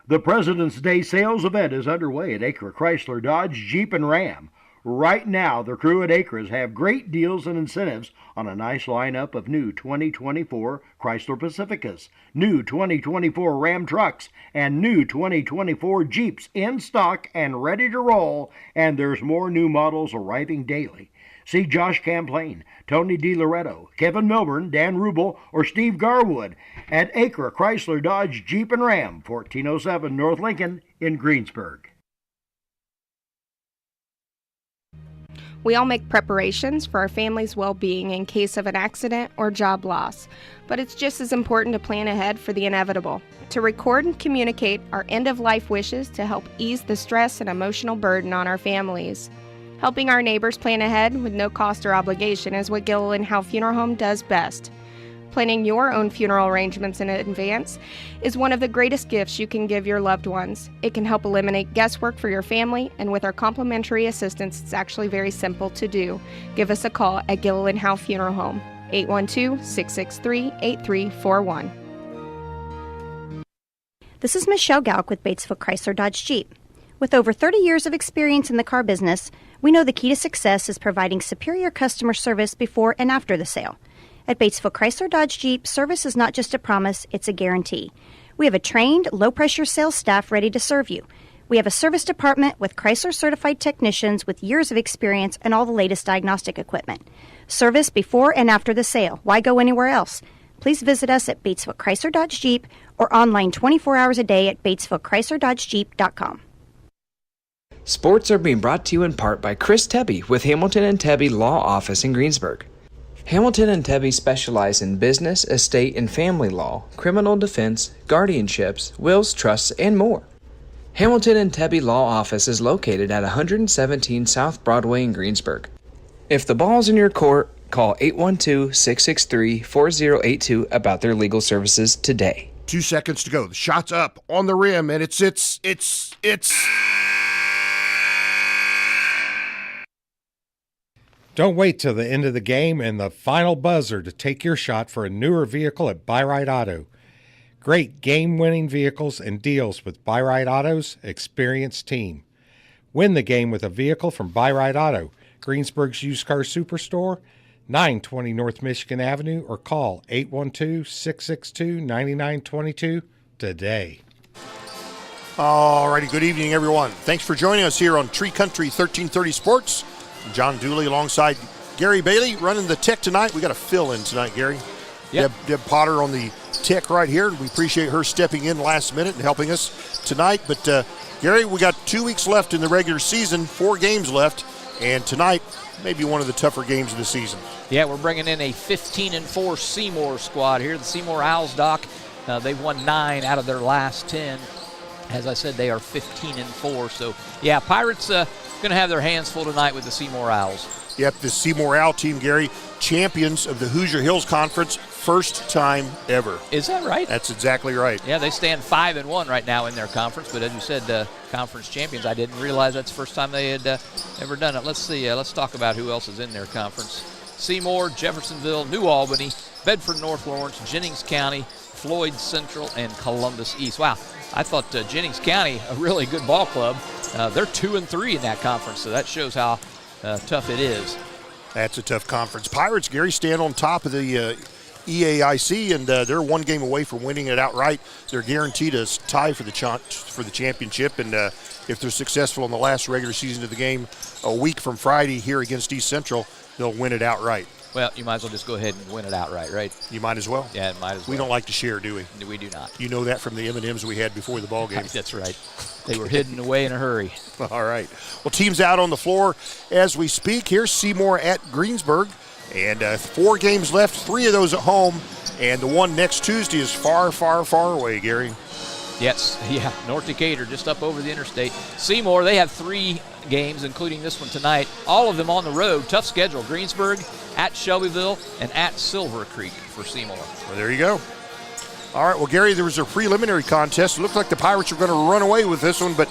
The President's Day sales event is underway at Acra Chrysler Dodge Jeep and Ram. Right now, the crew at Acres have great deals and incentives on a nice lineup of new 2024 Chrysler Pacificas, new 2024 Ram trucks, and new 2024 Jeeps in stock and ready to roll, and there's more new models arriving daily. See Josh Camplain, Tony DiLoretto, Kevin Milburn, Dan Rubel, or Steve Garwood at Acra Chrysler Dodge Jeep and Ram, 1407 North Lincoln in Greensburg. We all make preparations for our family's well-being in case of an accident or job loss, but it's just as important to plan ahead for the inevitable, to record and communicate our end-of-life wishes to help ease the stress and emotional burden on our families. Helping our neighbors plan ahead with no cost or obligation is what Gilliland Howe Funeral Home does best. Planning your own funeral arrangements in advance is one of the greatest gifts you can give your loved ones. It can help eliminate guesswork for your family, and with our complimentary assistance, it's actually very simple to do. Give us a call at Gilliland Howe Funeral Home, 812-663-8341. This is Michelle Galk with Batesville Chrysler Dodge Jeep. With over 30 years of experience in the car business, we know the key to success is providing superior customer service before and after the sale. At Batesville Chrysler Dodge Jeep, service is not just a promise, it's a guarantee. We have a trained, low-pressure sales staff ready to serve you. We have a service department with Chrysler-certified technicians with years of experience and all the latest diagnostic equipment. Service before and after the sale. Why go anywhere else? Please visit us at Batesville Chrysler Dodge Jeep or online 24 hours a day at BatesvilleChryslerDodgeJeep.com. Sports are being brought to you in part by Chris Tebby with Hamilton and Tebby Law Office in Greensburg. Hamilton and Tebby specialize in business, estate, and family law, criminal defense, guardianships, wills, trusts, and more. Hamilton and Tebby Law Office is located at 117 South Broadway in Greensburg. If the ball's in your court, call 812-663-4082 about their legal services today. 2 seconds to go. The shot's up on the rim, and it's. Don't wait till the end of the game and the final buzzer to take your shot for a newer vehicle at Buyride Auto. Great game-winning vehicles and deals with Buyride Auto's experienced team. Win the game with a vehicle from Buyride Auto, Greensburg's used car superstore, 920 North Michigan Avenue, or call 812-662-9922 today. All righty, good evening, everyone. Thanks for joining us here on Tree Country 1330 Sports. John Dooley alongside Gary Bailey running the tech tonight. We got a fill-in tonight, Gary. Yep. Deb Potter on the tech right here. We appreciate her stepping in last minute and helping us tonight. But, Gary, we got 2 weeks left in the regular season, 4 games left, and tonight may be one of the tougher games of the season. Yeah, we're bringing in a 15-4 Seymour squad here. The Seymour Owls, Doc, they've won 9 out of their last 10. As I said, they are 15-4. So, yeah, Pirates going to have their hands full tonight with the Seymour Owls. Yep, the Seymour Owl team, Gary, champions of the Hoosier Hills Conference, first time ever. Is that right? That's exactly right. Yeah, they stand 5-1 right now in their conference, but as you said, conference champions. I didn't realize that's the first time they had ever done it. Let's see. Let's talk about who else is in their conference. Seymour, Jeffersonville, New Albany, Bedford North Lawrence, Jennings County, Floyd Central, and Columbus East. Wow, I thought Jennings County, a really good ball club. They're 2-3 in that conference, so that shows how tough it is. That's a tough conference. Pirates, Gary, stand on top of the EAIC, and they're 1 game away from winning it outright. They're guaranteed a tie for the championship, and if they're successful in the last regular season of the game a week from Friday here against East Central, they'll win it outright. Well, you might as well just go ahead and win it outright, right? You might as well. Yeah, it might as well. We don't like to share, do we? We do not. You know that from the M&Ms we had before the ball game. That's right. They were hidden away in a hurry. All right. Well, teams out on the floor as we speak. Here's Seymour at Greensburg. And 4 games left, 3 of those at home. And the one next Tuesday is far, far, far away, Gary. Yes, yeah, North Decatur, just up over the interstate. Seymour, they have 3 games, including this one tonight. All of them on the road. Tough schedule. Greensburg, at Shelbyville, and at Silver Creek for Seymour. Well, there you go. All right, well, Gary, there was a preliminary contest. It looked like the Pirates were going to run away with this one, but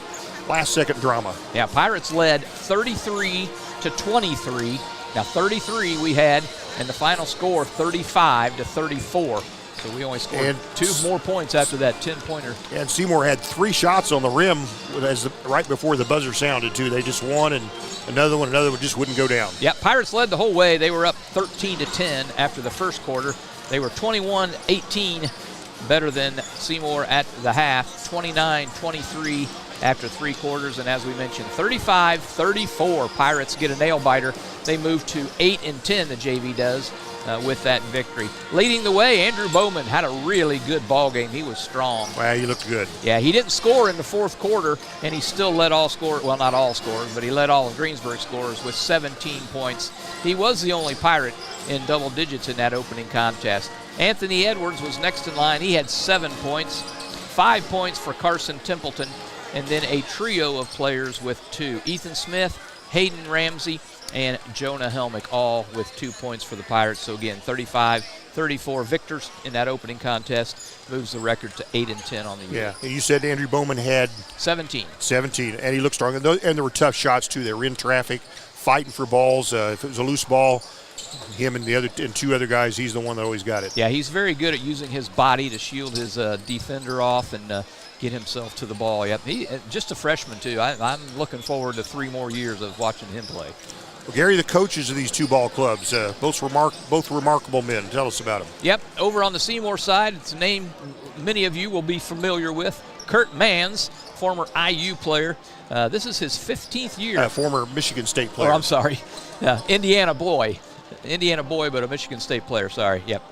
last-second drama. Yeah, Pirates led 33-23. Now, 33 we had, and the final score 35-34. So we only scored 2 more points after that 10-pointer. And Seymour had 3 shots on the rim right before the buzzer sounded, too. They just won, and another one just wouldn't go down. Yeah, Pirates led the whole way. They were up 13-10 after the first quarter. They were 21-18 better than Seymour at the half, 29-23 after 3 quarters, and as we mentioned, 35-34. Pirates get a nail-biter. They move to 8-10, the JV does, with that victory. Leading the way, Andrew Bowman had a really good ball game. He was strong. Wow, he looked good. Yeah, he didn't score in the fourth quarter, and he still led all scorers, well, not all scorers, but he led all of Greensburg scorers with 17 points. He was the only Pirate in double digits in that opening contest. Anthony Edwards was next in line. He had 7 points, 5 points for Carson Templeton, and then a trio of players with 2. Ethan Smith, Hayden Ramsey, and Jonah Helmick, all with 2 points for the Pirates. So again, 35-34 victors in that opening contest, moves the record to 8-10 on the year. Yeah, you said Andrew Bowman had 17, and he looked strong. And there were tough shots too. They were in traffic, fighting for balls. If it was a loose ball, him and 2 other guys, he's the one that always got it. Yeah, he's very good at using his body to shield his defender off and get himself to the ball. Yep, he just a freshman too. I'm looking forward to 3 more years of watching him play. Well, Gary, the coaches of these 2 ball clubs, both remarkable men. Tell us about them. Yep, over on the Seymour side, it's a name many of you will be familiar with. Kurt Manns, former IU player. This is his 15th year. Former Michigan State player. Oh, I'm sorry. Indiana boy, but a Michigan State player. Sorry. Yep.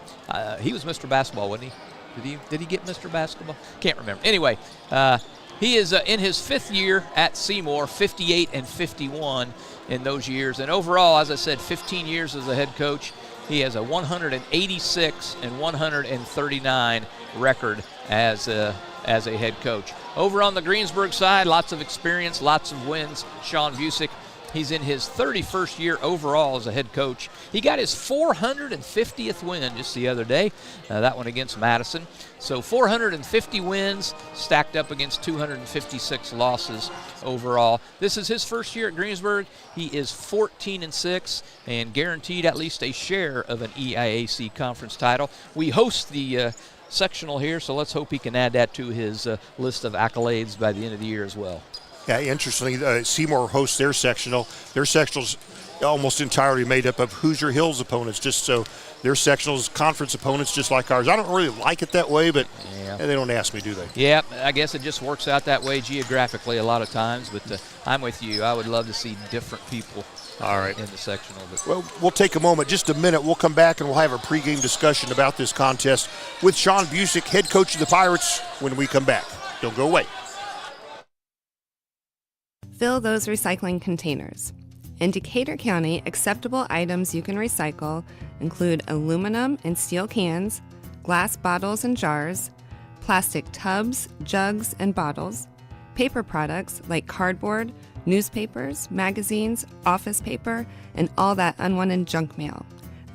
He was Mr. Basketball, wasn't he? Did he get Mr. Basketball? Can't remember. Anyway, he is in his 5th year at Seymour, 58 and 51 in those years. And overall, as I said, 15 years as a head coach. He has a 186 and 139 record as a head coach. Over on the Greensburg side, lots of experience, lots of wins. Sean Buse, he's in his 31st year overall as a head coach. He got his 450th win just the other day, that one against Madison. So 450 wins stacked up against 256 losses overall. This is his first year at Greensburg. He is 14-6 and guaranteed at least a share of an EIAC conference title. We host the sectional here, so let's hope he can add that to his list of accolades by the end of the year as well. Yeah, interestingly, Seymour hosts their sectional. Their sectional's almost entirely made up of Hoosier Hills opponents, just so their sectional's conference opponents just like ours. I don't really like it that way, but they don't ask me, do they? Yeah, I guess it just works out that way geographically a lot of times, but I'm with you. I would love to see different people in the sectional. But well, we'll take a moment, just a minute. We'll come back and we'll have a pregame discussion about this contest with Sean Buse, head coach of the Pirates, when we come back. Don't go away. Fill those recycling containers. In Decatur County, acceptable items you can recycle include aluminum and steel cans, glass bottles and jars, plastic tubs, jugs, and bottles, paper products like cardboard, newspapers, magazines, office paper, and all that unwanted junk mail.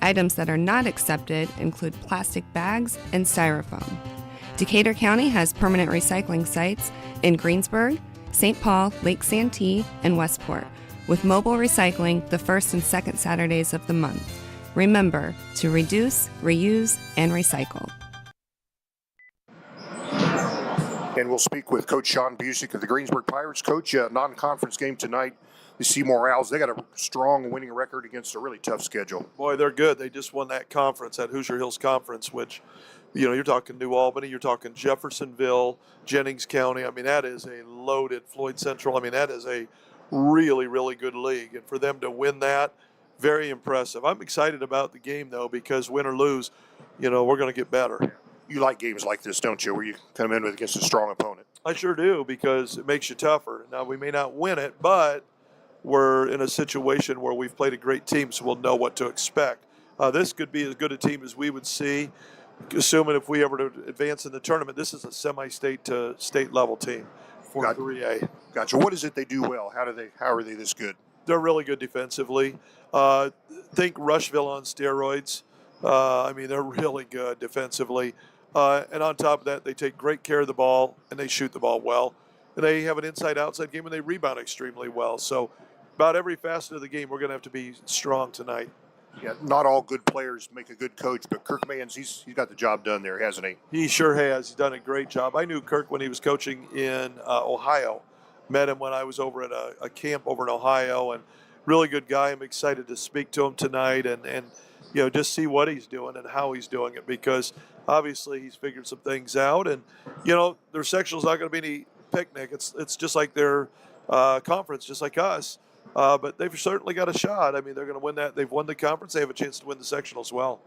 Items that are not accepted include plastic bags and styrofoam. Decatur County has permanent recycling sites in Greensburg, St. Paul, Lake Santee, and Westport, with mobile recycling the first and second Saturdays of the month. Remember to reduce, reuse, and recycle. And we'll speak with Coach Sean Buse of the Greensburg Pirates. Coach, non-conference game tonight. The Seymour Owls, they got a strong winning record against a really tough schedule. Boy, they're good. They just won that conference, that Hoosier Hills Conference, which, you're talking New Albany, you're talking Jeffersonville, Jennings County. I mean, that is a loaded Floyd Central. I mean, that is a really, really good league. And for them to win that, very impressive. I'm excited about the game, though, because win or lose, we're going to get better. You like games like this, don't you, where you come in against a strong opponent? I sure do, because it makes you tougher. Now, we may not win it, but we're in a situation where we've played a great team, so we'll know what to expect. This could be as good a team as we would see, assuming if we ever to advance in the tournament. This is a semi-state to state level team for 3A. Gotcha. What is it they do well? How are they this good? They're really good defensively. Think Rushville on steroids. They're really good defensively. And on top of that, they take great care of the ball, and they shoot the ball well. And they have an inside-outside game, and they rebound extremely well. So about every facet of the game, we're going to have to be strong tonight. Yeah, not all good players make a good coach, but Kirk Mayans, he's got the job done there, hasn't he? He sure has. He's done a great job. I knew Kirk when he was coaching in Ohio. Met him when I was over at a camp over in Ohio, and really good guy. I'm excited to speak to him tonight and just see what he's doing and how he's doing it, because obviously he's figured some things out. And their sectional's not going to be any picnic. It's just like their conference, just like us. But they've certainly got a shot. I mean, they're going to win that. They've won the conference. They have a chance to win the sectional as well.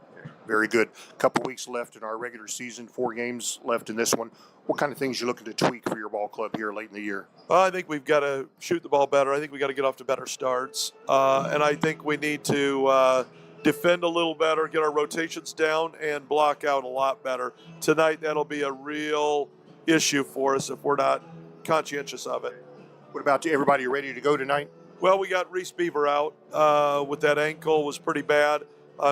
Very good. A couple weeks left in our regular season, 4 games left in this one. What kind of things you looking to tweak for your ball club here late in the year? I think we've got to shoot the ball better. I think we've got to get off to better starts. And I think we need to defend a little better, get our rotations down, and block out a lot better. Tonight, that'll be a real issue for us if we're not conscientious of it. What about everybody ready to go tonight? Well, we got Reese Beaver out with that ankle. Was pretty bad.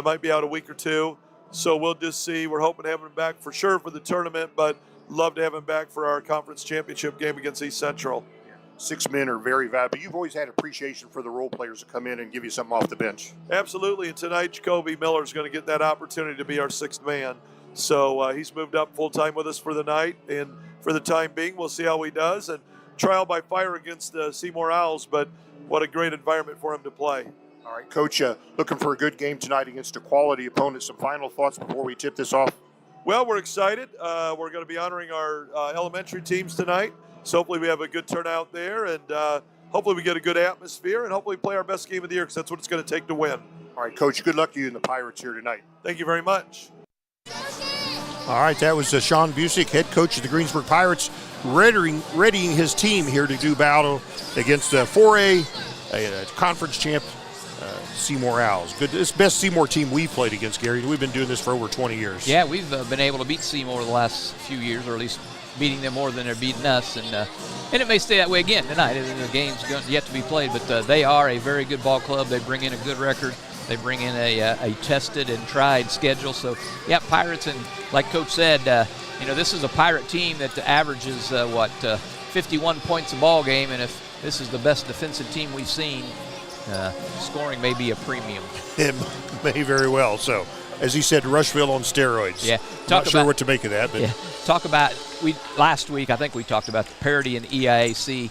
Might be out a week or 2. So we'll just see. We're hoping to have him back for sure for the tournament, but love to have him back for our conference championship game against East Central. 6 men are very valuable. You've always had appreciation for the role players to come in and give you something off the bench. Absolutely. And tonight, Jacoby Miller is going to get that opportunity to be our 6th man. So he's moved up full-time with us for the night. And for the time being, we'll see how he does. And trial by fire against the Seymour Owls, but what a great environment for him to play. All right, Coach, looking for a good game tonight against a quality opponent. Some final thoughts before we tip this off? Well, we're excited. We're going to be honoring our elementary teams tonight. So hopefully we have a good turnout there, and hopefully we get a good atmosphere, and hopefully play our best game of the year, because that's what it's going to take to win. All right, Coach, good luck to you and the Pirates here tonight. Thank you very much. All right, that was Sean Busick, head coach of the Greensburg Pirates, readying his team here to do battle against 4A conference champ Seymour Owls. Good, it's the best Seymour team we've played against, Gary. We've been doing this for over 20 years. Yeah, we've been able to beat Seymour the last few years, or at least beating them more than they're beating us, and it may stay that way again tonight. The game's yet to be played, but they are a very good ball club. They bring in a good record. They bring in a tested and tried schedule. So, yeah, Pirates, and like Coach said, this is a Pirate team that averages 51 points a ball game, and if this is the best defensive team we've seen, scoring may be a premium. It may very well. So, as he said, Rushville on steroids. Yeah, not sure what to make of that. But yeah. Talk about last week. I think we talked about the parity in the EIAC.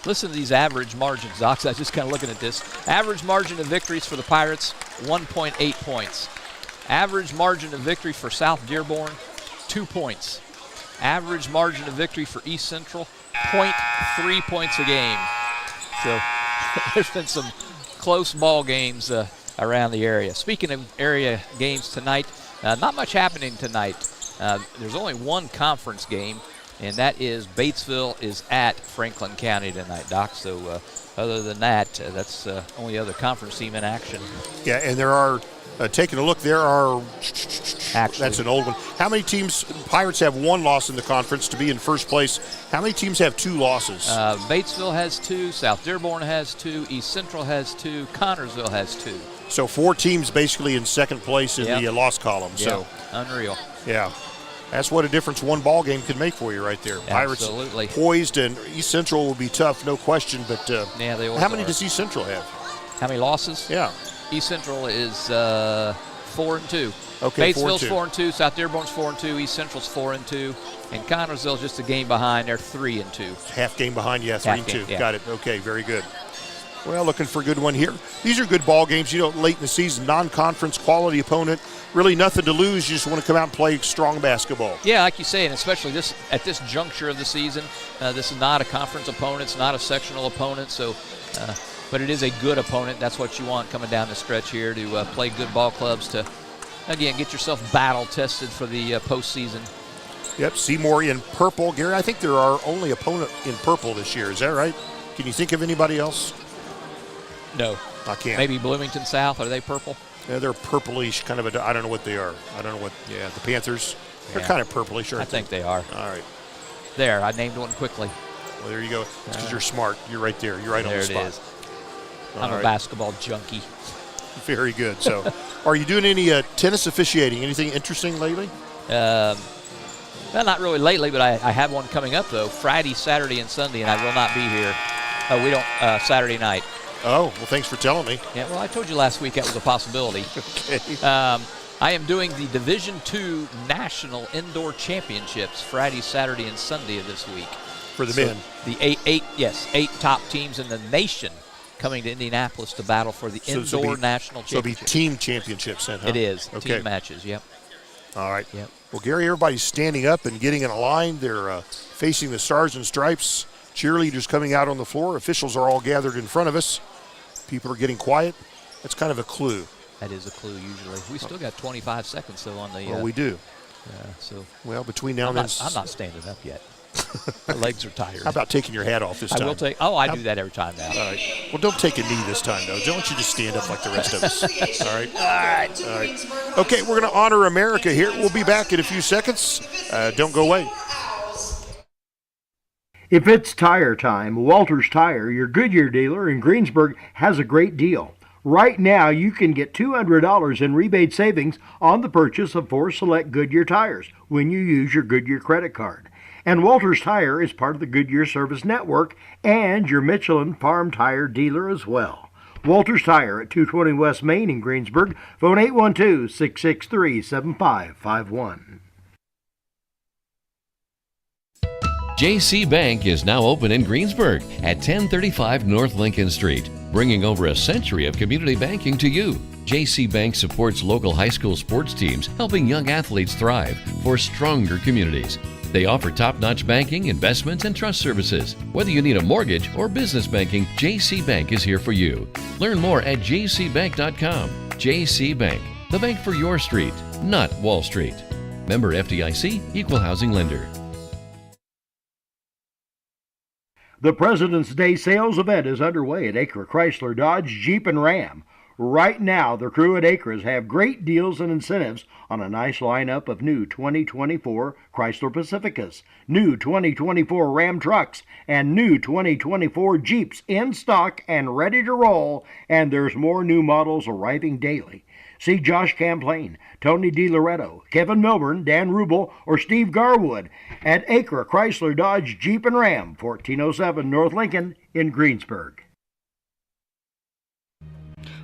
Listen to these average margins, Docs. I was just kind of looking at this. Average margin of victories for the Pirates, 1.8 points. Average margin of victory for South Dearborn, 2 points. Average margin of victory for East Central, 0.3 points a game. So there's been some close ball games around the area. Speaking of area games tonight, not much happening tonight. There's only one conference game, and that is Batesville is at Franklin County tonight, Doc. So other than that, that's the only other conference team in action. Yeah, and there are, taking a look, there are, actually, that's an old one. How many teams, Pirates have 1 loss in the conference to be in first place. How many teams have 2 losses? Batesville has 2, South Dearborn has 2, East Central has 2, Connorsville has 2. So 4 teams basically in second place in the loss column. Yep. So unreal. Yeah. That's what a difference one ball game can make for you right there. Pirates absolutely poised, and East Central will be tough, no question. But yeah, they how many does East Central have? How many losses? Yeah. East Central is 4-2. Okay, Batesville's 4-2. 4-2. South Dearborn's 4-2. East Central's 4-2. And Connorsville's just a game behind. They're 3-2. Half game behind, yeah, 3-2. Yeah. Got it. Okay, very good. Well, looking for a good one here. These are good ball games. Late in the season, non-conference, quality opponent. Really nothing to lose. You just want to come out and play strong basketball. Yeah, like you say, and especially at this juncture of the season, this is not a conference opponent. It's not a sectional opponent. So, but it is a good opponent. That's what you want coming down the stretch here, to play good ball clubs to, again, get yourself battle tested for the postseason. Yep, Seymour in purple. Gary, I think they're our only opponent in purple this year. Is that right? Can you think of anybody else? No. I can't. Maybe Bloomington South. Are they purple? Yeah, they're purplish, kind of I don't know what they are. I don't know what, the Panthers. They're kind of purplish. I think they are. All right. There, I named one quickly. Well, there you go. It's because you're smart. You're right there. You're right on the spot. There it is. I'm a basketball junkie. Very good. So, are you doing any tennis officiating? Anything interesting lately? Well, not really lately, but I have one coming up, though. Friday, Saturday, and Sunday, and I will not be here. We don't, Saturday night. Oh, well, thanks for telling me. Yeah, well, I told you last week that was a possibility. Okay. I am doing the Division II National Indoor Championships Friday, Saturday, and Sunday of this week. For the men. The eight top teams in the nation coming to Indianapolis to battle for the Indoor National Championship. So it'll be team championships then, huh? It is. Okay. Team matches, yep. All right. Yep. Well, Gary, everybody's standing up and getting in a line. They're facing the Stars and Stripes. Cheerleaders coming out on the floor. Officials are all gathered in front of us. People are getting quiet. That's kind of a clue. That is a clue usually. We still got 25 seconds, though, on the... Well, we do. Well, between now and then... I'm not standing up yet. My legs are tired. How about taking your hat off this time? I will take... Oh, I do that every time now. All right. Well, don't take a knee this time, though. Don't you just stand up like the rest of us. All right? All right. Okay, we're going to honor America here. We'll be back in a few seconds. Don't go away. If it's tire time, Walters Tire, your Goodyear dealer in Greensburg, has a great deal. Right now, you can get $200 in rebate savings on the purchase of 4 select Goodyear tires when you use your Goodyear credit card. And Walters Tire is part of the Goodyear Service Network and your Michelin Farm Tire dealer as well. Walters Tire at 220 West Main in Greensburg. Phone 812-663-7551. JC Bank is now open in Greensburg at 1035 North Lincoln Street, bringing over a century of community banking to you. JC Bank supports local high school sports teams, helping young athletes thrive for stronger communities. They offer top-notch banking, investments, and trust services. Whether you need a mortgage or business banking, JC Bank is here for you. Learn more at jcbank.com. JC Bank, the bank for your street, not Wall Street. Member FDIC, Equal Housing Lender. The President's Day sales event is underway at Acre Chrysler Dodge Jeep and Ram. Right now, the crew at Acres have great deals and incentives on a nice lineup of new 2024 Chrysler Pacificas, new 2024 Ram trucks, and new 2024 Jeeps in stock and ready to roll, and there's more new models arriving daily. See Josh Camplain, Tony DiLoretto, Kevin Milburn, Dan Rubel, or Steve Garwood at Acre Chrysler Dodge Jeep and Ram, 1407 North Lincoln in Greensburg.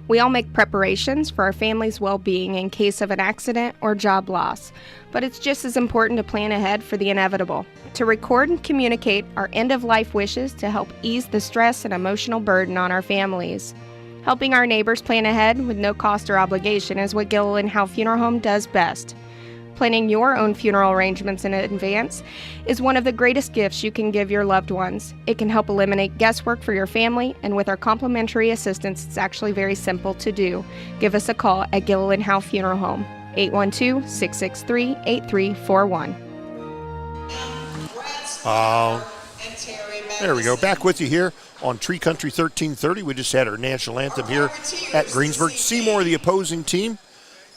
We all make preparations for our family's well-being in case of an accident or job loss, but it's just as important to plan ahead for the inevitable, to record and communicate our end-of-life wishes to help ease the stress and emotional burden on our families. Helping our neighbors plan ahead with no cost or obligation is what Gilliland Howe Funeral Home does best. Planning your own funeral arrangements in advance is one of the greatest gifts you can give your loved ones. It can help eliminate guesswork for your family, and with our complimentary assistance, it's actually very simple to do. Give us a call at Gilliland Howe Funeral Home, 812-663-8341. There we go. Back with you here on Tree Country 1330. We just had our national anthem here at Greensburg. Seymour, the opposing team.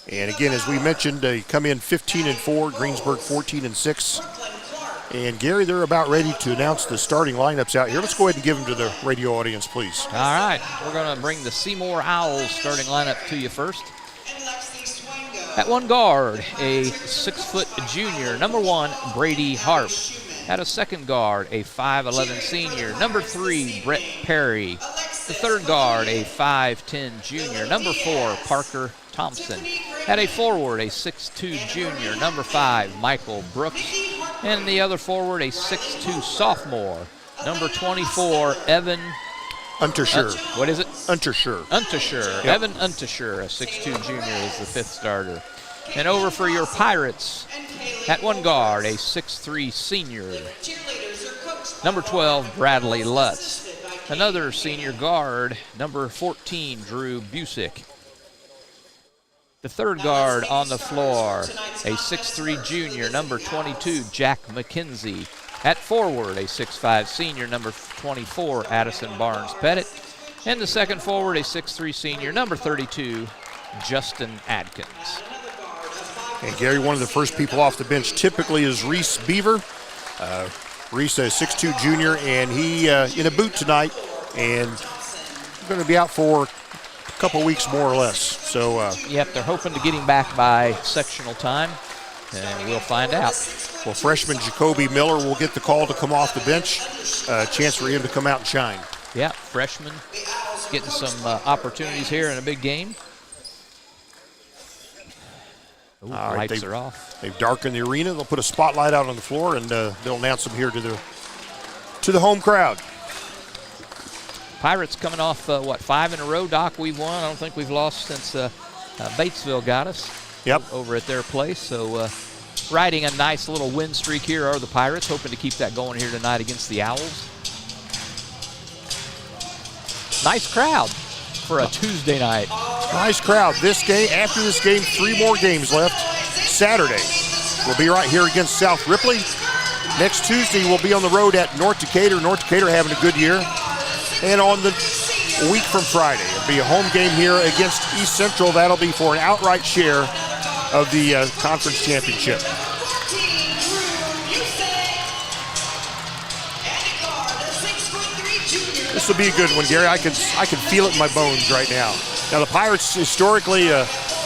And again, as we mentioned, they come in 15-4, Greensburg 14-6. And Gary, they're about ready to announce the starting lineups out here. Let's go ahead and give them to the radio audience, please. All right, we're going to bring the Seymour Owls starting lineup to you first. At one guard, a 6-foot junior, number 1, Brady Harp. At a second guard, a 5'11 senior, number 3, Brett Perry. The third guard, a 5'10 junior, number 4, Parker Thompson. At a forward, a 6'2 junior, number 5, Michael Brooks. And the other forward, a 6'2 sophomore, number 24, Evan Unterscher. What is it? Unterscher. Yep. Evan Unterscher, a 6'2 junior, is the 5th starter. And over for your Pirates, at one guard, a 6'3 senior, number 12, Bradley Lutz. Another senior guard, number 14, Drew Busick. The third guard on the floor, a 6'3 junior, number 22, Jack McKenzie. At forward, a 6'5 senior, number 24, Addison Barnes-Pettit. And the second forward, a 6'3 senior, number 32, Justin Adkins. And Gary, one of the first people off the bench typically is Reese Beaver. Reese, a 6'2 junior, and he in a boot tonight, and going to be out for a couple weeks more or less. So, yep, they're hoping to get him back by sectional time, and we'll find out. Well, freshman Jacoby Miller will get the call to come off the bench. Chance for him to come out and shine. Yeah, freshman. getting some opportunities here in a big game. Ooh, All right, lights are off. They've darkened the arena. They'll put a spotlight out on the floor, and they'll announce them here to the home crowd. Pirates coming off, 5 in a row, Doc, we've won. I don't think we've lost since Batesville got us over at their place. So riding a nice little win streak here are the Pirates, hoping to keep that going here tonight against the Owls. Nice crowd for a Tuesday night. Nice crowd. After this game, 3 more games left. Saturday, we'll be right here against South Ripley. Next Tuesday, we'll be on the road at North Decatur. North Decatur having a good year. And on the week from Friday, it'll be a home game here against East Central. That'll be for an outright share of the conference championship. This will be a good one, Gary. I can feel it in my bones right now. Now the Pirates historically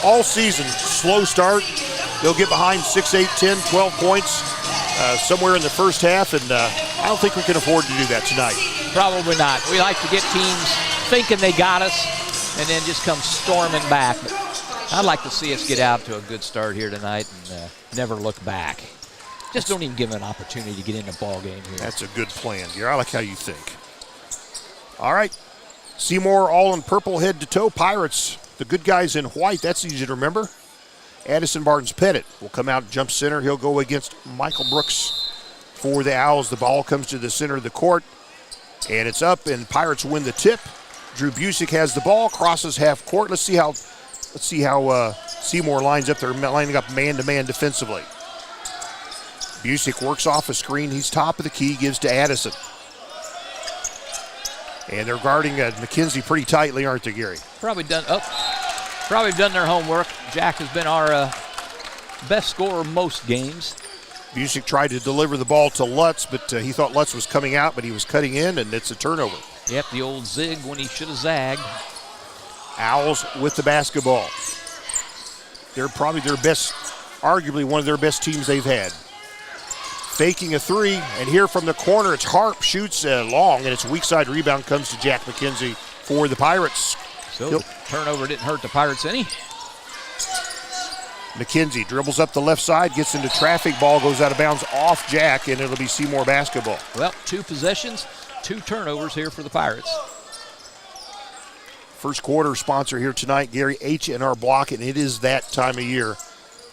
all season slow start. They'll get behind 6, 8, 10, 12 points somewhere in the first half, and I don't think we can afford to do that tonight. Probably not. We like to get teams thinking they got us and then just come storming back. I'd like to see us get out to a good start here tonight and never look back. Just don't even give them an opportunity to get in the ball game here. That's a good plan, Gary. I like how you think. All right. Seymour all in purple head to toe. Pirates, the good guys in white. That's easy to remember. Addison Barnes-Pettit will come out and jump center. He'll go against Michael Brooks for the Owls. The ball comes to the center of the court, and it's up, and Pirates win the tip. Drew Busick has the ball, crosses half court. Let's see how Seymour lines up. They're lining up man-to-man defensively. Busick works off a screen. He's top of the key, gives to Addison. And they're guarding McKenzie pretty tightly, aren't they, Gary? Probably done their homework. Jack has been our best scorer most games. Busick tried to deliver the ball to Lutz, but he thought Lutz was coming out, but he was cutting in, and it's a turnover. Yep, the old zig when he should have zagged. Owls with the basketball. They're probably arguably one of their best teams they've had. Faking a three, and here from the corner, it's Harp, shoots long, and it's a weak side rebound, comes to Jack McKenzie for the Pirates. So the turnover didn't hurt the Pirates any. McKenzie dribbles up the left side, gets into traffic, ball goes out of bounds off Jack, and it'll be Seymour basketball. Well, 2 possessions, 2 turnovers here for the Pirates. First quarter sponsor here tonight, Gary, H&R Block, and it is that time of year.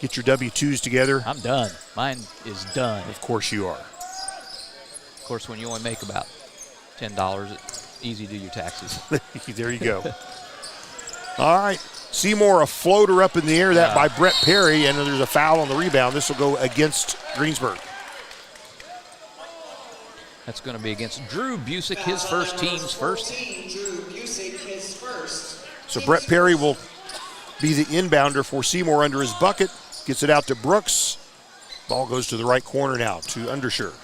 Get your W-2s together. I'm done. Mine is done. Of course you are. Of course, when you only make about $10, it's easy to do your taxes. There you go. All right. Seymour, a floater up in the air, that by Brett Perry, and there's a foul on the rebound. This will go against Greensburg. That's going to be against Drew Busick, his first team's first. So Brett Perry will be the inbounder for Seymour under his bucket. Gets it out to Brooks. Ball goes to the right corner now to Undershirt.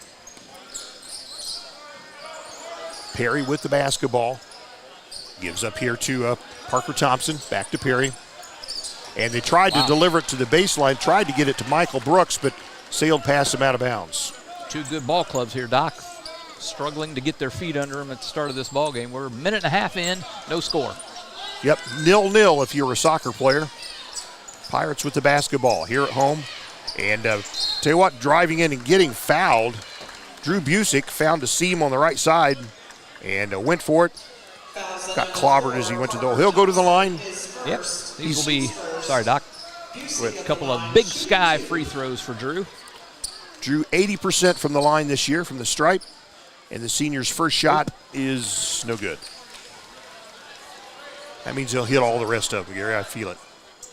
Perry with the basketball. Gives up here to Parker Thompson. Back to Perry. And they tried to deliver it to the baseline, tried to get it to Michael Brooks, but sailed past him out of bounds. 2 good ball clubs here, Doc. Struggling to get their feet under them at the start of this ball game. We're a minute and a half in, no score. Yep, 0-0 if you're a soccer player. Pirates with the basketball here at home. And tell you what, driving in and getting fouled, Drew Busick found a seam on the right side and went for it. Got clobbered as he went to the hole. He'll go to the line. Yep, these will be, sorry, Doc, with a couple of Big Sky free throws for Drew. Drew 80% from the line this year from the stripe, and the senior's first shot is no good. That means he'll hit all the rest of them, Gary. I feel it.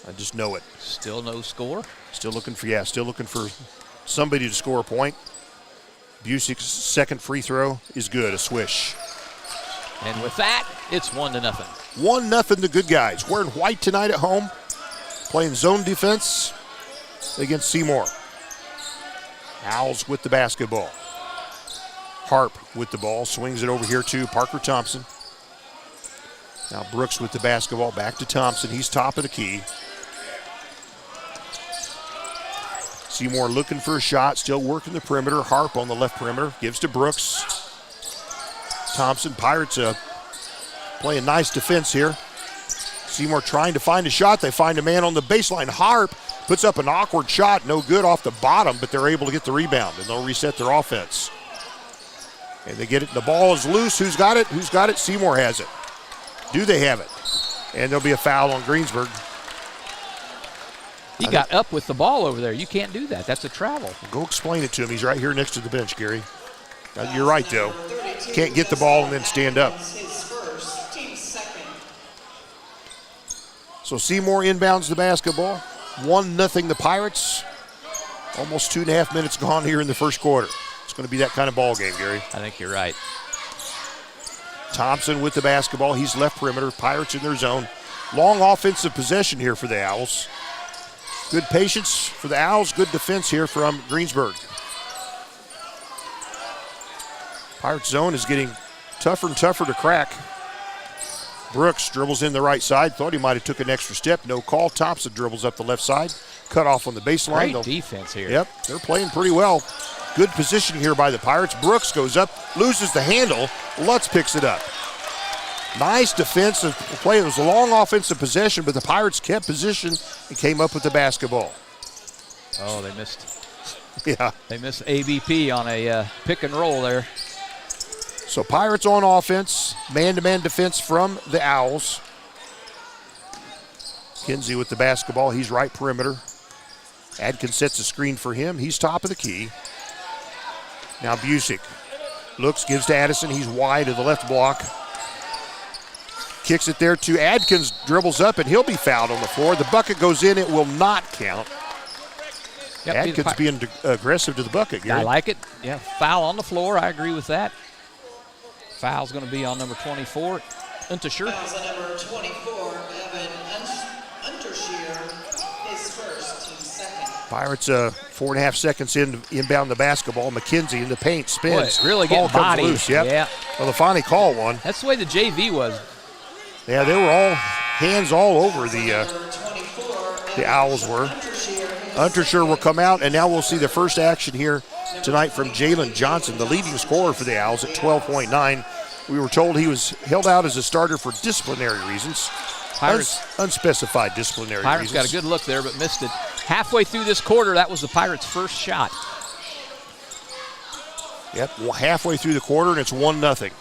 I just know it. Still no score. Still looking for somebody to score a point. Busick's second free throw is good, a swish. And with that, it's 1-0. 1-0 the good guys. Wearing white tonight at home. Playing zone defense against Seymour. Owls with the basketball. Harp with the ball. Swings it over here to Parker Thompson. Now Brooks with the basketball. Back to Thompson. He's top of the key. Seymour looking for a shot. Still working the perimeter. Harp on the left perimeter. Gives to Brooks. Thompson. Pirates playing nice defense here. Seymour trying to find a shot. They find a man on the baseline. Harp puts up an awkward shot. No good off the bottom, but they're able to get the rebound, and they'll reset their offense. And they get it. The ball is loose. Who's got it? Who's got it? Seymour has it. Do they have it? And there'll be a foul on Greensburg. He got up with the ball over there. You can't do that. That's a travel. Go explain it to him. He's right here next to the bench, Gary. You're right, though. Can't get the ball and then stand up. So Seymour inbounds the basketball. 1-0 the Pirates. Almost 2.5 minutes gone here in the first quarter. It's going to be that kind of ball game, Gary. I think you're right. Thompson with the basketball. He's left perimeter. Pirates in their zone. Long offensive possession here for the Owls. Good patience for the Owls. Good defense here from Greensburg. Pirates zone is getting tougher and tougher to crack. Brooks dribbles in the right side. Thought he might have took an extra step. No call. Thompson dribbles up the left side. Cut off on the baseline. Great defense here. Yep, they're playing pretty well. Good position here by the Pirates. Brooks goes up, loses the handle. Lutz picks it up. Nice defensive play. It was a long offensive possession, but the Pirates kept position and came up with the basketball. Oh, they missed. Yeah. They missed ABP on a pick and roll there. So Pirates on offense. Man-to-man defense from the Owls. Kinsey with the basketball. He's right perimeter. Adkins sets a screen for him. He's top of the key. Now Busick looks, gives to Addison. He's wide of the left block. Kicks it there to Adkins, dribbles up, and he'll be fouled on the floor. The bucket goes in. It will not count. Yep, Adkins being aggressive to the bucket, Gary. I like it. Yeah, foul on the floor. I agree with that. Foul's going to be on number 24, Unterschier. Fouls on number 24, Evan Unterschier, his first, team second. Pirates 4.5 seconds inbound the basketball. McKenzie in the paint spins. Boy, really ball getting body. Loose. Yep. Yeah. Well, they finally call one. That's the way the JV was. Yeah, they were all hands all over the Owls were. Unterschier will come out, and now we'll see the first action here tonight from Jalen Johnson, the leading scorer for the Owls at 12.9. We were told he was held out as a starter for disciplinary reasons. Unspecified disciplinary Pirates reasons. got a good look there, but missed it. Halfway through this quarter, that was the Pirates' first shot. Yep, well, halfway through the quarter, and it's 1-0.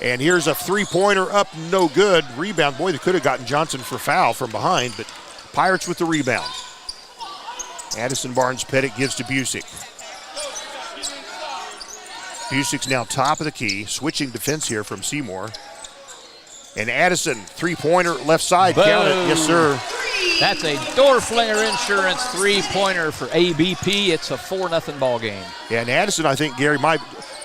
And here's a three-pointer up, no good. Rebound, boy, they could have gotten Johnson for foul from behind, but Pirates with the rebound. Addison Barnes-Pettit gives to Busick. Busick's now top of the key, switching defense here from Seymour. And Addison, three-pointer, left side, count it. Yes, sir. That's a Dorflinger Insurance three-pointer for ABP. It's a 4-0 ball game. Yeah, and Addison, I think, Gary, might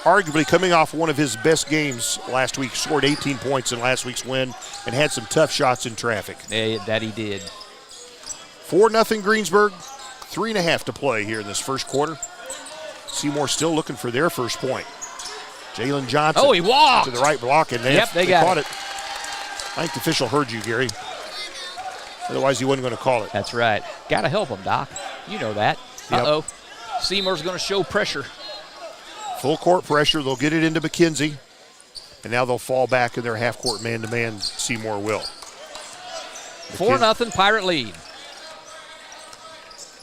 arguably coming off one of his best games last week, scored 18 points in last week's win and had some tough shots in traffic. Yeah, that he did. 4-0 Greensburg, 3.5 to play here in this first quarter. Seymour still looking for their first point. Jalen Johnson. Oh, he walked. To the right block, and they caught it. I think the official heard you, Gary. Otherwise, he wasn't going to call it. That's right. Got to help him, Doc. You know that. Uh-oh. Yep. Seymour's going to show pressure. Full court pressure. They'll get it into McKenzie. And now they'll fall back in their half-court man-to-man. Seymour will. 4-0 Pirate lead.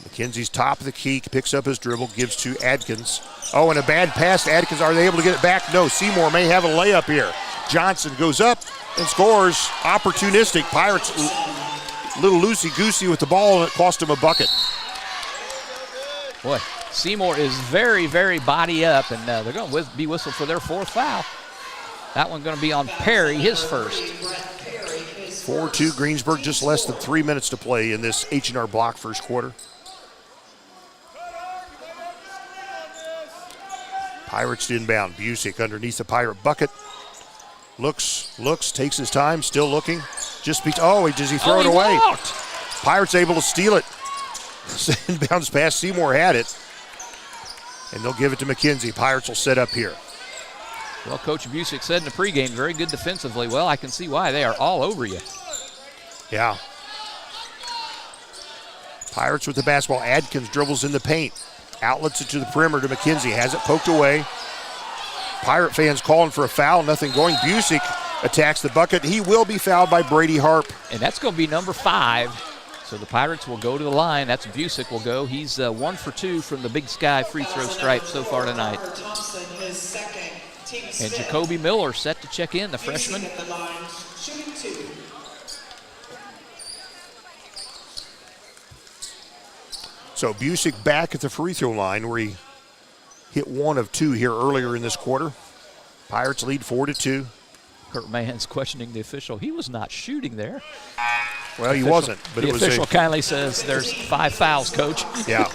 McKenzie's top of the key, picks up his dribble, gives to Adkins. Oh, and a bad pass to Adkins. Are they able to get it back? No, Seymour may have a layup here. Johnson goes up and scores. Opportunistic. Pirates a little loosey-goosey with the ball, and it cost him a bucket. Boy, Seymour is very, very body up, and they're going to be whistled for their fourth foul. That one's going to be on Perry, his first. 4-2 Greensburg, just less than 3 minutes to play in this H&R Block first quarter. Pirates inbound. Busick underneath the Pirate bucket. Looks, takes his time, still looking. Does he throw it away? Walked. Pirates able to steal it. Inbounds pass, Seymour had it. And they'll give it to McKenzie. Pirates will set up here. Well, Coach Busick said in the pregame, very good defensively. Well, I can see why. They are all over you. Yeah. Pirates with the basketball. Adkins dribbles in the paint. Outlets it to the perimeter to McKenzie. Has it poked away. Pirate fans calling for a foul. Nothing going. Busick attacks the bucket. He will be fouled by Brady Harp. And that's going to be number 5. So the Pirates will go to the line. That's Busick will go. He's 1 for 2 from the Big Sky free throw stripe so far tonight. And Jacoby Miller set to check in, the freshman. So Busick back at the free throw line where he hit 1 of 2 here earlier in this quarter. Pirates lead 4-2. Kurt Mann's questioning the official. He was not shooting there. Well, he wasn't, but the it was official kindly says there's 5 fouls, Coach. Yeah.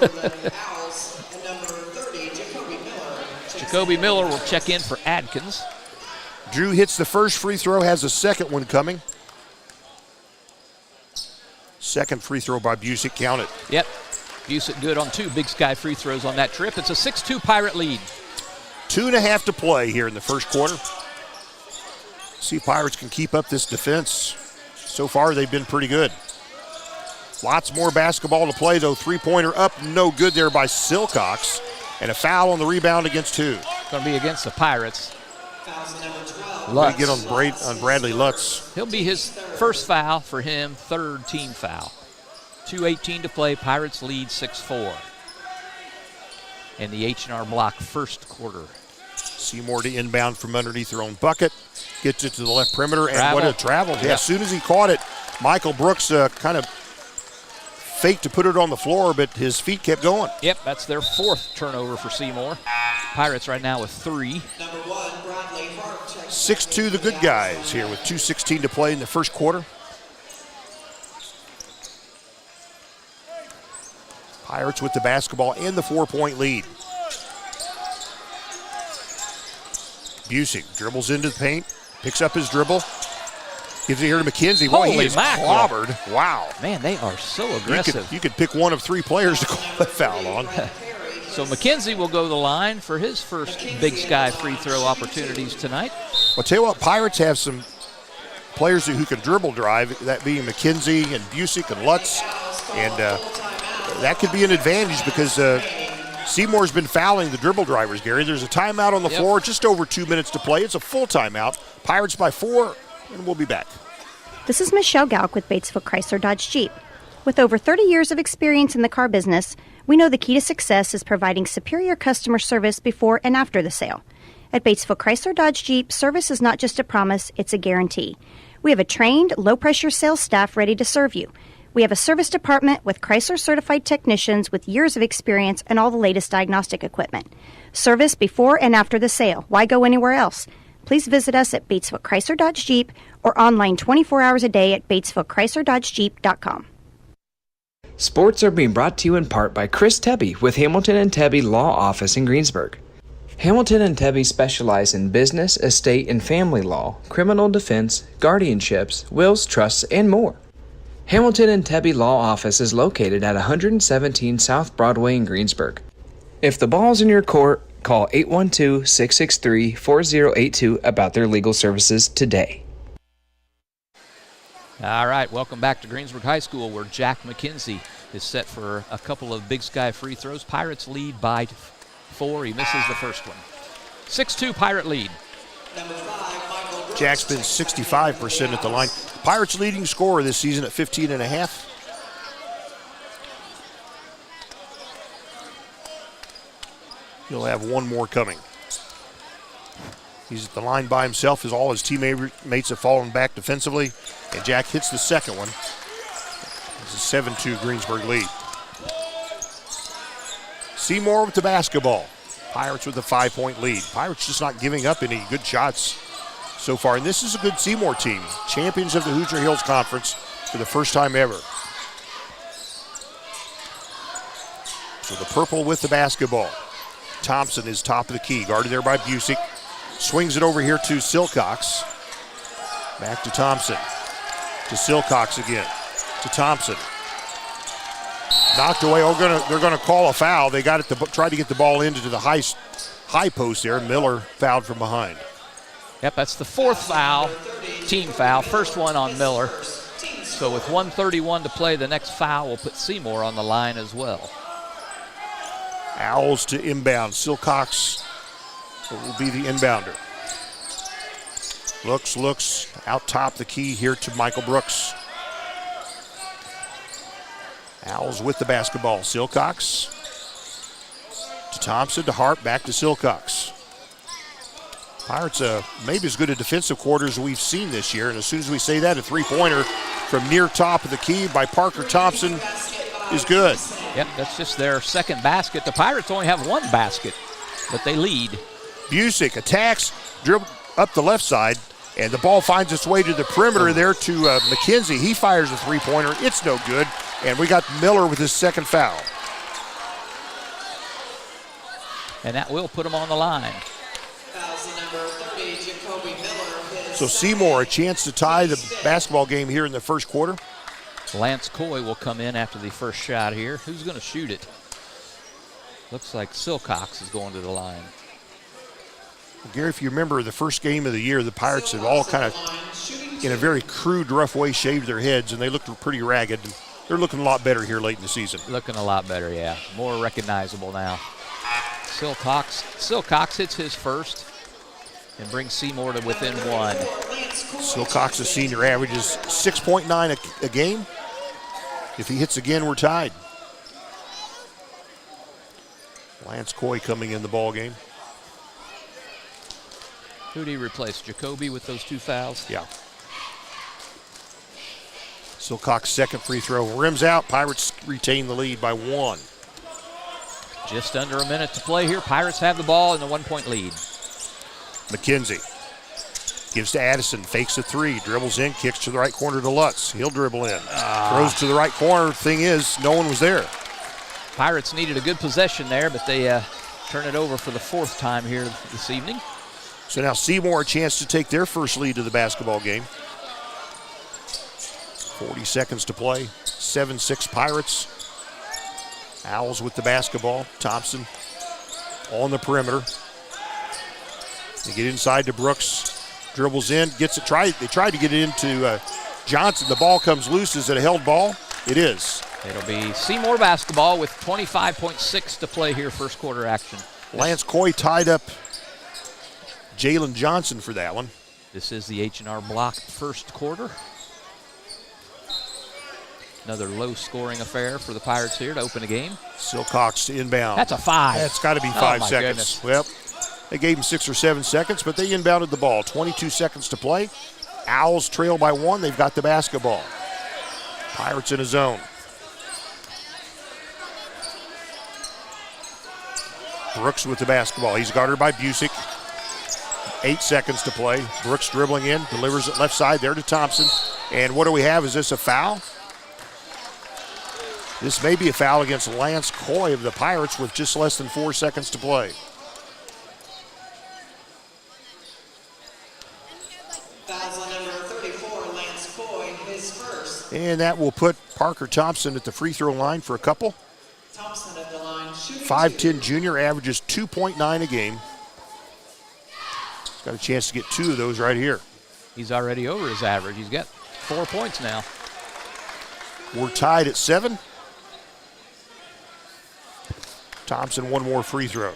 Jacoby Miller will check in for Adkins. Drew hits the first free throw, has a second one coming. Second free throw by Busick, count it. Yep. Busick good on 2 Big Sky free throws on that trip. It's a 6-2 Pirate lead. 2.5 to play here in the first quarter. See if Pirates can keep up this defense. So far, they've been pretty good. Lots more basketball to play, though. Three-pointer up, no good there by Silcox. And a foul on the rebound against who? Going to be against the Pirates. Lutz. Get on Bradley Lutz. He'll be his first foul for him, 3rd team foul. 2:18 to play. Pirates lead 6-4. In the H&R Block first quarter. Seymour to inbound from underneath their own bucket. Gets it to the left perimeter, and Travel. what a travel. Yeah, as soon as he caught it, Michael Brooks kind of faked to put it on the floor, but his feet kept going. Yep, that's their 4th turnover for Seymour. Pirates right now with 3. 6-2 the good guys here with 2:16 to play in the first quarter. Pirates with the basketball and the 4-point lead. Busick dribbles into the paint, picks up his dribble, gives it here to McKenzie. Boy, he is clobbered. Wow. Man, they are so aggressive. You could pick one of 3 players to call that foul on. So McKenzie will go to the line for his first Big Sky free throw opportunities tonight. I'll tell you what, Pirates have some players who can dribble drive, that being McKenzie and Busick and Lutz. And that could be an advantage because Seymour's been fouling the dribble drivers, Gary. There's a timeout on the floor, just over 2 minutes to play. It's a full timeout. Pirates by 4, and we'll be back. This is Michelle Galk with Batesville Chrysler Dodge Jeep. With over 30 years of experience in the car business, we know the key to success is providing superior customer service before and after the sale. At Batesville Chrysler Dodge Jeep, service is not just a promise, it's a guarantee. We have a trained, low-pressure sales staff ready to serve you. We have a service department with Chrysler-certified technicians with years of experience and all the latest diagnostic equipment. Service before and after the sale. Why go anywhere else? Please visit us at Batesville Chrysler Dodge Jeep or online 24 hours a day at BatesvilleChryslerDodgeJeep.com. Sports are being brought to you in part by Chris Tebby with Hamilton and Tebby Law Office in Greensburg. Hamilton and Tebby specialize in business, estate, and family law, criminal defense, guardianships, wills, trusts, and more. Hamilton and Tebby Law Office is located at 117 South Broadway in Greensburg. If the ball's in your court, call 812-663-4082 about their legal services today. All right, welcome back to Greensburg High School where Jack McKenzie is set for a couple of Big Sky free throws. Pirates lead by 4. He misses the first one. 6-2 Pirate lead. Jack's been 65% at the line. Pirates leading scorer this season at 15.5. He'll have one more coming. He's at the line by himself as all his teammates have fallen back defensively. And Jack hits the second one. It's a 7-2 Greensburg lead. Seymour with the basketball. Pirates with a 5-point lead. Pirates just not giving up any good shots so far. And this is a good Seymour team. Champions of the Hoosier Hills Conference for the first time ever. So the purple with the basketball. Thompson is top of the key. Guarded there by Busick. Swings it over here to Silcox. Back to Thompson. To Silcox again. To Thompson. Knocked away. They're going to call a foul. They got it tried to get the ball into the high post there. Miller fouled from behind. Yep, that's the 4th foul, team foul. First one on Miller. So with 1:31 to play, the next foul will put Seymour on the line as well. Owls to inbound. Silcox will be the inbounder. Looks out top the key here to Michael Brooks. Owls with the basketball. Silcox to Thompson to Hart, back to Silcox. Pirates maybe as good a defensive quarter as we've seen this year, and as soon as we say that, a three-pointer from near top of the key by Parker Thompson is good. Yep, that's just their second basket. The Pirates only have one basket, but they lead. Busick attacks, dribble up the left side, and the ball finds its way to the perimeter there to McKenzie. He fires a three-pointer. It's no good, and we got Miller with his second foul. And that will put him on the line. So Seymour, a chance to tie the basketball game here in the first quarter. Lance Coy will come in after the first shot here. Who's going to shoot it? Looks like Silcox is going to the line. Well, Gary, if you remember the first game of the year, the Pirates had all kind of, in a very crude, rough way, shaved their heads, and they looked pretty ragged. They're looking a lot better here late in the season. Looking a lot better, yeah. More recognizable now. Silcox hits his first and brings Seymour to within one. Silcox, a senior, averages 6.9 a game. If he hits again, we're tied. Lance Coy coming in the ball game. Who did he replace? Jacoby with those two fouls? Yeah. Silcox second free throw. Rims out. Pirates retain the lead by one. Just under a minute to play here. Pirates have the ball in the 1-point lead. McKenzie gives to Addison, fakes a three, dribbles in, kicks to the right corner to Lutz. He'll dribble in, throws to the right corner. Thing is, no one was there. Pirates needed a good possession there, but they turn it over for the fourth time here this evening. So now Seymour a chance to take their first lead of the basketball game. 40 seconds to play. 7-6 Pirates. Owls with the basketball. Thompson on the perimeter. They get inside to Brooks. Dribbles in, gets it. They tried to get it into Johnson. The ball comes loose. Is it a held ball? It is. It'll be Seymour basketball with 25.6 to play here, first quarter action. Lance Coy tied up Jalen Johnson for that one. This is the H&R Block first quarter. Another low-scoring affair for the Pirates here to open the game. Silcox to inbound. That's a 5. That's got to be 5 seconds. Goodness. Well, they gave him 6 or 7 seconds, but they inbounded the ball. 22 seconds to play. Owls trail by 1. They've got the basketball. Pirates in a zone. Brooks with the basketball. He's guarded by Busick. 8 seconds to play. Brooks dribbling in, delivers it left side there to Thompson. And what do we have? Is this a foul? This may be a foul against Lance Coy of the Pirates with just less than 4 seconds to play. Foul on number 34, Lance Coy, his first. And that will put Parker Thompson at the free throw line for a couple. Thompson at the line, shooting 5'10 junior, averages 2.9 a game. Got a chance to get 2 of those right here. He's already over his average. He's got 4 points now. We're tied at 7. Thompson, one more free throw.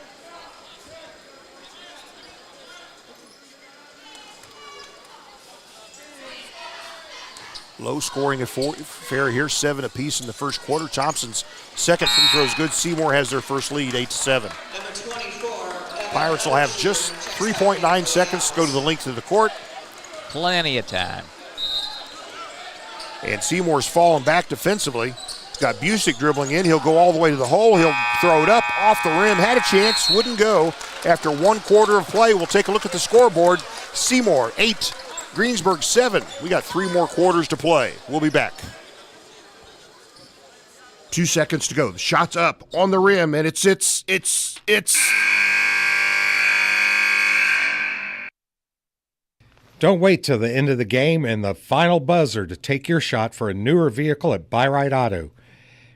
Low scoring affair here, 7 apiece in the first quarter. Thompson's second free throw is good. Seymour has their first lead, 8-7. number 24. Pirates will have just 3.9 seconds to go to the length of the court. Plenty of time. And Seymour's falling back defensively. He's got Busick dribbling in. He'll go all the way to the hole. He'll throw it up off the rim. Had a chance, wouldn't go. After 1 quarter of play, we'll take a look at the scoreboard. Seymour, 8. Greensburg, 7. We got 3 more quarters to play. We'll be back. 2 seconds to go. The shot's up on the rim, and it's. Don't wait till the end of the game and the final buzzer to take your shot for a newer vehicle at Buyride Auto.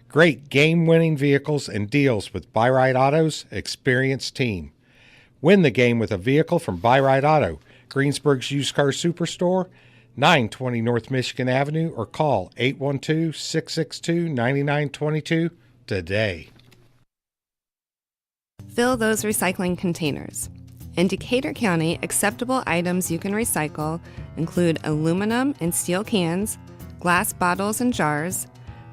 Great game-winning vehicles and deals with Buyride Auto's experienced team. Win the game with a vehicle from Buyride Auto, Greensburg's used car superstore, 920 North Michigan Avenue, or call 812-662-9922 today. Fill those recycling containers. In Decatur County, acceptable items you can recycle include aluminum and steel cans, glass bottles and jars,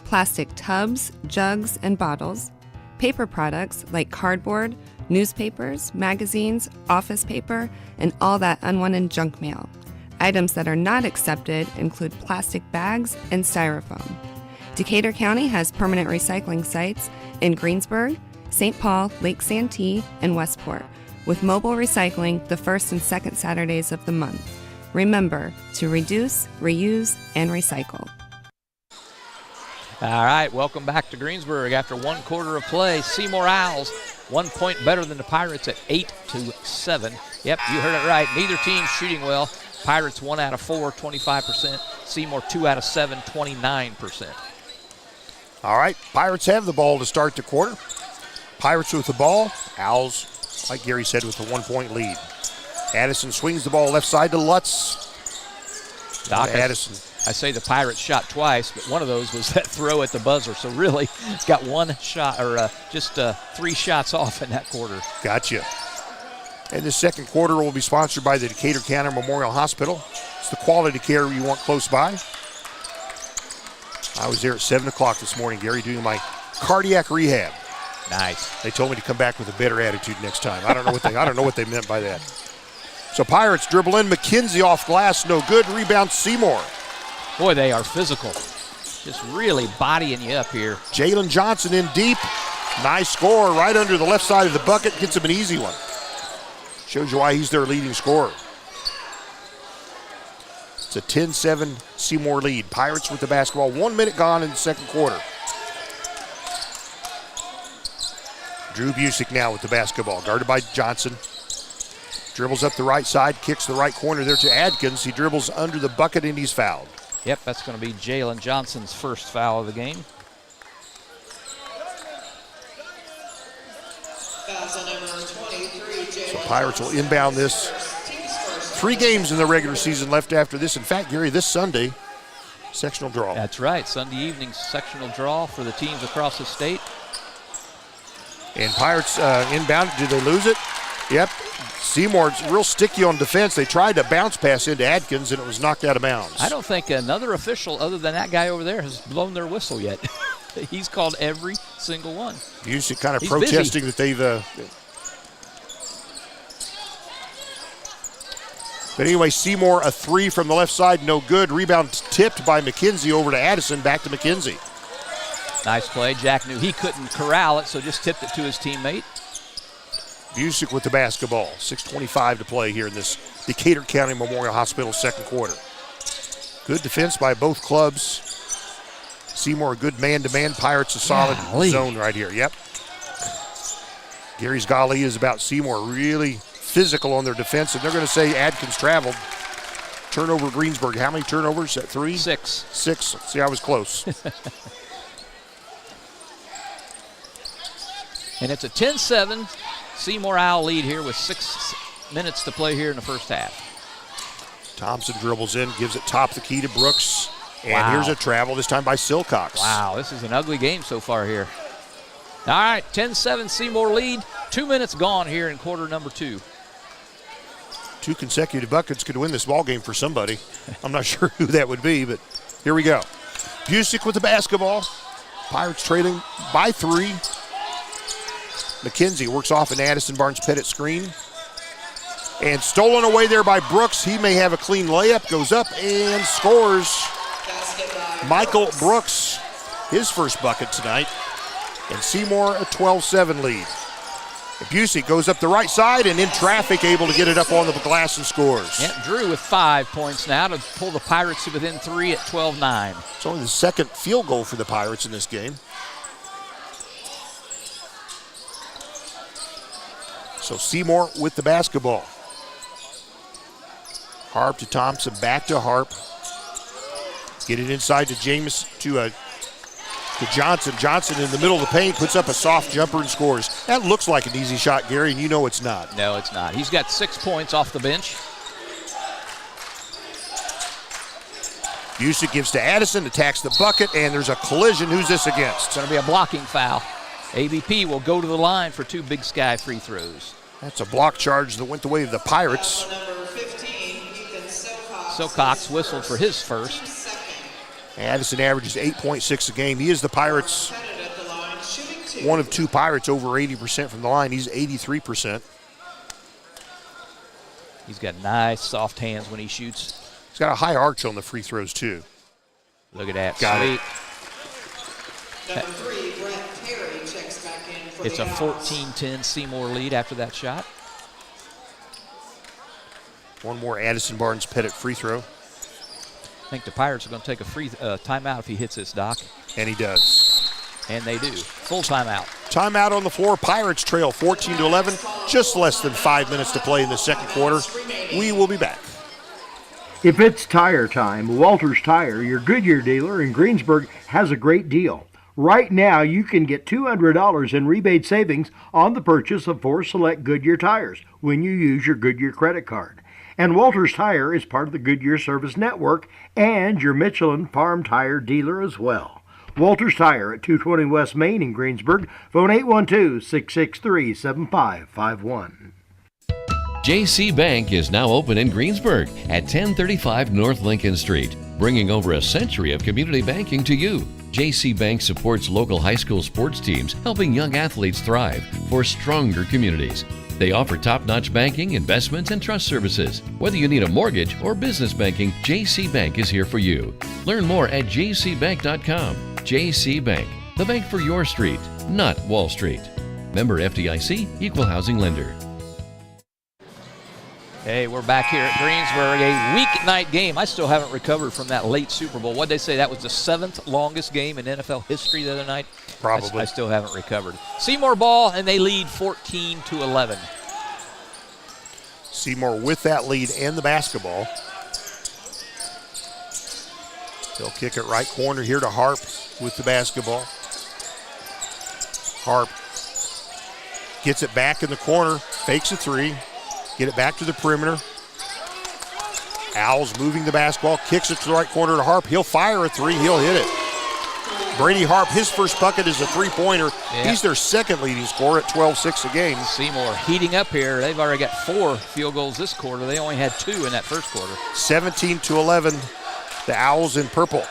plastic tubs, jugs, and bottles, paper products like cardboard, newspapers, magazines, office paper, and all that unwanted junk mail. Items that are not accepted include plastic bags and styrofoam. Decatur County has permanent recycling sites in Greensburg, St. Paul, Lake Santee, and Westport, with mobile recycling the first and second Saturdays of the month. Remember to reduce, reuse, and recycle. All right, welcome back to Greensburg after one quarter of play. Seymour Owls 1 point better than the Pirates at 8-7. Yep, you heard it right. Neither team shooting well. Pirates 1 out of 4, 25%. Seymour 2 out of 7, 29%. All right, Pirates have the ball to start the quarter. Pirates with the ball. Owls, like Gary said, with a 1 point lead. Addison swings the ball left side to Lutz. Doc, Addison. I say the Pirates shot twice, but one of those was that throw at the buzzer. So really, got one shot, or just 3 shots off in that quarter. Gotcha. And the second quarter will be sponsored by the Decatur County Memorial Hospital. It's the quality care you want close by. I was there at 7 o'clock this morning, Gary, doing my cardiac rehab. Nice. They told me to come back with a better attitude next time. I don't know what they meant by that. So Pirates dribble in. McKenzie off glass, no good. Rebound Seymour. Boy, they are physical. Just really bodying you up here. Jalen Johnson in deep. Nice score right under the left side of the bucket. Gets him an easy one. Shows you why he's their leading scorer. It's a 10-7 Seymour lead. Pirates with the basketball. 1 minute gone in the second quarter. Drew Busick now with the basketball. Guarded by Johnson. Dribbles up the right side. Kicks the right corner there to Adkins. He dribbles under the bucket and he's fouled. Yep, that's going to be Jalen Johnson's first foul of the game. So Pirates will inbound this. 3 games in the regular season left after this. In fact, Gary, this Sunday, sectional draw. That's right, Sunday evening sectional draw for the teams across the state. And Pirates inbound. Did they lose it? Yep. Seymour's real sticky on defense. They tried to bounce pass into Adkins, and it was knocked out of bounds. I don't think another official other than that guy over there has blown their whistle yet. He's called every single one. Usually kind of He's protesting busy. that they've... But anyway, Seymour, a 3 from the left side, no good. Rebound tipped by McKenzie over to Addison, back to McKenzie. Nice play. Jack knew he couldn't corral it, so just tipped it to his teammate. Busick with the basketball. 6:25 to play here in this Decatur County Memorial Hospital second quarter. Good defense by both clubs. Seymour a good man-to-man. Pirates a solid zone right here. Yep. Gary's golly is about Seymour. Really physical on their defense, and they're going to say Adkins traveled. Turnover Greensburg. How many turnovers? At 3? 6. 6. See, I was close. And it's a 10-7 Seymour Owl lead here with 6 minutes to play here in the first half. Thompson dribbles in, gives it top of the key to Brooks. And here's a travel, this time by Silcox. Wow, this is an ugly game so far here. All right, 10-7 Seymour lead. 2 minutes gone here in quarter number 2. 2 consecutive buckets could win this ball game for somebody. I'm not sure who that would be, but here we go. Busick with the basketball. Pirates trailing by 3. McKenzie works off an Addison Barnes-Pettit screen. And stolen away there by Brooks. He may have a clean layup. Goes up and scores. Michael Brooks, his first bucket tonight. And Seymour a 12-7 lead. Busick goes up the right side and in traffic able to get it up on the glass and scores. Yeah, Drew with 5 points now to pull the Pirates to within 3 at 12-9. It's only the second field goal for the Pirates in this game. So Seymour with the basketball. Harp to Thompson, back to Harp. Get it inside to James, to Johnson. Johnson in the middle of the paint, puts up a soft jumper and scores. That looks like an easy shot, Gary, and you know it's not. No, it's not. He's got 6 points off the bench. Busick gives to Addison, attacks the bucket, and there's a collision. Who's this against? It's going to be a blocking foul. ABP will go to the line for 2 Big Sky free throws. That's a block charge that went the way of the Pirates. Number 15, Ethan Silcox. Silcox whistled for his first. Addison averages 8.6 a game. He is the Pirates. One of two Pirates over 80% from the line. He's 83%. He's got nice soft hands when he shoots. He's got a high arch on the free throws, too. Look at that. Got Sweet. Number 3, Brent Perry checks back in for It's the a Owls. 14-10 Seymour lead after that shot. One more Addison Barnes Pettit free throw. I think the Pirates are going to take a free timeout if he hits this, Doc. And he does. And they do. Full timeout. Timeout on the floor. Pirates trail 14-11. Just less than 5 minutes to play in the second quarter. We will be back. If it's tire time, Walters Tire, your Goodyear dealer in Greensburg, has a great deal. Right now, you can get $200 in rebate savings on the purchase of 4 select Goodyear tires when you use your Goodyear credit card. And Walters Tire is part of the Goodyear Service Network and your Michelin Farm Tire dealer as well. Walters Tire at 220 West Main in Greensburg. Phone 812-663-7551. JC Bank is now open in Greensburg at 1035 North Lincoln Street, bringing over a century of community banking to you. JC Bank supports local high school sports teams, helping young athletes thrive for stronger communities. They offer top-notch banking, investments, and trust services. Whether you need a mortgage or business banking, JC Bank is here for you. Learn more at jcbank.com. JC Bank, the bank for your street, not Wall Street. Member FDIC, Equal Housing Lender. Hey, we're back here at Greensburg, a weeknight game. I still haven't recovered from that late Super Bowl. What'd they say? That was the 7th longest game in NFL history the other night? Probably. I still haven't recovered. Seymour ball, and they lead 14-11. Seymour with that lead and the basketball. They'll kick it right corner here to Harp with the basketball. Harp gets it back in the corner, fakes a three, get it back to the perimeter. Owls moving the basketball, kicks it to the right corner to Harp. He'll fire a three, he'll hit it. Brady Harp, his first bucket is a three-pointer. Yeah. He's their second leading scorer at 12-6 a game. Seymour heating up here. They've already got 4 field goals this quarter. They only had 2 in that first quarter. 17-11, the Owls in purple.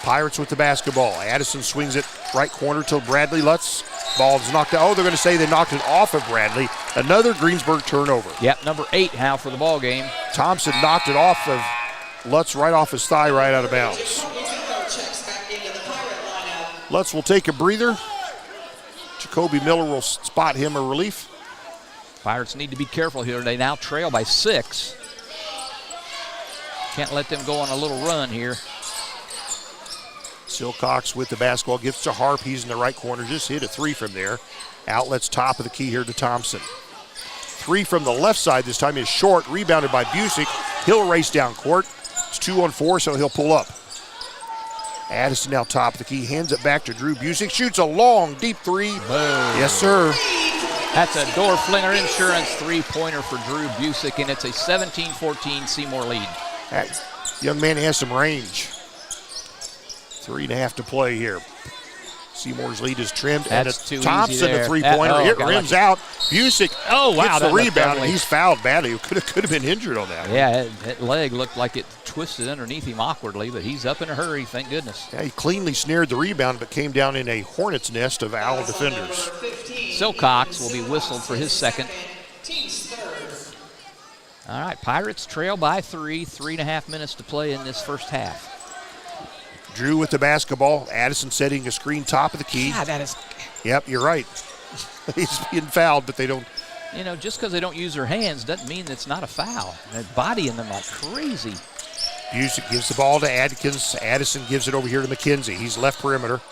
Pirates with the basketball. Addison swings it right corner to Bradley Lutz. Ball's knocked out. Oh, they're going to say they knocked it off of Bradley. Another Greensburg turnover. Yep, number 8 now for the ball game. Thompson knocked it off of Lutz right off his thigh, right out of bounds. Lutz will take a breather. Jacoby Miller will spot him a relief. Pirates need to be careful here. They now trail by 6. Can't let them go on a little run here. Silcox with the basketball, gives to Harp. He's in the right corner, just hit a three from there. Outlets top of the key here to Thompson. Three from the left side this time is short, rebounded by Busick. He'll race down court. It's 2-on-4, so he'll pull up. Addison now top of the key, hands it back to Drew Busick. Shoots a long, deep three. Boom. Yes, sir. That's a door flinger insurance three-pointer for Drew Busick, and it's a 17-14 Seymour lead. That young man has some range. 3.5 to play here. Seymour's lead is trimmed. That's and too easy Thompson, there. the three-pointer. It rims out. Busick wow, gets the that looked rebound, ugly. and he's fouled badly. Could have been injured on that. Yeah, that leg looked like it twisted underneath him awkwardly, but he's up in a hurry, thank goodness. Yeah, he cleanly snared the rebound, but came down in a hornet's nest of Owl defenders. Silcox will be whistled for his second. All right, Pirates trail by 3, 3.5 minutes to play in this first half. Drew with the basketball. Addison setting a screen top of the key. God, that is... Yep, you're right. He's being fouled, but they don't. You know, just because they don't use their hands doesn't mean it's not a foul. They're bodying them like crazy. Busick gives the ball to Adkins. Addison gives it over here to McKenzie. He's left perimeter.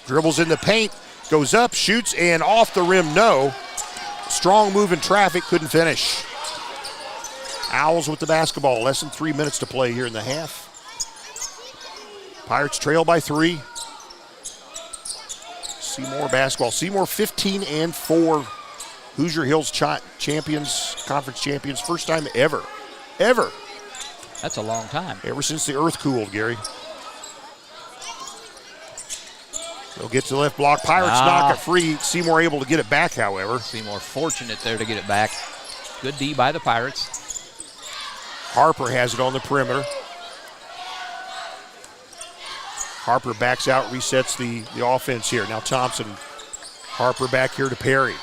Dribbles in the paint. Goes up, shoots, and off the rim, no. Strong move in traffic, couldn't finish. Owls with the basketball. Less than 3 minutes to play here in the half. Pirates trail by 3. Seymour basketball. Seymour 15-4. Hoosier Hills champions, conference champions. First time ever. Ever. That's a long time. Ever since the earth cooled, Gary. They'll get to the left block. Pirates knock it free. Seymour able to get it back, however. Seymour fortunate there to get it back. Good D by the Pirates. Harper has it on the perimeter. Harper backs out, resets the offense here. Now Thompson, Harper back here to Perry.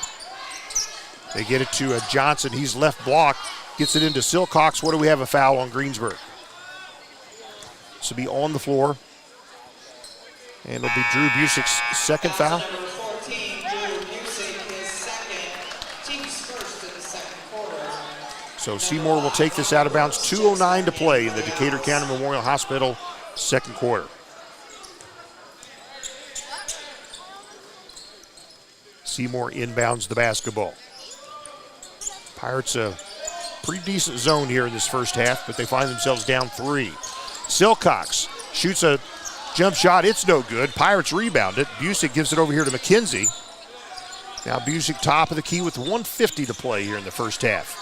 They get it to Johnson. He's left block. Gets it into Silcox. What do we have? A foul on Greensburg. This will be on the floor. And it'll be Drew Busick's second foul. Number 14, Drew Busick, his second, team's first in the second quarter. So Seymour will take this out of bounds. 2:09 to play in the Decatur County Memorial Hospital second quarter. Seymour inbounds the basketball. Pirates a pretty decent zone here in this first half, but they find themselves down 3. Silcox shoots a jump shot. It's no good. Pirates rebound it. Busick gives it over here to McKenzie. Now Busick top of the key with 1:50 to play here in the first half.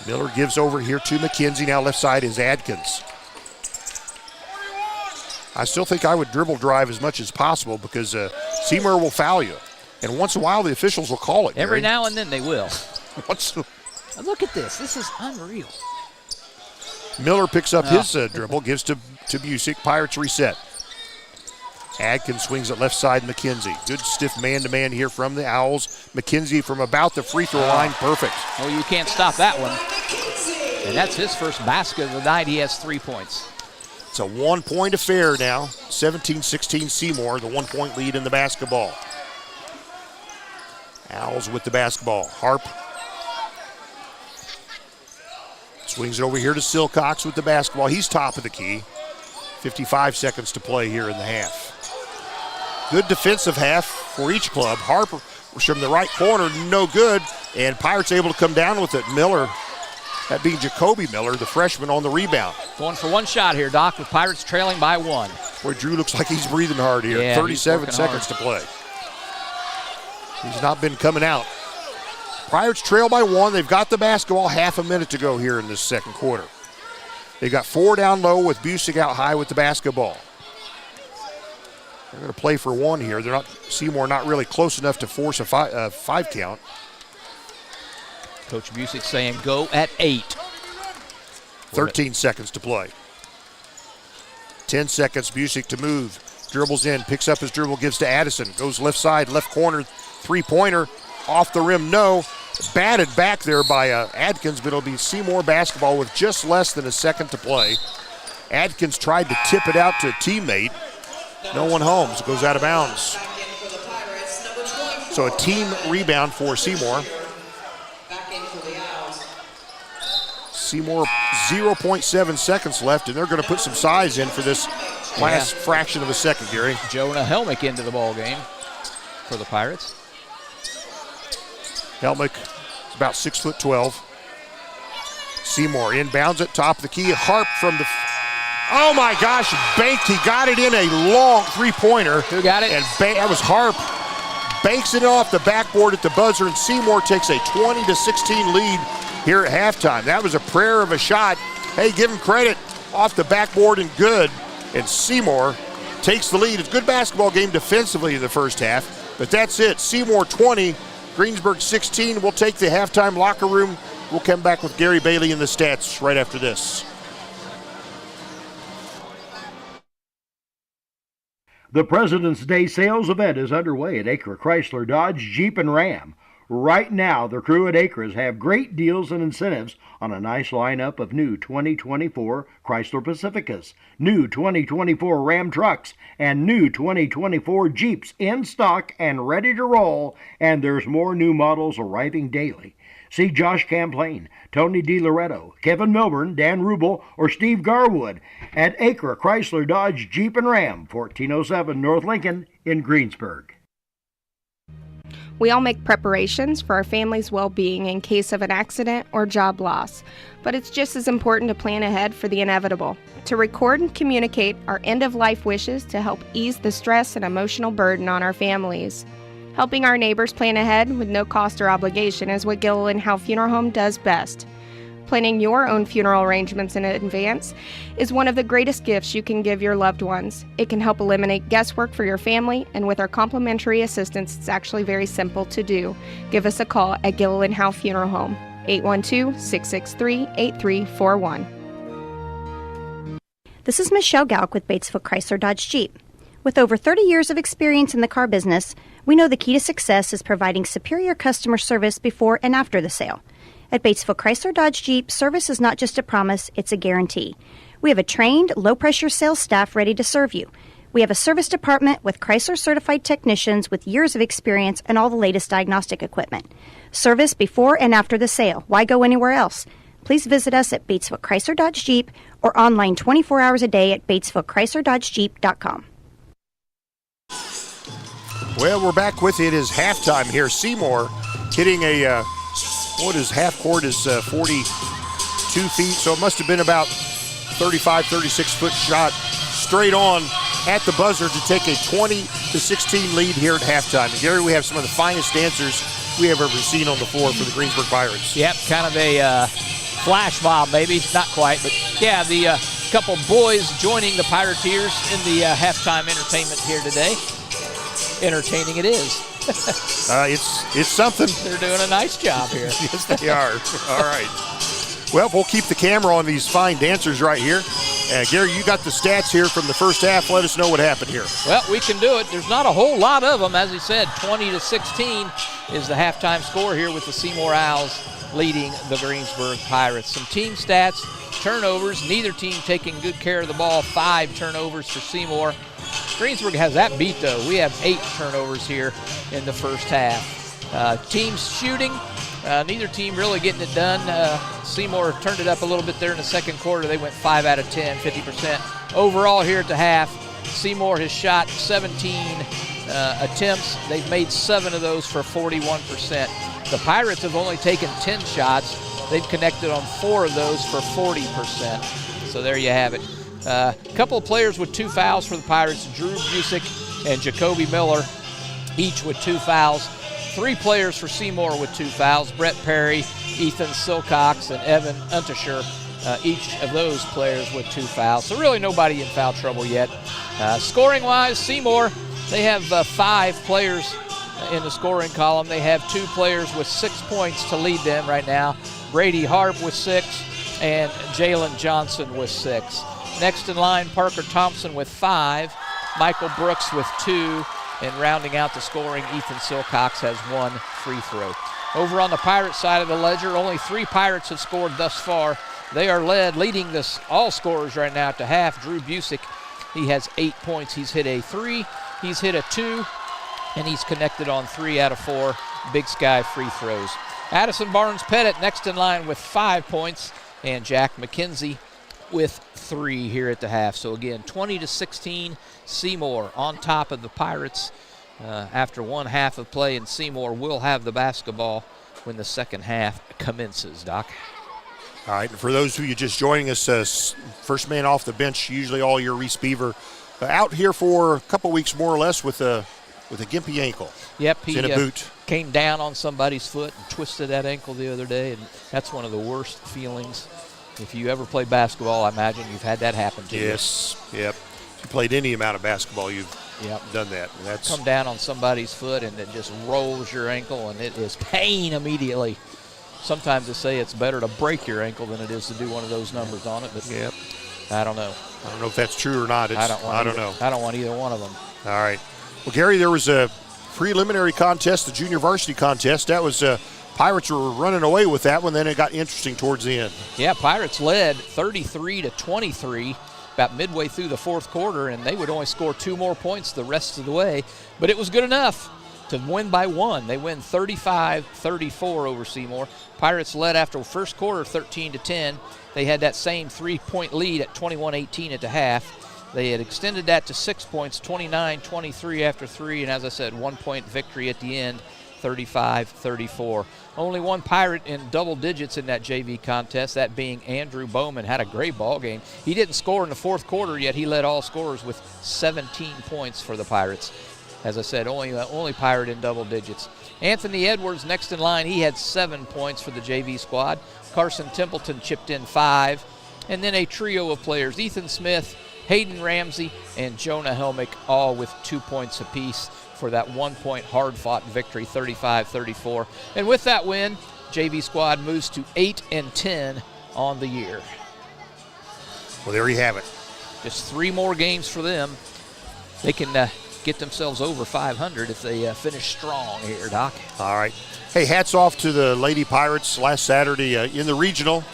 Miller gives over here to McKenzie. Now left side is Adkins. I still think I would dribble drive as much as possible because Seymour will foul you. And once in a while, the officials will call it. Every Gary. now and then they will. Look at this. This is unreal. Miller picks up his dribble, gives to Busick. Pirates reset. Adkins swings it left side, McKenzie. Good stiff man-to-man here from the Owls. McKenzie from about the free throw line, perfect. Well, you can't stop that one. And that's his first basket of the night. He has 3 points. It's a 1-point affair now. 17-16 Seymour, the 1-point lead in the basketball. Owls with the basketball. Harp swings it over here to Silcox with the basketball. He's top of the key. 55 seconds to play here in the half. Good defensive half for each club. Harper was from the right corner, no good. And Pirates able to come down with it. Miller, that being Jacoby Miller, the freshman on the rebound. Going for one shot here, Doc, with Pirates trailing by 1. Boy, Drew looks like he's breathing hard here. Yeah, 37 seconds to play. He's not been coming out. Pirates trail by 1. They've got the basketball. Half a minute to go here in this second quarter. They've got 4 down low with Busick out high with the basketball. They're going to play for 1 here. Seymour not really close enough to force a 5 count. Coach Busick saying go at 8. 13 seconds to play. 10 seconds, Busick to move. Dribbles in, picks up his dribble, gives to Addison. Goes left side, left corner, three-pointer. Off the rim, no. Batted back there by Adkins, but it'll be Seymour basketball with just less than a second to play. Adkins tried to tip it out to a teammate. No one home, so it goes out of bounds. So a team rebound for Seymour. Seymour, 0.7 seconds left, and they're going to put some size in for this last fraction of a second, Gary. Jonah Helmick into the ball game for the Pirates. Helmick is about 6'12". Seymour inbounds it, top of the key. Harp from the, oh my gosh, banked. He got it in a long three-pointer. Who got it? And that was Harp. Banks it off the backboard at the buzzer, and Seymour takes a 20-16 lead here at halftime. That was a prayer of a shot. Hey, give him credit. Off the backboard and good. And Seymour takes the lead. It's a good basketball game defensively in the first half, but that's it. Seymour 20, Greensburg 16. We'll take the halftime locker room. We'll come back with Gary Bailey in the stats right after this. The President's Day sales event is underway at Acre Chrysler Dodge Jeep and Ram. Right now, the crew at Acres have great deals and incentives on a nice lineup of new 2024 Chrysler Pacificas, new 2024 Ram trucks, and new 2024 Jeeps in stock and ready to roll, and there's more new models arriving daily. See Josh Camplain, Tony DiLoretto, Kevin Milburn, Dan Rubel, or Steve Garwood at Acre Chrysler Dodge Jeep and Ram, 1407 North Lincoln in Greensburg. We all make preparations for our family's well-being in case of an accident or job loss, but it's just as important to plan ahead for the inevitable, to record and communicate our end-of-life wishes to help ease the stress and emotional burden on our families. Helping our neighbors plan ahead with no cost or obligation is what Gilliland Howe Funeral Home does best. Planning your own funeral arrangements in advance is one of the greatest gifts you can give your loved ones. It can help eliminate guesswork for your family, and with our complimentary assistance, it's actually very simple to do. Give us a call at Gilliland Howe Funeral Home, 812-663-8341. This is Michelle Galk with Batesville Chrysler Dodge Jeep. With over 30 years of experience in the car business, we know the key to success is providing superior customer service before and after the sale. At Batesville Chrysler Dodge Jeep, service is not just a promise, it's a guarantee. We have a trained, low-pressure sales staff ready to serve you. We have a service department with Chrysler-certified technicians with years of experience and all the latest diagnostic equipment. Service before and after the sale. Why go anywhere else? Please visit us at Batesville Chrysler Dodge Jeep or online 24 hours a day at BatesvilleChryslerDodgeJeep.com. Well, we're back with it as halftime here. Seymour hitting a, half court is 42 feet, so it must have been about 35, 36-foot shot straight on at the buzzer to take a 20-16 lead here at halftime. And Gary, we have some of the finest dancers we have ever seen on the floor for the Greensburg Pirates. Yep, kind of a flash mob, maybe. Not quite, but yeah, the couple boys joining the Pirateers in the halftime entertainment here today. Entertaining it is. It's something. They're doing a nice job here. Yes, they are. All right. Well, we'll keep the camera on these fine dancers right here. Gary, you got the stats here from the first half. Let us know what happened here. Well, we can do it. There's not a whole lot of them. As he said, 20-16 is the halftime score here with the Seymour Owls leading the Greensburg Pirates. Some team stats, turnovers, neither team taking good care of the ball. 5 turnovers for Seymour. Greensburg has that beat, though. We have 8 turnovers here in the first half. Teams shooting, neither team really getting it done. Seymour turned it up a little bit there in the second quarter. They went 5 out of 10, 50%. Overall here at the half, Seymour has shot 17 attempts. They've made 7 of those for 41%. The Pirates have only taken 10 shots. They've connected on 4 of those for 40%. So there you have it. A couple of players with 2 fouls for the Pirates, Drew Busick and Jacoby Miller, each with 2 fouls. 3 players for Seymour with 2 fouls, Brett Perry, Ethan Silcox, and Evan Unterscher, each of those players with 2 fouls. So really nobody in foul trouble yet. Scoring-wise, Seymour, they have 5 players in the scoring column. They have 2 players with 6 points to lead them right now. Brady Harp with 6 and Jalen Johnson with 6. Next in line, Parker Thompson with 5, Michael Brooks with 2, and rounding out the scoring, Ethan Silcox has 1 free throw. Over on the Pirates side of the ledger, only 3 Pirates have scored thus far. They are leading this all scorers right now at the half. Drew Busick, he has 8 points. He's hit a 3, he's hit a 2, and he's connected on 3 out of 4 Big Sky free throws. Addison Barnes-Pettit next in line with 5 points, and Jack McKenzie with 3 here at the half. So again, 20-16, Seymour on top of the Pirates after one half of play, and Seymour will have the basketball when the second half commences, Doc. All right, and for those of you just joining us, first man off the bench, usually all year, Reese Beaver, out here for a couple weeks more or less with a gimpy ankle. Yep, he in a boot. Came down on somebody's foot and twisted that ankle the other day, and that's one of the worst feelings. If you ever play basketball, I imagine you've had that happen to you. Yes, yep. If you played any amount of basketball, you've done that. And that's come down on somebody's foot and it just rolls your ankle, and it is pain immediately. Sometimes they say it's better to break your ankle than it is to do one of those numbers on it, but yep. I don't know. I don't know if that's true or not. I don't know. I don't want either one of them. All right. Well, Gary, there was a preliminary contest, the junior varsity contest. That was Pirates were running away with that one. Then it got interesting towards the end. Yeah, Pirates led 33-23 about midway through the fourth quarter, and they would only score 2 more points the rest of the way. But it was good enough to win by 1. They win 35-34 over Seymour. Pirates led after the first quarter 13-10. They had that same 3-point lead at 21-18 at the half. They had extended that to 6 points, 29-23 after 3, and as I said, 1-point victory at the end, 35-34. Only one Pirate in double digits in that JV contest, that being Andrew Bowman. Had a great ball game. He didn't score in the fourth quarter, yet he led all scorers with 17 points for the Pirates. as I said, only Pirate in double digits. Anthony Edwards next in line. He had 7 points for the JV squad. Carson Templeton chipped in 5. And then a trio of players, Ethan Smith, Hayden Ramsey, and Jonah Helmick, all with 2 points apiece for that 1-point hard-fought victory, 35-34. And with that win, JV squad moves to 8-10 on the year. Well, there you have it. Just 3 more games for them. They can get themselves over 500 if they finish strong here, Doc. All right. Hey, hats off to the Lady Pirates last Saturday in the regional.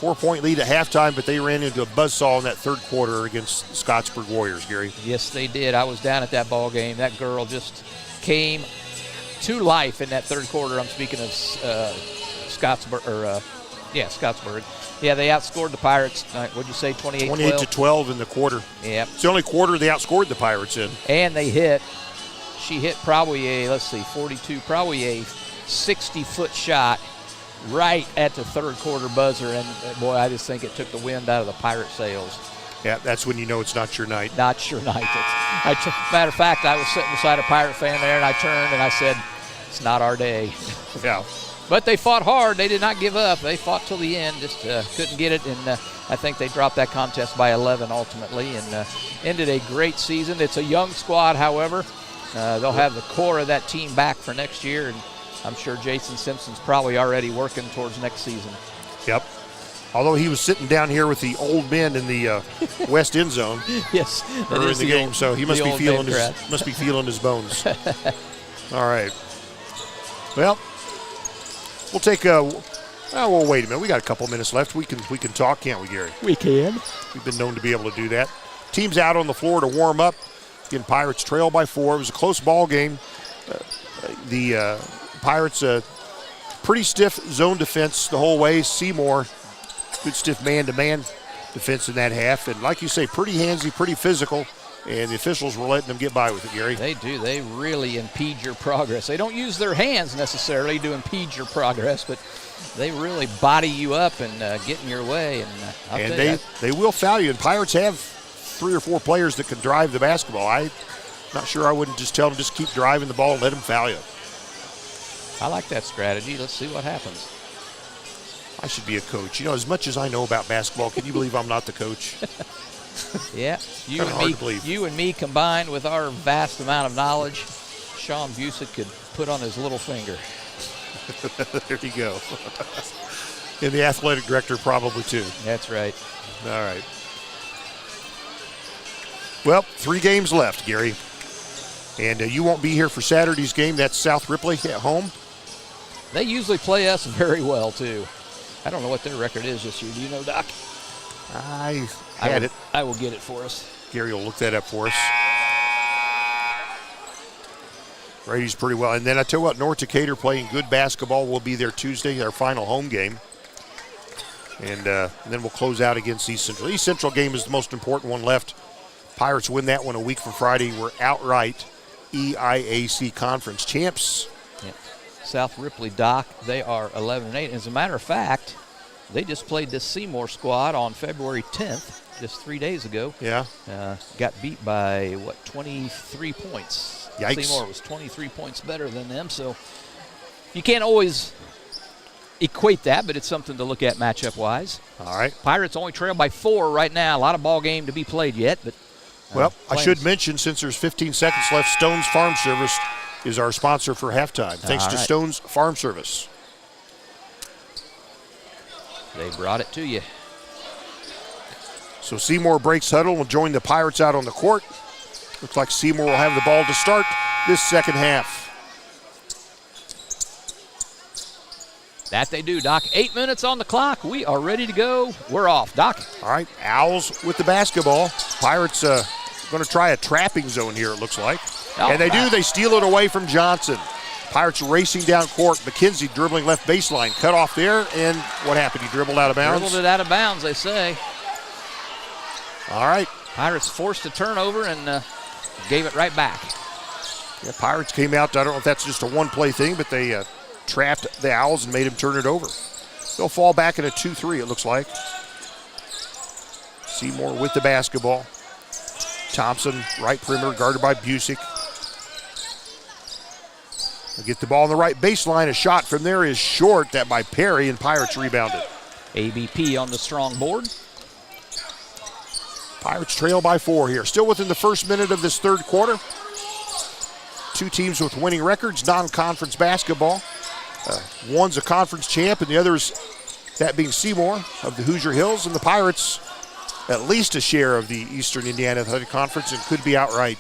4-point lead at halftime, but they ran into a buzzsaw in that third quarter against Scottsburg Warriors, Gary. Yes, they did. I was down at that ball game. That girl just came to life in that third quarter. I'm speaking of Scottsburg. Yeah, they outscored the Pirates. What'd you say, 28-12? 28-12 in the quarter. Yeah. It's the only quarter they outscored the Pirates in. And she hit probably a 60-foot shot right at the third quarter buzzer, and boy, I just think it took the wind out of the Pirate sails. Yeah, that's when you know it's not your night. Not your night. Matter of fact, I was sitting beside a Pirate fan there, and I turned and I said, it's not our day. Yeah. But they fought hard. They did not give up. They fought till the end, just couldn't get it, and I think they dropped that contest by 11 ultimately, and ended a great season. It's a young squad, however. They'll have the core of that team back for next year, and I'm sure Jason Simpson's probably already working towards next season. Yep. Although he was sitting down here with the old men in the west end zone. Yes. Or in the game, so he must be feeling his bones. All right. Well, we'll take well, wait a minute. We got a couple minutes left. We can talk, can't we, Gary? We can. We've been known to be able to do that. Team's out on the floor to warm up. Again, Pirates trail by 4. It was a close ball game. The Pirates, pretty stiff zone defense the whole way. Seymour, good stiff man-to-man defense in that half. And like you say, pretty handsy, pretty physical. And the officials were letting them get by with it, Gary. They do. They really impede your progress. They don't use their hands necessarily to impede your progress, but they really body you up and get in your way. And they will foul you. And Pirates have 3 or 4 players that can drive the basketball. I'm not sure I wouldn't just tell them just keep driving the ball and let them foul you. I like that strategy. Let's see what happens. I should be a coach. You know, as much as I know about basketball, can you believe I'm not the coach? Yeah, you and me combined with our vast amount of knowledge, Sean Buse could put on his little finger. There you go. And the athletic director probably too. That's right. All right. Well, 3 games left, Gary. And you won't be here for Saturday's game. That's South Ripley at home. They usually play us very well, too. I don't know what their record is this year. Do you know, Doc? I will get it for us. Gary will look that up for us. Brady's pretty well. And then I tell you what, North Decatur playing good basketball. Will be there Tuesday, our final home game. And then we'll close out against East Central. East Central game is the most important one left. Pirates win that one a week from Friday. We're outright EIAC conference champs. Yep. South Ripley, Doc, they are 11-8. As a matter of fact, they just played this Seymour squad on February 10th, just 3 days ago. Yeah. Got beat by, 23 points. Yikes. Seymour was 23 points better than them, so you can't always equate that, but it's something to look at matchup-wise. All right. Pirates only trail by 4 right now. A lot of ball game to be played yet, but well, I should mention, since there's 15 seconds left, Stone's Farm Service is our sponsor for halftime. Thanks to Stone's Farm Service. They brought it to you. So Seymour breaks huddle and will join the Pirates out on the court. Looks like Seymour will have the ball to start this second half. That they do, Doc. 8 minutes on the clock. We are ready to go. We're off, Doc. All right, Owls with the basketball. Pirates going to try a trapping zone here, it looks like. And they do. They steal it away from Johnson. Pirates racing down court. McKenzie dribbling left baseline. Cut off there, and what happened? He dribbled out of bounds? Dribbled it out of bounds, they say. All right. Pirates forced a turnover and gave it right back. Yeah, Pirates came out. I don't know if that's just a one-play thing, but they trapped the Owls and made him turn it over. They'll fall back at a 2-3, it looks like. Seymour with the basketball. Thompson, right perimeter, guarded by Busick. They'll get the ball on the right baseline. A shot from there is short. That by Perry, and Pirates rebounded. ABP on the strong board. Pirates trail by 4 here. Still within the first minute of this third quarter. Two teams with winning records, non-conference basketball. One's a conference champ, and the other's, that being Seymour of the Hoosier Hills, and the Pirates at least a share of the Eastern Indiana Athletic Conference and could be outright.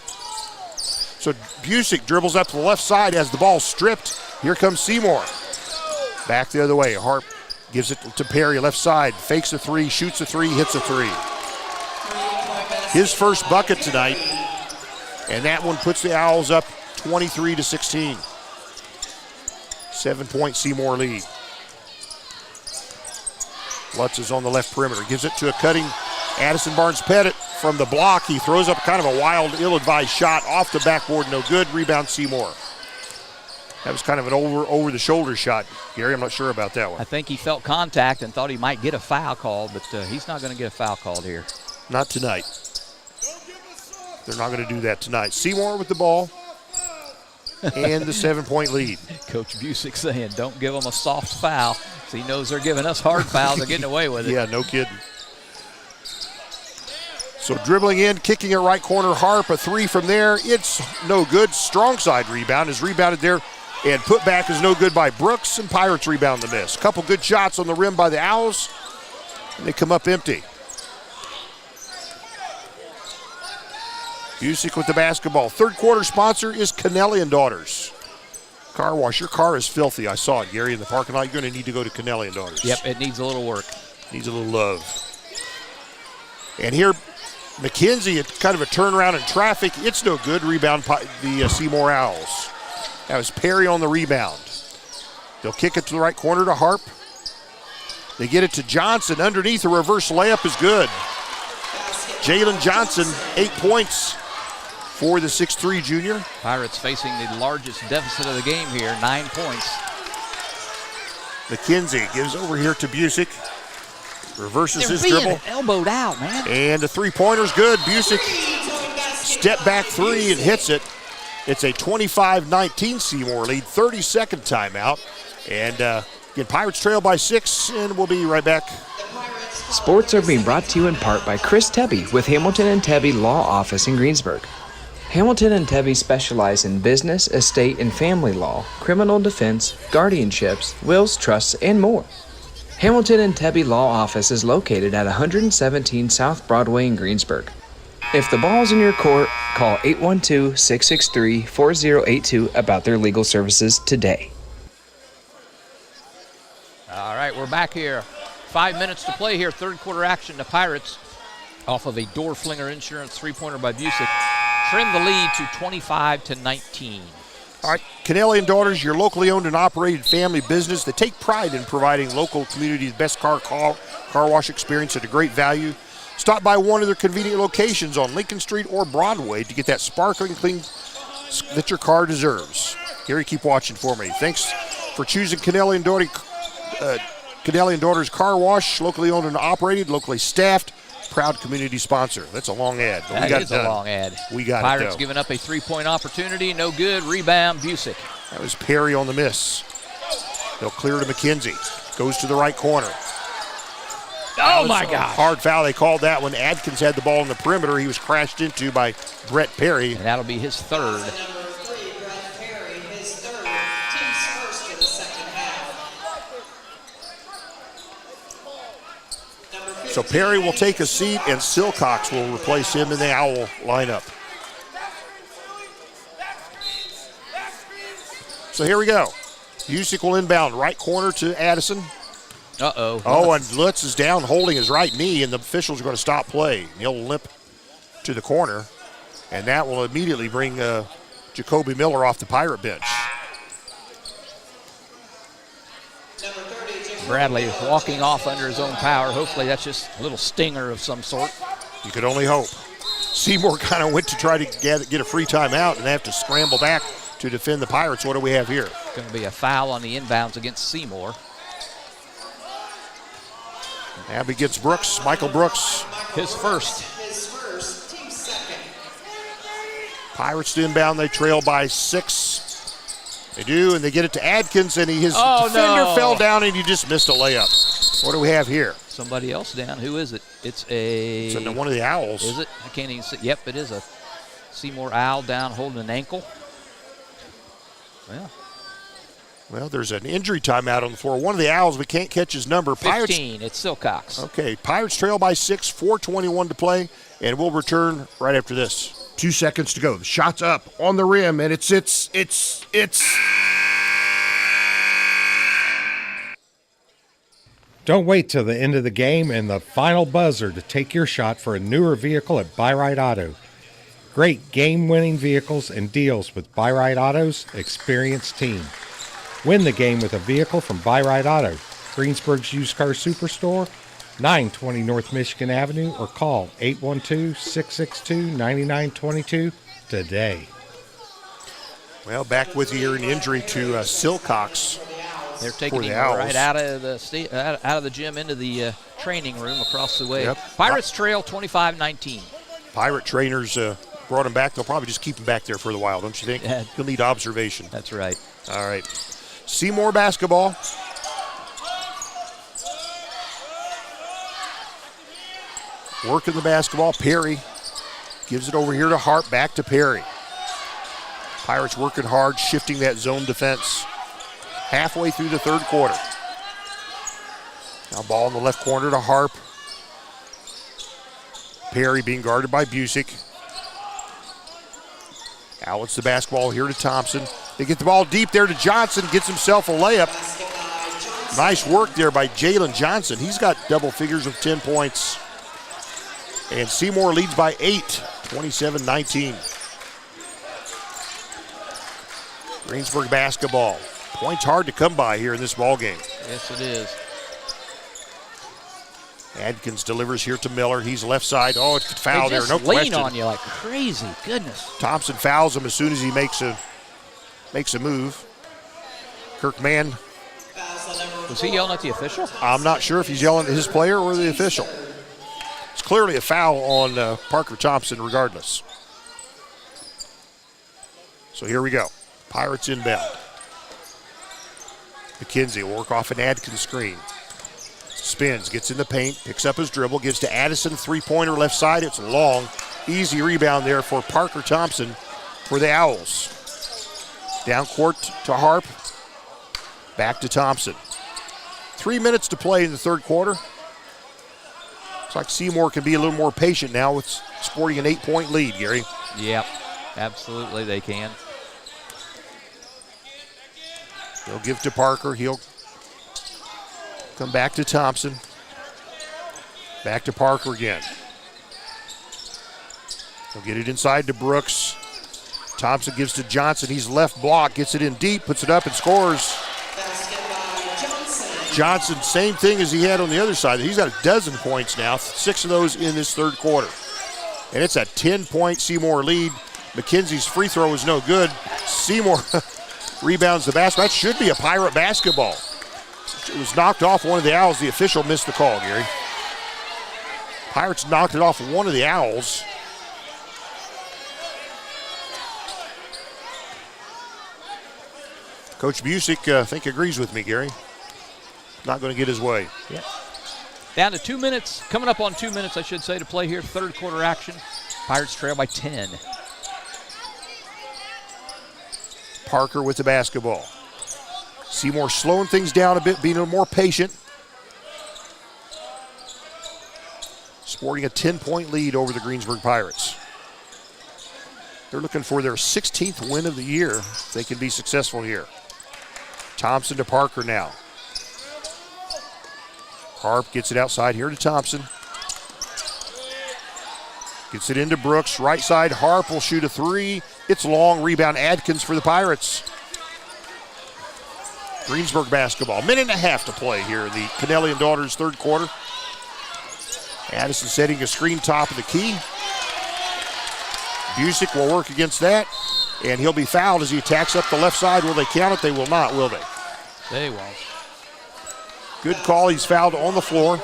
So Busick dribbles up to the left side as the ball stripped. Here comes Seymour. Back the other way. Harp gives it to Perry, left side. Fakes a 3, shoots a 3, hits a 3. His first bucket tonight, and that one puts the Owls up 23-16. 7-point Seymour lead. Lutz is on the left perimeter. Gives it to a cutting Addison Barnes-Pettit from the block. He throws up kind of a wild, ill-advised shot off the backboard. No good. Rebound Seymour. That was kind of an over-the-shoulder shot. Gary, I'm not sure about that one. I think he felt contact and thought he might get a foul called, but he's not going to get a foul called here. Not tonight. They're not going to do that tonight. Seymour with the ball and the 7-point lead. Coach Busick saying, don't give them a soft foul. So he knows they're giving us hard fouls. They're getting away with it. Yeah, no kidding. So dribbling in, kicking it right corner. Harp, a 3 from there. It's no good. Strong side rebound is rebounded there. And put back is no good by Brooks, and Pirates rebound the miss. Couple good shots on the rim by the Owls, and they come up empty. Busick with the basketball. Third quarter sponsor is Kennelly and Daughters. Car wash. Your car is filthy. I saw it, Gary, in the parking lot. You're going to need to go to Kennelly and Daughters. Yep, it needs a little work. Needs a little love. And here, McKenzie, kind of a turnaround in traffic. It's no good. Rebound the Seymour Owls. That was Perry on the rebound. They'll kick it to the right corner to Harp. They get it to Johnson. Underneath, a reverse layup is good. Jalen Johnson, 8 points for the 6'3 junior. Pirates facing the largest deficit of the game here, 9 points. McKenzie gives over here to Busick. Reverses They're his being dribble. elbowed out, man. And the three-pointer's good. Busick step back 3 and hits it. It's a 25-19 Seymour lead, 32nd timeout. And again, Pirates trail by 6, and we'll be right back. Sports are being brought to you in part by Chris Tebby with Hamilton and Tebby Law Office in Greensburg. Hamilton and Tebby specialize in business, estate, and family law, criminal defense, guardianships, wills, trusts, and more. Hamilton and Tebby Law Office is located at 117 South Broadway in Greensburg. If the ball's in your court, call 812-663-4082 about their legal services today. All right, we're back here. 5 minutes to play here. Third quarter action. The Pirates, off of a door flinger insurance three-pointer by Busick, trim the lead to 25-19. All right, Kennelly and Daughters, your locally owned and operated family business. They take pride in providing local communities the best car wash experience at a great value. Stop by one of their convenient locations on Lincoln Street or Broadway to get that sparkling clean that your car deserves. Gary, keep watching for me. Thanks for choosing Kennelly and Daughters Car Wash, locally owned and operated, locally staffed, proud community sponsor. That's a long ad. But That is a long ad. We got Pirates it, though. giving up a three-point opportunity. No good. Rebound, Busick. That was Perry on the miss. They'll clear to McKenzie. Goes to the right corner. Oh, my God. Hard foul. They called that one. Adkins had the ball on the perimeter. He was crashed into by Brett Perry. And that'll be his third. Number 3, Brett Perry, his third. Team's first in the second half. So Perry will take a seat, and Silcox will replace him in the Owl lineup. So here we go. Busick will inbound right corner to Addison. Uh-oh. Oh, and Lutz is down holding his right knee, and the officials are going to stop play. He'll limp to the corner, and that will immediately bring Jacoby Miller off the Pirate bench. Bradley walking off under his own power. Hopefully that's just a little stinger of some sort. You could only hope. Seymour kind of went to try to get a free timeout, and they have to scramble back to defend the Pirates. What do we have here? Going to be a foul on the inbounds against Seymour. Abby gets Brooks, Michael Brooks. His first. Team second. Pirates to inbound, they trail by 6. They do, and they get it to Adkins, and his defender fell down, and he just missed a layup. What do we have here? Somebody else down. Who is it? It's one of the Owls. Is it? I can't even see. Yep, it is a Seymour Owl down holding an ankle. Well, there's an injury timeout on the floor. One of the Owls, we can't catch his number. 15, it's Silcox. Okay, Pirates trail by 6, 4:21 to play, and we'll return right after this. 2 seconds to go. The shot's up on the rim, and it's. Don't wait till the end of the game and the final buzzer to take your shot for a newer vehicle at Byrite Auto. Great game-winning vehicles and deals with Byrite Auto's experienced team. Win the game with a vehicle from Byrite Auto, Greensburg's used car superstore, 920 North Michigan Avenue, or call 812-662-9922 today. Well, back with you here, an injury to Silcox. They're taking him right out of the gym into the training room across the way. Yep. Pirates trail 25-19. Pirate trainers brought him back. They'll probably just keep him back there for a while, don't you think? Yeah. He'll need observation. That's right. All right. Seymour basketball. Working the basketball. Perry gives it over here to Hart. Back to Perry. Pirates working hard, shifting that zone defense. Halfway through the third quarter. Now ball in the left corner to Harp. Perry being guarded by Busick. Outlets the basketball here to Thompson. They get the ball deep there to Johnson. Gets himself a layup. Nice work there by Jalen Johnson. He's got double figures with 10 points. And Seymour leads by 8, 27-19. Greensburg basketball. Points hard to come by here in this ball game. Yes, it is. Adkins delivers here to Miller. He's left side. Oh, it's a foul there. No lean question. on you like crazy. Goodness. Thompson fouls him as soon as he makes a move. Kirkman. Was he yelling at the official? I'm not sure if he's yelling at his player or the official. It's clearly a foul on Parker Thompson regardless. So here we go. Pirates inbound. McKenzie will work off an Adkins screen. Spins, gets in the paint, picks up his dribble, gives to Addison, three-pointer left side. It's long. Easy rebound there for Parker Thompson for the Owls. Down court to Harp. Back to Thompson. 3 minutes to play in the third quarter. Looks like Seymour can be a little more patient now with sporting an 8-point lead, Gary. Yep, absolutely they can. They'll give to Parker. He'll come back to Thompson. Back to Parker again. He'll get it inside to Brooks. Thompson gives to Johnson. He's left block, gets it in deep, puts it up and scores. Johnson, same thing as he had on the other side. He's got a dozen points now, 6 of those in this third quarter. And it's a 10-point Seymour lead. McKenzie's free throw is no good. Seymour rebounds the basket. That should be a Pirate basketball. It was knocked off one of the Owls. The official missed the call, Gary. Pirates knocked it off one of the Owls. Coach Busick, I think, agrees with me, Gary. Not going to get his way. Yep. Down to 2 minutes, coming up on 2 minutes, I should say, to play here. Third quarter action. Pirates trail by 10. Parker with the basketball. Seymour slowing things down a bit, being a little more patient. Sporting a 10-point lead over the Greensburg Pirates. They're looking for their 16th win of the year if they can be successful here. Thompson to Parker now. Harp gets it outside here to Thompson. Gets it into Brooks. Right side, Harp will shoot a three. It's long. Rebound, Adkins for the Pirates. Greensburg basketball. Minute and a half to play here in the Kennelly and Daughters third quarter. Addison setting a screen top of the key. Busick will work against that, and he'll be fouled as he attacks up the left side. Will they count it? They will not, will they? They won't. Good call. He's fouled on the floor.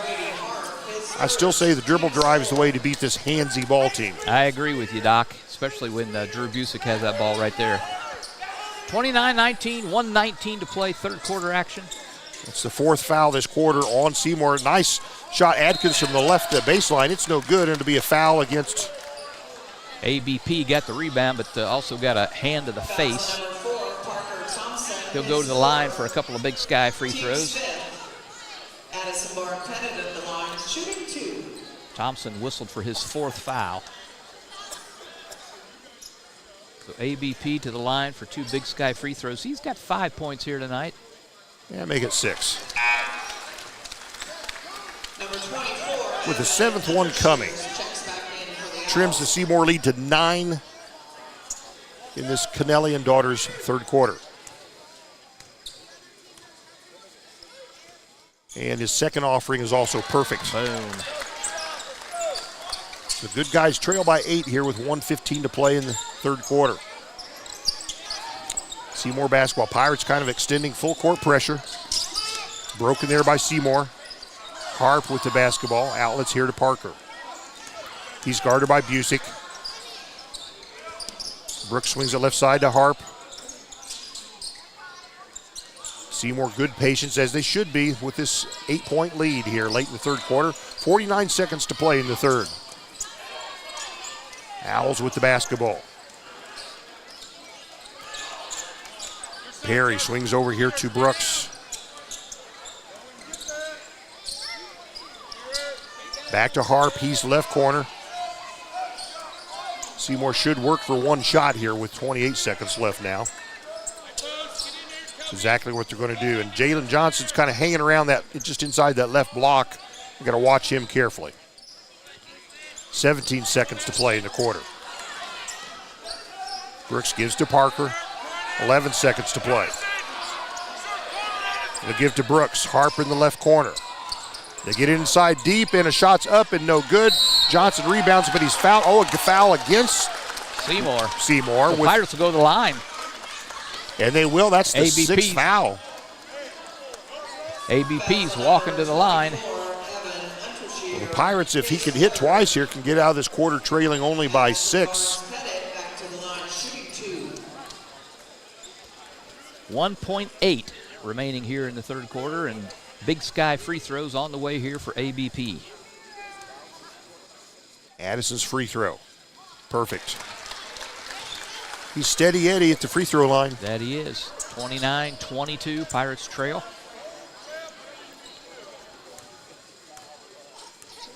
I still say the dribble drive is the way to beat this handsy ball team. I agree with you, Doc, especially when Drew Busick has that ball right there. 29-19, 1:19 to play, third quarter action. It's the fourth foul this quarter on Seymour. Nice shot, Adkins, from the left baseline. It's no good, and it'll be a foul against. ABP got the rebound, but also got a hand to the face. He'll go to the line for a couple of Big Sky free throws. Thompson whistled for his fourth foul. So ABP to the line for 2 Big Sky free throws. He's got 5 points here tonight. Yeah, make it 6. With the 7th one coming. Trims the Seymour lead to 9 in this Kennelly and Daughters third quarter. And his second offering is also perfect. Boom. The good guys trail by 8 here with 1:15 to play in the third quarter. Seymour basketball. Pirates kind of extending full court pressure. Broken there by Seymour. Harp with the basketball. Outlets here to Parker. He's guarded by Busick. Brooks swings it left side to Harp. Seymour good patience, as they should be, with this 8-point lead here late in the third quarter. 49 seconds to play in the third. Owls with the basketball. Perry swings over here to Brooks. Back to Harp, he's left corner. Seymour should work for one shot here with 28 seconds left now. That's exactly what they're going to do. And Jalen Johnson's kind of hanging around that, just inside that left block. We've got to watch him carefully. 17 seconds to play in the quarter. Brooks gives to Parker. 11 seconds to play. They'll give to Brooks. Harp in the left corner. They get inside deep, and a shot's up and no good. Johnson rebounds, but he's fouled. Oh, a foul against Seymour. The Pirates will go to the line. And they will. That's the ABP. 6th foul. ABP's walking to the line. Well, the Pirates, if he can hit twice here, can get out of this quarter trailing only by 6. 1.8 remaining here in the third quarter, and Big Sky free throws on the way here for ABP. Addison's free throw. Perfect. He's steady Eddie at the free throw line. That he is. 29-22, Pirates trail.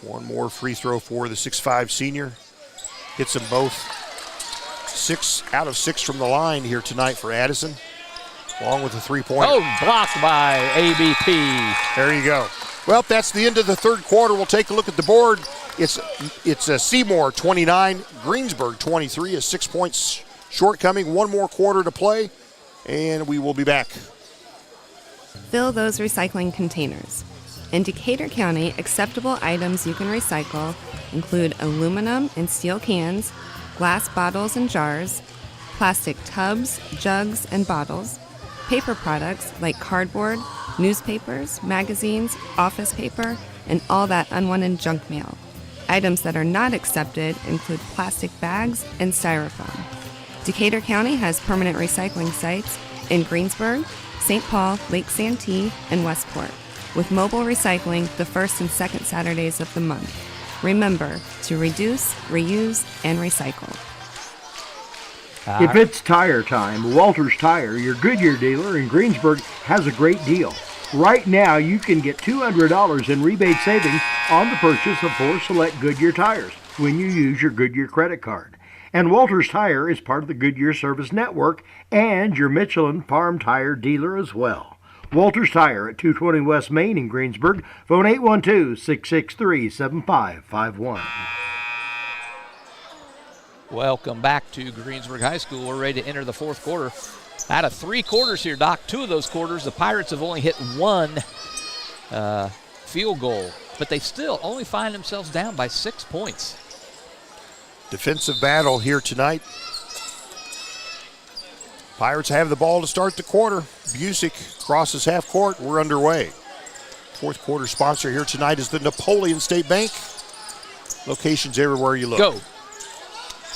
One more free throw for the 6'5 senior. Hits them both. 6 out of 6 from the line here tonight for Addison, along with the three-pointer. Oh, blocked by ABP. There you go. Well, that's the end of the third quarter. We'll take a look at the board. It's Seymour 29, Greensburg 23, a 6 points shortcoming. One more quarter to play, and we will be back. Fill those recycling containers. In Decatur County, acceptable items you can recycle include aluminum and steel cans, glass bottles and jars, plastic tubs, jugs, and bottles, paper products like cardboard, newspapers, magazines, office paper, and all that unwanted junk mail. Items that are not accepted include plastic bags and styrofoam. Decatur County has permanent recycling sites in Greensburg, St. Paul, Lake Santee, and Westport, with mobile recycling the first and second Saturdays of the month. Remember to reduce, reuse, and recycle. If it's tire time, Walters Tire, your Goodyear dealer in Greensburg, has a great deal. Right now, you can get $200 in rebate savings on the purchase of 4 select Goodyear tires when you use your Goodyear credit card. And Walters Tire is part of the Goodyear Service Network and your Michelin Farm Tire dealer as well. Walters Tire at 220 West Main in Greensburg. Phone 812-663-7551. Welcome back to Greensburg High School. We're ready to enter the fourth quarter. Out of 3 quarters here, Doc, 2 of those quarters, the Pirates have only hit 1 field goal, but they still only find themselves down by 6 points. Defensive battle here tonight. Pirates have the ball to start the quarter. Busick crosses half court. We're underway. Fourth quarter sponsor here tonight is the Napoleon State Bank. Locations everywhere you look. Go.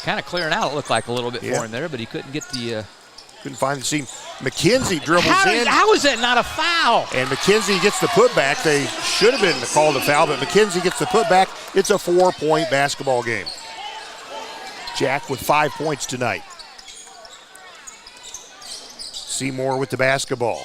Kind of clearing out, it looked like a little bit for him there, but he couldn't get the Couldn't find the seam. McKenzie dribbles in. How is that not a foul? And McKenzie gets the putback. They should have been called a foul, but McKenzie gets the putback. It's a 4-point basketball game. Jack with 5 points tonight. Seymour with the basketball.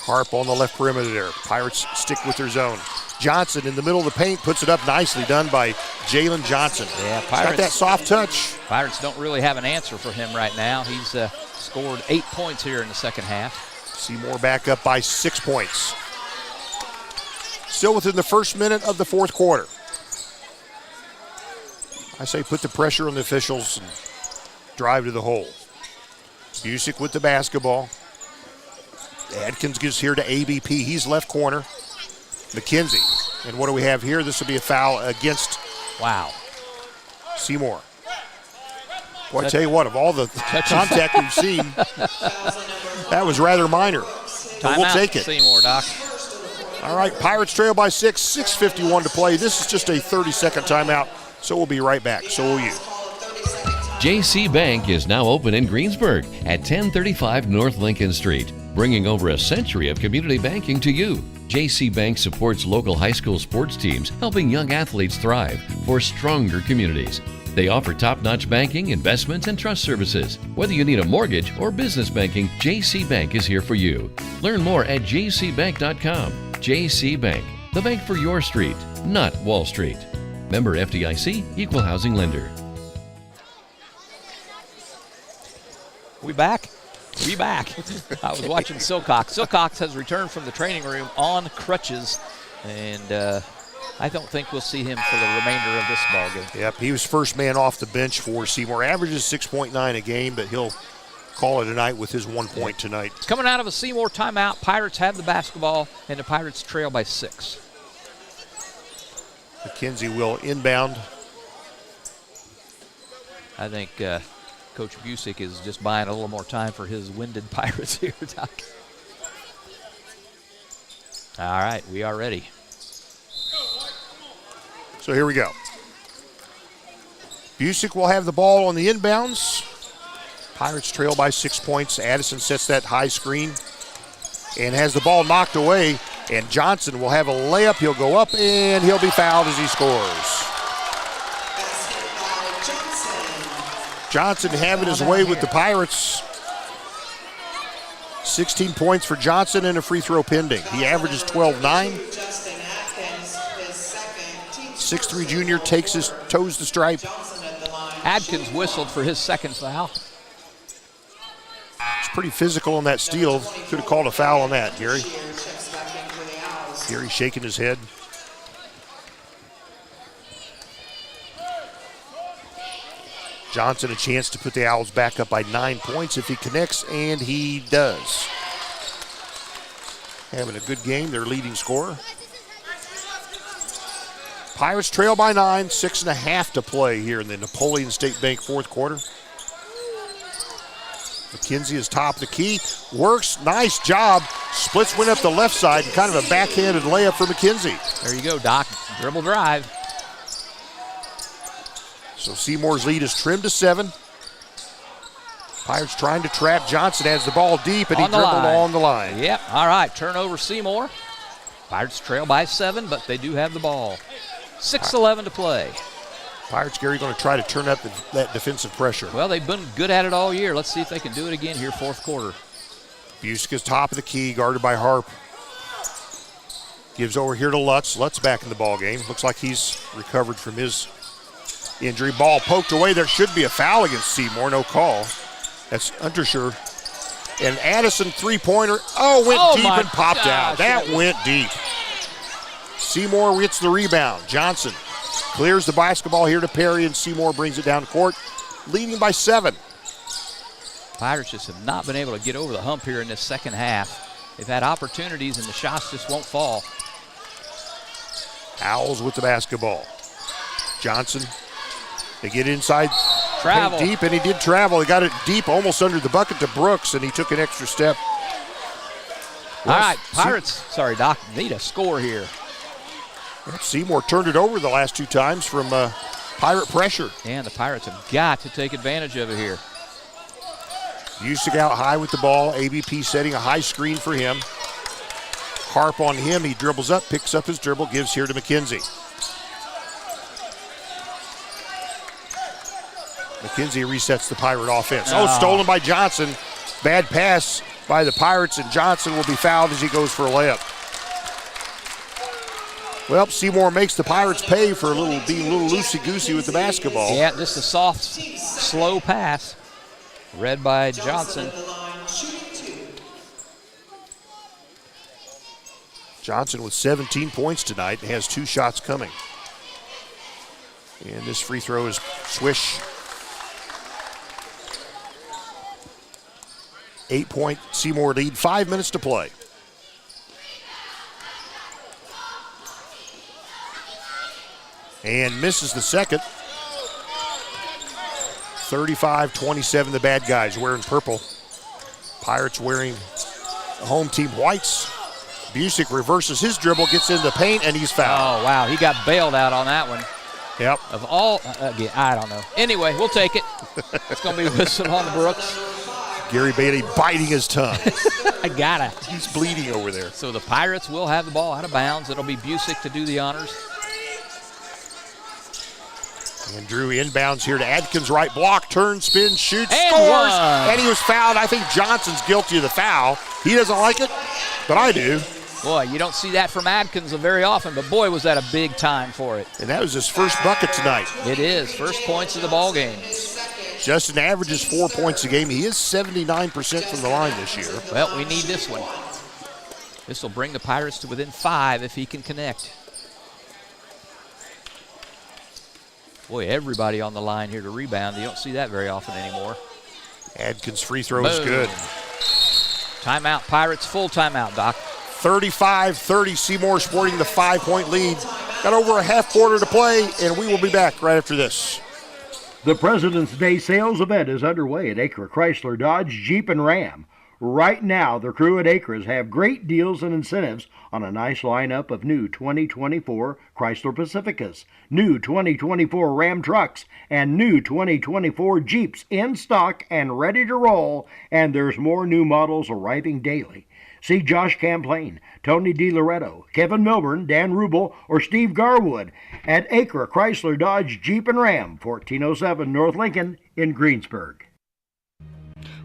Harp on the left perimeter there. Pirates stick with their zone. Johnson in the middle of the paint puts it up nicely, done by Jalen Johnson. Yeah, He's got that soft touch. Pirates don't really have an answer for him right now. He's scored 8 points here in the second half. Seymour back up by 6 points. Still within the first minute of the fourth quarter. I say put the pressure on the officials and drive to the hole. Busick with the basketball. Adkins gives here to ABP. He's left corner. McKenzie. And what do we have here? This will be a foul against Seymour. Boy, I tell you what, of all the contact we've seen, that was rather minor. But we'll take it. Seymour, Doc. All right, Pirates trail by 6, 6:51 to play. This is just a 30-second timeout, so we'll be right back. So will you. JC Bank is now open in Greensburg at 1035 North Lincoln Street, bringing over a century of community banking to you. JC Bank supports local high school sports teams, helping young athletes thrive for stronger communities. They offer top-notch banking, investments, and trust services. Whether you need a mortgage or business banking, JC Bank is here for you. Learn more at jcbank.com. JC Bank, the bank for your street, not Wall Street. Member FDIC, Equal Housing Lender. We back? We back. I was watching Silcox. Silcox has returned from the training room on crutches, and I don't think we'll see him for the remainder of this ballgame. Yep, he was first man off the bench for Seymour. Averages 6.9 a game, but he'll call it a night with his 1 point tonight. Coming out of a Seymour timeout, Pirates have the basketball, and the Pirates trail by 6. McKenzie will inbound. I think Coach Busick is just buying a little more time for his winded Pirates here, Doc. All right, we are ready. So here we go. Busick will have the ball on the inbounds. Pirates trail by 6 points. Addison sets that high screen and has the ball knocked away. And Johnson will have a layup. He'll go up and he'll be fouled as he scores. Johnson having his way with the Pirates. 16 points for Johnson and a free throw pending. He averages 12-9. 6'3" junior takes his toes the stripe. Adkins whistled for his second foul. It's pretty physical on that steal. Could have called a foul on that, Gary. Gary shaking his head. Johnson a chance to put the Owls back up by 9 points if he connects, and he does. Having a good game, their leading scorer. Pirates trail by 9, 6.5 to play here in the Napoleon State Bank fourth quarter. McKenzie is top of the key, works, nice job. Splits went up the left side, and kind of a backhanded layup for McKenzie. There you go, Doc, dribble drive. So Seymour's lead is trimmed to 7. Pirates trying to trap Johnson, has the ball deep, and he dribbled on the line. Yep, all right, turnover Seymour. Pirates trail by 7, but they do have the ball. 6:11 to play. Pirates, Gary, going to try to turn up that defensive pressure. Well, they've been good at it all year. Let's see if they can do it again here, fourth quarter. Buse is top of the key, guarded by Harp. Gives over here to Lutz. Lutz back in the ball game. Looks like he's recovered from his injury. Ball poked away. There should be a foul against Seymour. No call. That's Unterscher. And Addison three-pointer. Went deep and popped out. That went deep. Seymour gets the rebound. Johnson clears the basketball here to Perry, and Seymour brings it down court, leading by 7. Pirates just have not been able to get over the hump here in this second half. They've had opportunities, and the shots just won't fall. Owls with the basketball. Johnson, they get inside. Travel. Deep, and he did travel. He got it deep, almost under the bucket to Brooks, and he took an extra step. All right, Pirates, sorry, Doc, need a score here. Seymour turned it over the last 2 times from Pirate pressure. And the Pirates have got to take advantage of it here. Busick out high with the ball. ABP setting a high screen for him. Harp on him. He dribbles up, picks up his dribble, gives here to McKenzie. McKenzie resets the Pirate offense. Oh, stolen by Johnson. Bad pass by the Pirates, and Johnson will be fouled as he goes for a layup. Well, Seymour makes the Pirates pay for being a little loosey-goosey with the basketball. Yeah, just a soft, slow pass. Read by Johnson. Johnson with 17 points tonight and has 2 shots coming. And this free throw is swish. 8-point Seymour lead, 5 minutes to play. And misses the second. 35-27, the bad guys wearing purple. Pirates wearing home team whites. Busick reverses his dribble, gets in the paint, and he's fouled. Oh, wow, he got bailed out on that one. Yep. Of all, I don't know. Anyway, we'll take it. It's going to be whistled on the Brooks. Gary Bailey biting his tongue. I got it. He's bleeding over there. So the Pirates will have the ball out of bounds. It'll be Busick to do the honors. And Drew inbounds here to Adkins, right block, turn, spin, shoots, and scores, one. And he was fouled. I think Johnson's guilty of the foul. He doesn't like it, but I do. Boy, you don't see that from Adkins very often, but boy, was that a big time for it. And that was his first bucket tonight. It is. First points of the ball game. Justin averages 4 points a game. He is 79% from the line this year. Well, we need this one. This will bring the Pirates to within 5 if he can connect. Boy, everybody on the line here to rebound. You don't see that very often anymore. Adkins' free throw is good. Timeout, Pirates, full timeout, Doc. 35-30, Seymour sporting the 5-point lead. Got over a half quarter to play, and we will be back right after this. The President's Day sales event is underway at Acre Chrysler Dodge Jeep and Ram. Right now, the crew at Acres have great deals and incentives on a nice lineup of new 2024 Chrysler Pacificas, new 2024 Ram trucks, and new 2024 Jeeps in stock and ready to roll, and there's more new models arriving daily. See Josh Camplain, Tony DiLoretto, Kevin Milburn, Dan Rubel, or Steve Garwood at Acre Chrysler Dodge Jeep and Ram, 1407 North Lincoln in Greensburg.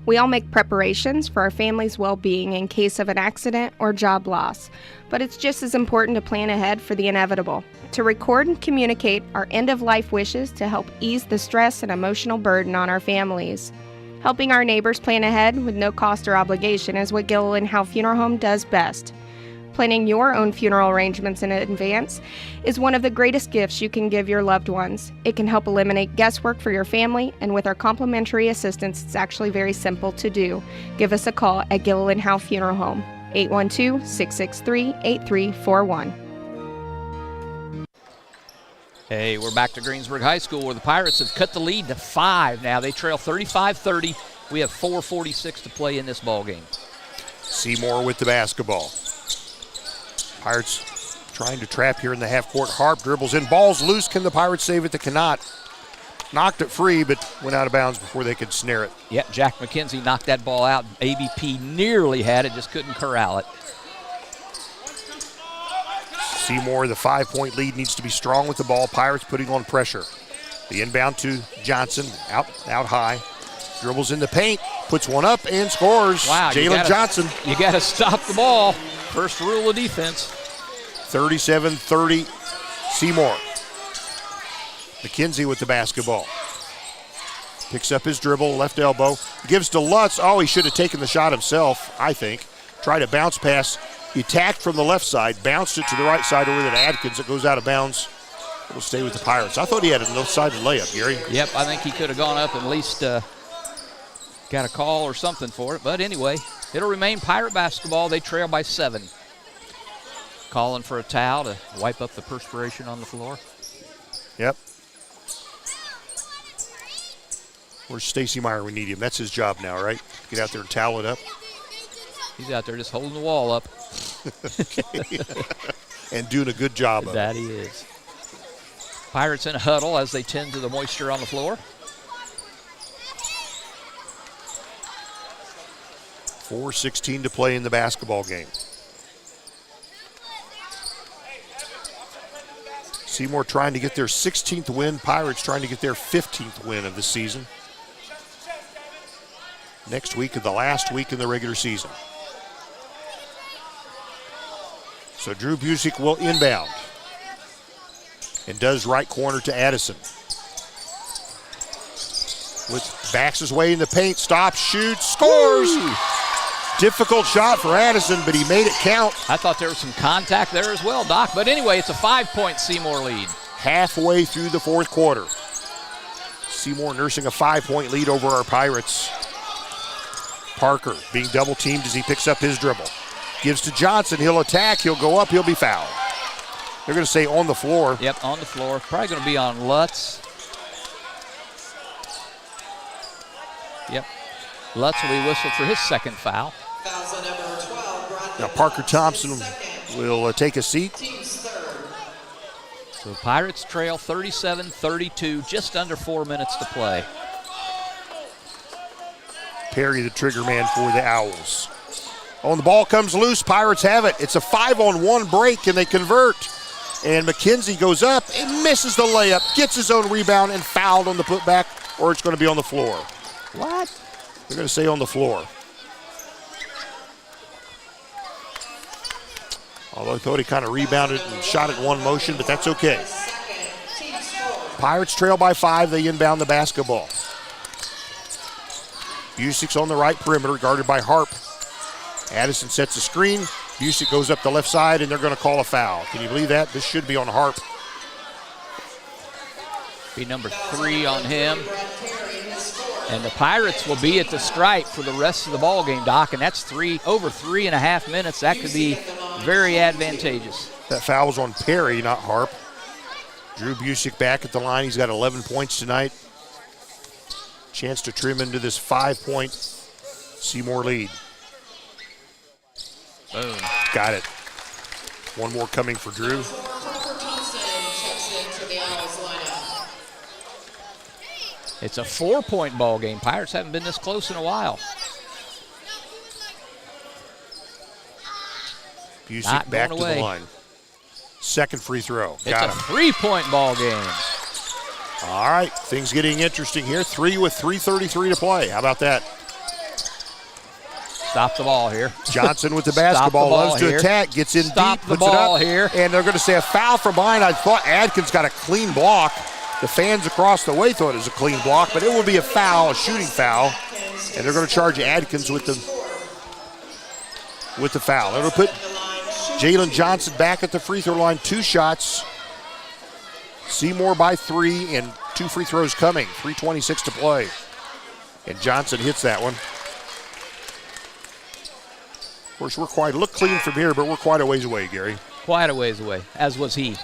We all make preparations for our family's well-being in case of an accident or job loss, but it's just as important to plan ahead for the inevitable, to record and communicate our end-of-life wishes to help ease the stress and emotional burden on our families. Helping our neighbors plan ahead with no cost or obligation is what Gilliland Howe Funeral Home does best. Planning your own funeral arrangements in advance is one of the greatest gifts you can give your loved ones. It can help eliminate guesswork for your family, and with our complimentary assistance, it's actually very simple to do. Give us a call at Gilliland Howe Funeral Home, 812-663-8341. Hey, we're back to Greensburg High School where the Pirates have cut the lead to 5 now. They trail 35-30. We have 4:46 to play in this ball game. Seymour with the basketball. Pirates trying to trap here in the half court. Harp dribbles in. Ball's loose. Can the Pirates save it? They cannot. Knocked it free, but went out of bounds before they could snare it. Yep, Jack McKenzie knocked that ball out. ABP nearly had it, just couldn't corral it. Seymour, the 5-point lead, needs to be strong with the ball. Pirates putting on pressure. The inbound to Johnson, out high. Dribbles in the paint, puts one up and scores. Wow, Jalen Johnson. You got to stop the ball. First rule of defense. 37-30, Seymour. McKenzie with the basketball. Picks up his dribble, left elbow. Gives to Lutz. Oh, he should have taken the shot himself, I think. Tried a bounce pass. He attacked from the left side, bounced it to the right side over to Adkins. It goes out of bounds. It'll stay with the Pirates. I thought he had a left-sided layup, Gary. Yep, I think he could have gone up and at least got a call or something for it. But anyway, it'll remain Pirate basketball. They trail by 7. Calling for a towel to wipe up the perspiration on the floor. Yep. Where's Stacy Meyer? We need him. That's his job now, right? Get out there and towel it up. He's out there just holding the wall up. And doing a good job of it. That he is. Pirates in a huddle as they tend to the moisture on the floor. 4:16 to play in the basketball game. Seymour trying to get their 16th win. Pirates trying to get their 15th win of the season. Next week is the last week in the regular season. So Drew Busick will inbound. And does right corner to Addison. Backs his way in the paint, stops, shoots, scores! Ooh. Difficult shot for Addison, but he made it count. I thought there was some contact there as well, Doc. But anyway, it's a 5-point Seymour lead. Halfway through the fourth quarter. Seymour nursing a 5-point lead over our Pirates. Parker being double teamed as he picks up his dribble. Gives to Johnson, he'll attack, he'll go up, he'll be fouled. They're going to say on the floor. Yep, on the floor. Probably going to be on Lutz. Yep. Lutz will be whistled for his second foul. Now Parker Thompson will take a seat. So Pirates trail 37-32, just under 4 minutes to play. Perry, the trigger man for the Owls. Oh, the ball comes loose. Pirates have it. It's a 5-on-1 break, and they convert. And McKenzie goes up and misses the layup, gets his own rebound, and fouled on the putback, or it's going to be on the floor. What? They're going to say on the floor. Although I thought he kind of rebounded and shot it in one motion, but that's okay. Pirates trail by 5. They inbound the basketball. Busick's on the right perimeter, guarded by Harp. Addison sets a screen. Busick goes up the left side, and they're going to call a foul. Can you believe that? This should be on Harp. Be number 3 on him. And the Pirates will be at the stripe for the rest of the ball game, Doc, and that's over 3.5 minutes. That could be very advantageous. That foul was on Perry, not Harp. Drew Busick back at the line. He's got 11 points tonight. Chance to trim into this 5-point Seymour lead. Boom. Got it. One more coming for Drew. It's a 4-point ball game. Pirates haven't been this close in a while. Busick back to the line. Second free throw. Got him. 3-point ball game. All right, things getting interesting here. 3 with 3:33 to play. How about that? Stop the ball here. Johnson with the basketball, loves to attack, gets in deep, puts it up, here. And they're going to say a foul from behind. I thought Adkins got a clean block. The fans across the way thought it was a clean block, but it will be a foul, a shooting foul, and they're going to charge Adkins with the foul. It'll put Jalen Johnson back at the free throw line. 2 shots. Seymour by 3, and 2 free throws coming. 3:26 to play. And Johnson hits that one. Of course, look clean from here, but we're quite a ways away, Gary. Quite a ways away, as was he.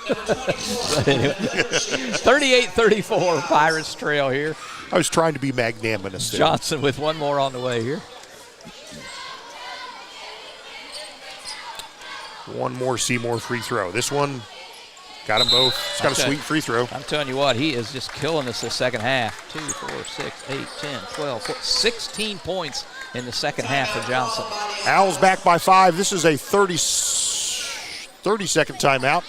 But anyway, 38-34, Pirates trail here. I was trying to be magnanimous there. Johnson with one more on the way here. One more Seymour free throw. This one got them both. It's got a sweet free throw. I'm telling you what, he is just killing us the second half. 2, 4, 6, 8, 10, 12, 14, 16 points in the second half for Johnson. Owls back by 5. This is a 30-second timeout.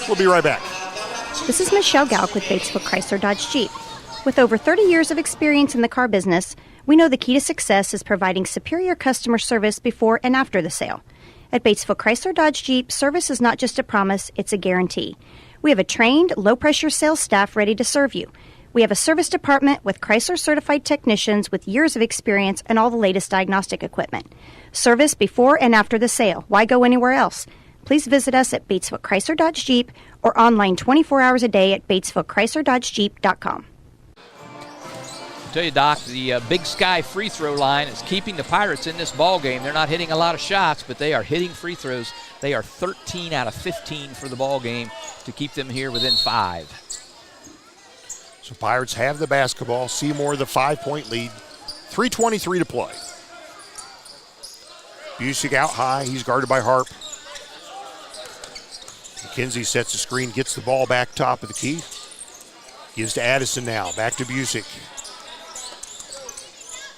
We'll be right back. This is Michelle Galk with Batesville Chrysler Dodge Jeep. With over 30 years of experience in the car business, we know the key to success is providing superior customer service before and after the sale. At Batesville Chrysler Dodge Jeep, service is not just a promise, it's a guarantee. We have a trained, low-pressure sales staff ready to serve you. We have a service department with Chrysler-certified technicians with years of experience and all the latest diagnostic equipment. Service before and after the sale. Why go anywhere else? Please visit us at Batesville Chrysler Dodge Jeep or online 24 hours a day at BatesvilleChryslerDodgeJeep.com. I'll tell you, Doc, the Big Sky free throw line is keeping the Pirates in this ball game. They're not hitting a lot of shots, but they are hitting free throws. They are 13 out of 15 for the ball game to keep them here within 5. So Pirates have the basketball. Seymour the 5-point lead. 3:23 to play. Busick out high. He's guarded by Harp. McKenzie sets the screen, gets the ball back top of the key. Gives to Addison now. Back to Busick.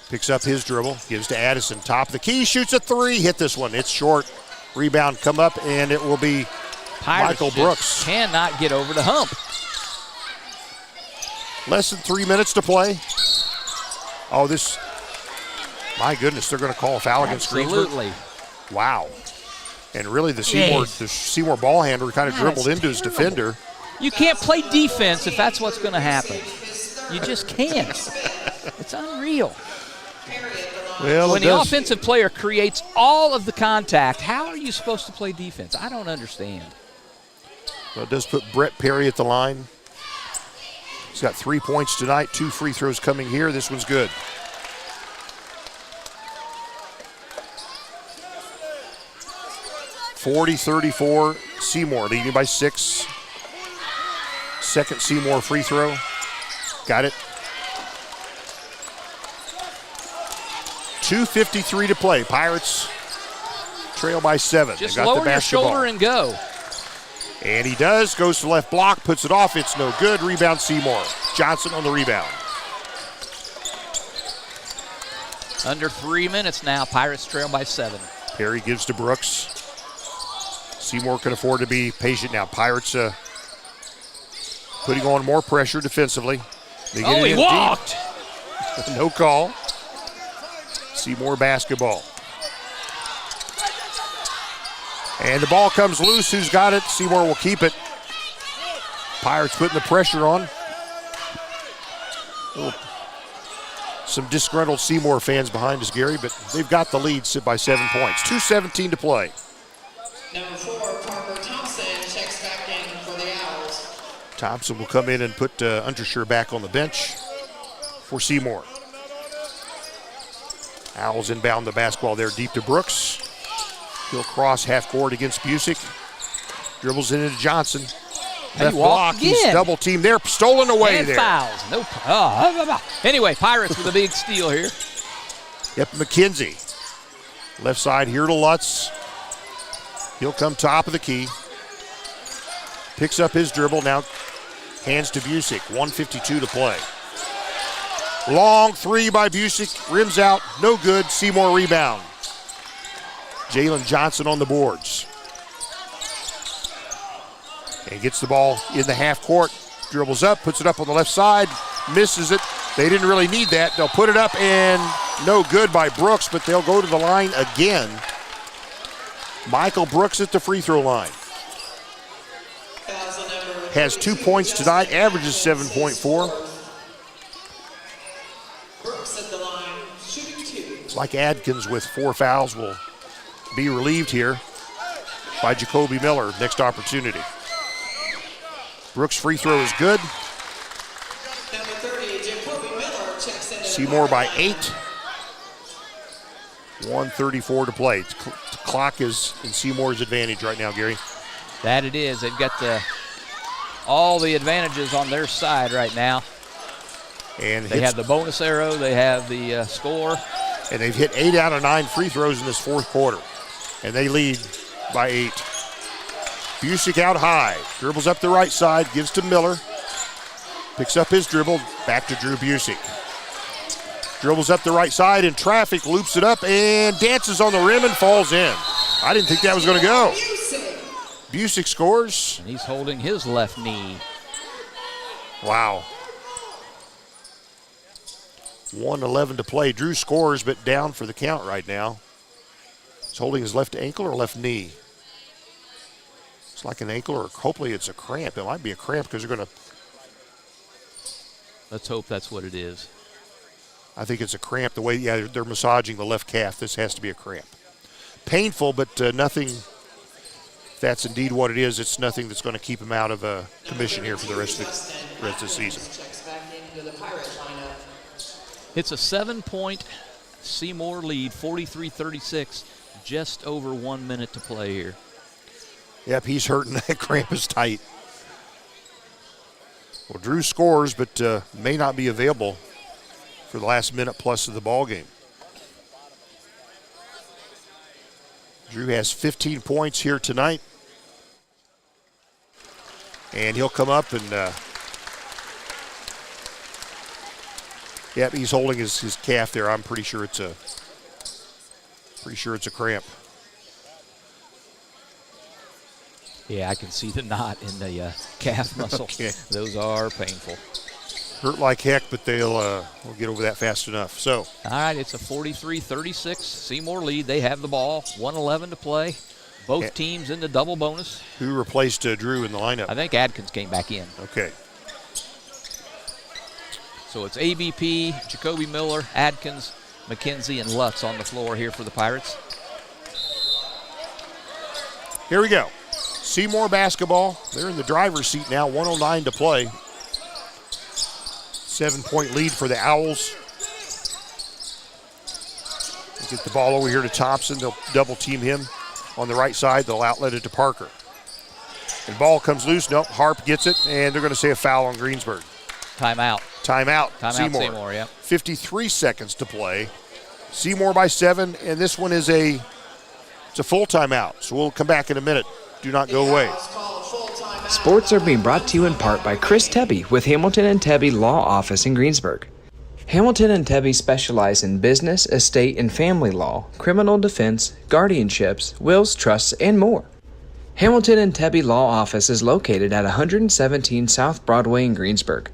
Picks up his dribble, gives to Addison. Top of the key, shoots a three. Hit this one. It's short. Rebound come up, and it will be Pirates Michael Brooks. Cannot get over the hump. Less than 3 minutes to play. Oh, my goodness, they're going to call a foul against Greensburg. Absolutely. Wow. And really the Seymour ball handler kind of dribbled into his defender. You can't play defense if that's what's going to happen. You just can't. It's unreal. Well, when the offensive player creates all of the contact, how are you supposed to play defense? I don't understand. Well, it does put Brett Perry at the line. He's got 3 points tonight, 2 free throws coming here. This one's good. (40-34) Seymour leading by 6. Second Seymour free throw. Got it. 2:53 to play. Pirates trail by 7. Just they got lower the your basketball. shoulder and go. And he does. Goes to the left block, puts it off. It's no good. Rebound Seymour. Johnson on the rebound. Under 3 minutes now. Pirates trail by 7. Perry gives to Brooks. Seymour can afford to be patient now. Pirates putting on more pressure defensively. They get he walked. No call. Seymour basketball. And the ball comes loose. Who's got it? Seymour will keep it. Pirates putting the pressure on. Some disgruntled Seymour fans behind us, Gary, but they've got the lead by 7 points. 2:17 to play. Number 4, Parker Thompson checks back in for the Owls. Thompson will come in and put Unterscher back on the bench for Seymour. Owls inbound the basketball there deep to Brooks. He'll cross half court against Busick. Dribbles it into Johnson. Left block, he's double teamed there, stolen away and there. Fouls. No. Anyway, Pirates with a big steal here. Yep, McKenzie. Left side here to Lutz. He'll come top of the key. Picks up his dribble, now hands to Busick. 1:52 to play. Long three by Busick, rims out, no good. Seymour rebound. Jalen Johnson on the boards. And gets the ball in the half court. Dribbles up, puts it up on the left side, misses it. They didn't really need that. They'll put it up and no good by Brooks, but they'll go to the line again. Michael Brooks at the free throw line. Has 2 points tonight, averages 7.4. Brooks at the line, shooting 2. It's like Adkins with 4 fouls will be relieved here by Jacoby Miller. Next opportunity. Brooks' free throw is good. Number 30, Jacoby Miller checks in. Seymour by 8. 1:34 to play. The clock is in Seymour's advantage right now, Gary. That it is. They've got all the advantages on their side right now. And they have the bonus arrow. They have the score. And they've hit 8 out of 9 free throws in this fourth quarter. And they lead by 8. Busick out high. Dribbles up the right side. Gives to Miller. Picks up his dribble. Back to Drew Busick. Dribbles up the right side in traffic. Loops it up and dances on the rim and falls in. I didn't think that was going to go. Busick scores. And he's holding his left knee. Wow. 1:11 to play. Drew scores, but down for the count right now. He's holding his left ankle or left knee. It's like an ankle, or hopefully it's a cramp. It might be a cramp because they're going to. Let's hope that's what it is. I think it's a cramp. The way, they're massaging the left calf. This has to be a cramp. Painful, but nothing. If that's indeed what it is, it's nothing that's going to keep him out of commission here for the rest of the season. It's a 7-point Seymour lead, 43-36. Just over 1 minute to play here. Yep, he's hurting. That cramp is tight. Well, Drew scores, but may not be available for the last minute plus of the ball game. Drew has 15 points here tonight. And he'll come up and Yep, he's holding his calf there. I'm pretty sure it's a cramp. Yeah, I can see the knot in the calf muscle. Okay. Those are painful. Hurt like heck, but we'll get over that fast enough. So, all right, it's a 43-36 Seymour lead. They have the ball, 1:11 to play. Both teams in the double bonus. Who replaced Drew in the lineup? I think Adkins came back in. Okay. So it's ABP, Jacoby Miller, Adkins, McKenzie, and Lutz on the floor here for the Pirates. Here we go. Seymour basketball. They're in the driver's seat now, 1:09 to play. 7-point lead for the Owls. We'll get the ball over here to Thompson. They'll double team him on the right side. They'll outlet it to Parker. And ball comes loose. Nope, Harp gets it, and they're going to say a foul on Greensburg. Timeout. Timeout. Seymour, yeah. 53 seconds to play. Seymour by 7, and this one is a full timeout. So we'll come back in a minute. Do not go away. Sports are being brought to you in part by Chris Tebby with Hamilton and Tebby Law Office in Greensburg. Hamilton and Tebby specialize in business, estate, and family law, criminal defense, guardianships, wills, trusts, and more. Hamilton and Tebby Law Office is located at 117 South Broadway in Greensburg.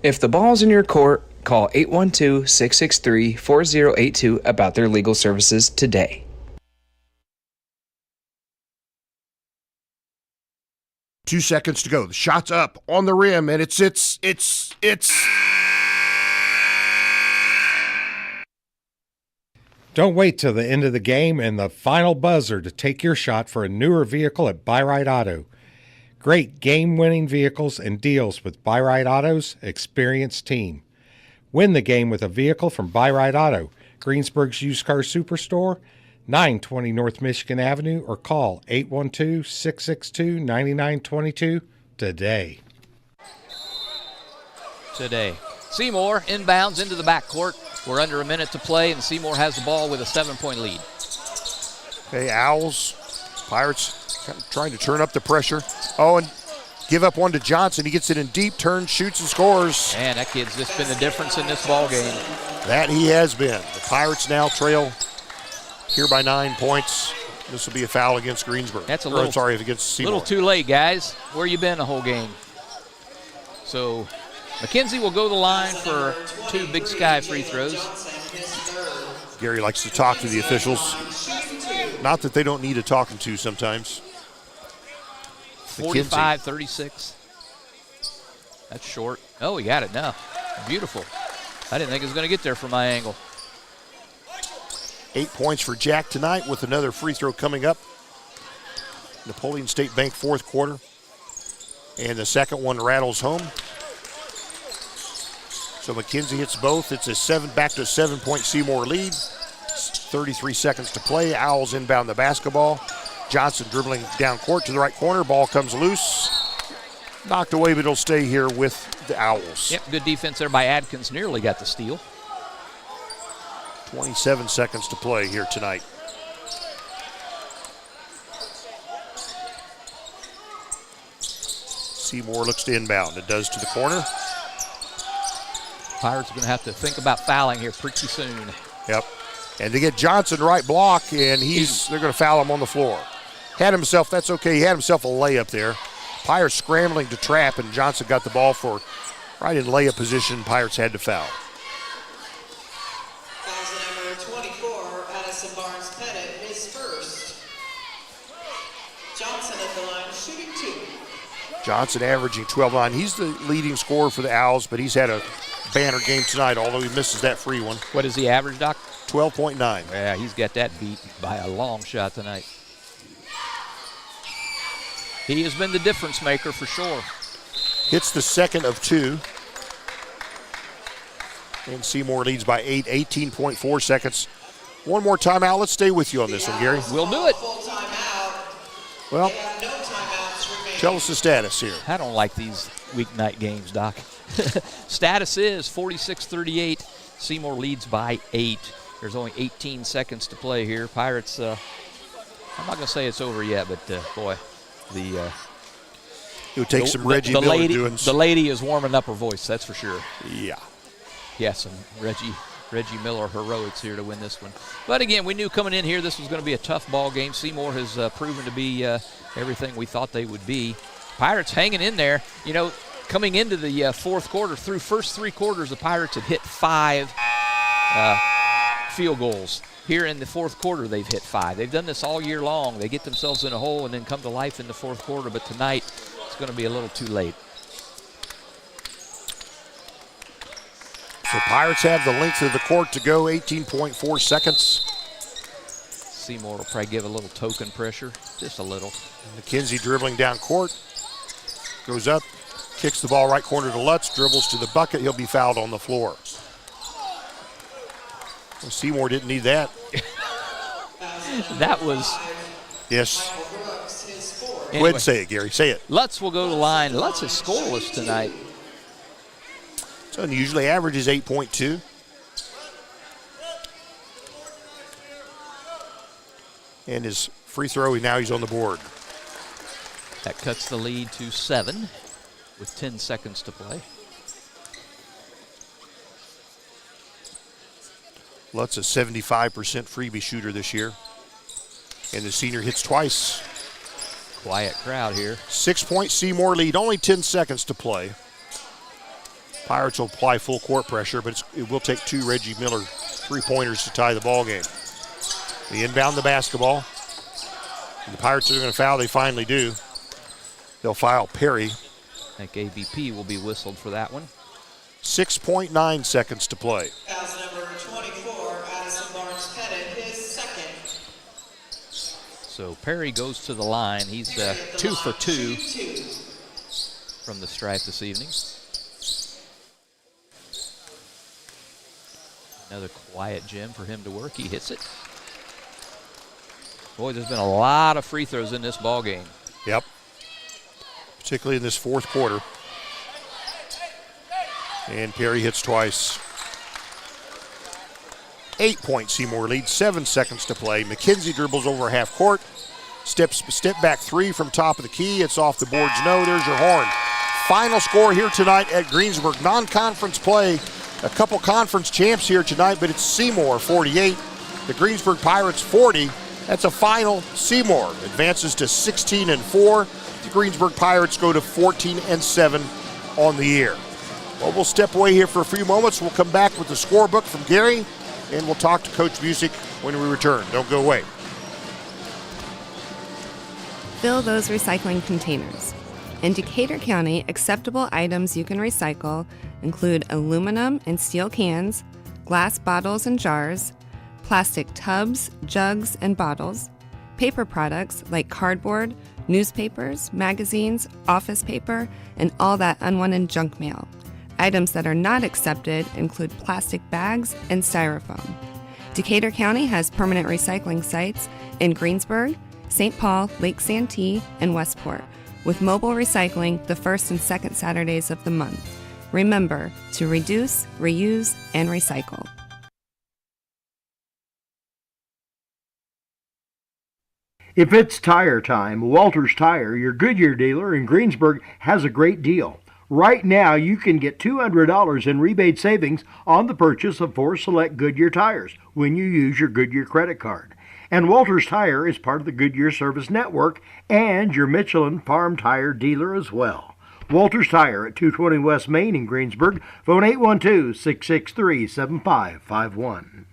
If the ball's in your court, call 812-663-4082 about their legal services today. 2 seconds to go. The shot's up on the rim, and it's. Don't wait till the end of the game and the final buzzer to take your shot for a newer vehicle at Buyride Auto. Great game-winning vehicles and deals with Buyride Auto's experienced team. Win the game with a vehicle from Buyride Auto, Greensburg's used car superstore, 920 North Michigan Avenue, or call 812-662-9922 today. Seymour inbounds into the backcourt. We're under a minute to play, and Seymour has the ball with a 7-point lead. Okay, Owls, Pirates kind of trying to turn up the pressure. Oh, and give up one to Johnson. He gets it in deep, turns, shoots, and scores. Man, that kid's just been the difference in this ball game. That he has been. The Pirates now trail here by 9 points. This will be a foul against Greensburg. That's against Seymour. Little too late, guys. Where you been the whole game? So McKenzie will go to the line for 2 Big Sky free throws. Gary likes to talk to the officials. Not that they don't need a talking to sometimes. 45-36. That's short. Oh, he got it now. Beautiful. I didn't think it was going to get there from my angle. 8 points for Jack tonight with another free throw coming up. Napoleon State Bank fourth quarter. And the second one rattles home. So McKenzie hits both. It's back to a 7-point Seymour lead. 33 seconds to play. Owls inbound the basketball. Johnson dribbling down court to the right corner. Ball comes loose. Knocked away, but it'll stay here with the Owls. Yep, good defense there by Adkins. Nearly got the steal. 27 seconds to play here tonight. Seymour looks to inbound. It does to the corner. Pirates are going to have to think about fouling here pretty soon. Yep. And they get Johnson right block, and they're going to foul him on the floor. That's okay. He had himself a layup there. Pirates scrambling to trap, and Johnson got the ball for right in layup position. Pirates had to foul. Number 24, Addison Barnes-Pettit, his first. Johnson at the line, shooting 2. Johnson averaging 12-9. He's the leading scorer for the Owls, but he's had a banner game tonight, although he misses that free one. What is the average, Doc? 12.9. Yeah, he's got that beat by a long shot tonight. He has been the difference maker for sure. Hits the second of 2. And Seymour leads by 8, 18.4 seconds. One more timeout. Let's stay with you on this one, Gary. We'll do it. Well, tell us the status here. I don't like these weeknight games, Doc. Status is 46-38. Seymour leads by 8. There's only 18 seconds to play here. Pirates, I'm not going to say it's over yet, but boy, it would take some Reggie Miller doing. The lady is warming up her voice, that's for sure. Yeah. Yeah, some Reggie Miller heroics here to win this one. But again, we knew coming in here this was going to be a tough ball game. Seymour has proven to be everything we thought they would be. Pirates hanging in there. You know, coming into the fourth quarter, through first 3 quarters, the Pirates had hit 5 field goals. Here in the fourth quarter, they've hit 5. They've done this all year long. They get themselves in a hole and then come to life in the fourth quarter. But tonight, it's going to be a little too late. So Pirates have the length of the court to go, 18.4 seconds. Seymour will probably give a little token pressure, just a little. McKenzie dribbling down court, goes up, kicks the ball right corner to Lutz, dribbles to the bucket. He'll be fouled on the floor. Well, Seymour didn't need that. That was... Yes. Anyway, go ahead and say it, Gary. Say it. Lutz will go to the line. Lutz is scoreless tonight. So usually averages 8.2. And his free throw, now he's on the board. That cuts the lead to 7 with 10 seconds to play. Lutz a 75% freebie shooter this year. And the senior hits twice. Quiet crowd here. 6-point Seymour lead, only 10 seconds to play. Pirates will apply full court pressure, but it will take 2 Reggie Miller 3-pointers to tie the ball game. They inbound the basketball. And the Pirates are going to foul. They finally do. They'll foul Perry. I think AVP will be whistled for that one. 6.9 seconds to play. Fouls number 24, Addison Barnes-Pettit, his second. So Perry goes to the line. He's 2 for 2 from the stripe this evening. Another quiet gem for him to work. He hits it. Boy, there's been a lot of free throws in this ball game. Yep. Particularly in this fourth quarter. And Perry hits twice. 8-point Seymour lead, 7 seconds to play. McKenzie dribbles over half court. Step back 3 from top of the key. It's off the boards. No, there's your horn. Final score here tonight at Greensburg. Non-conference play. A couple conference champs here tonight, but it's Seymour 48, the Greensburg Pirates 40. That's a final. Seymour advances to 16-4. The Greensburg Pirates go to 14-7 on the year. Well, we'll step away here for a few moments. We'll come back with the scorebook from Gary, and we'll talk to Coach Busick when we return. Don't go away. Fill those recycling containers. In Decatur County, acceptable items you can recycle include aluminum and steel cans, glass bottles and jars, plastic tubs, jugs, and bottles, paper products like cardboard, newspapers, magazines, office paper, and all that unwanted junk mail. Items that are not accepted include plastic bags and styrofoam. Decatur County has permanent recycling sites in Greensburg, St. Paul, Lake Santee, and Westport, with mobile recycling the first and second Saturdays of the month. Remember to reduce, reuse, and recycle. If it's tire time, Walters Tire, your Goodyear dealer in Greensburg, has a great deal. Right now, you can get $200 in rebate savings on the purchase of 4 select Goodyear tires when you use your Goodyear credit card. And Walters Tire is part of the Goodyear Service Network and your Michelin Farm Tire dealer as well. Walters Tire at 220 West Main in Greensburg. Phone 812-663-7551.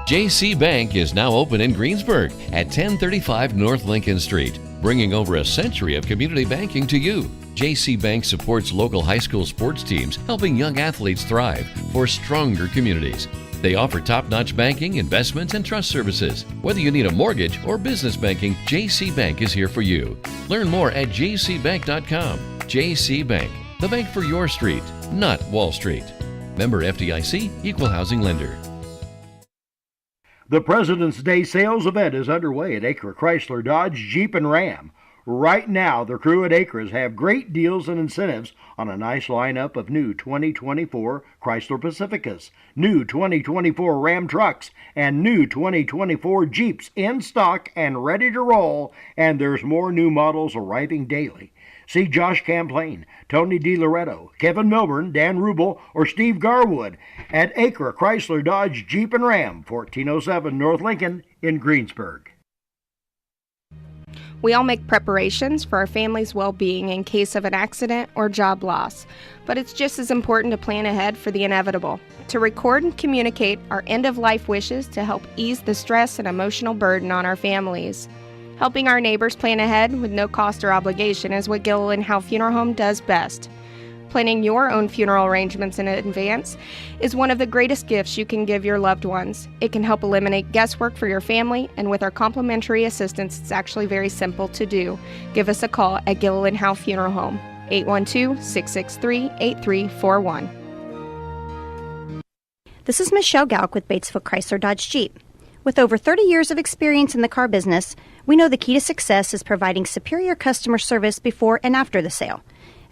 JC Bank is now open in Greensburg at 1035 North Lincoln Street, bringing over a century of community banking to you. JC Bank supports local high school sports teams, helping young athletes thrive for stronger communities. They offer top-notch banking, investments, and trust services. Whether you need a mortgage or business banking, JC Bank is here for you. Learn more at jcbank.com. JC Bank, the bank for your street, not Wall Street. Member FDIC, Equal Housing Lender. The President's Day sales event is underway at Acre Chrysler Dodge Jeep and Ram. Right now, the crew at Acres have great deals and incentives on a nice lineup of new 2024 Chrysler Pacificas, new 2024 Ram trucks, and new 2024 Jeeps in stock and ready to roll, and there's more new models arriving daily. See Josh Camplain, Tony DiLoretto, Kevin Milburn, Dan Rubel, or Steve Garwood at Acre Chrysler Dodge Jeep and Ram, 1407 North Lincoln in Greensburg. We all make preparations for our family's well-being in case of an accident or job loss, but it's just as important to plan ahead for the inevitable, to record and communicate our end-of-life wishes to help ease the stress and emotional burden on our families. Helping our neighbors plan ahead with no cost or obligation is what Gilliland Howe Funeral Home does best. Planning your own funeral arrangements in advance is one of the greatest gifts you can give your loved ones. It can help eliminate guesswork for your family, and with our complimentary assistance, it's actually very simple to do. Give us a call at Gilliland Howe Funeral Home, 812-663-8341. This is Michelle Galk with Batesville Chrysler Dodge Jeep. With over 30 years of experience in the car business, we know the key to success is providing superior customer service before and after the sale.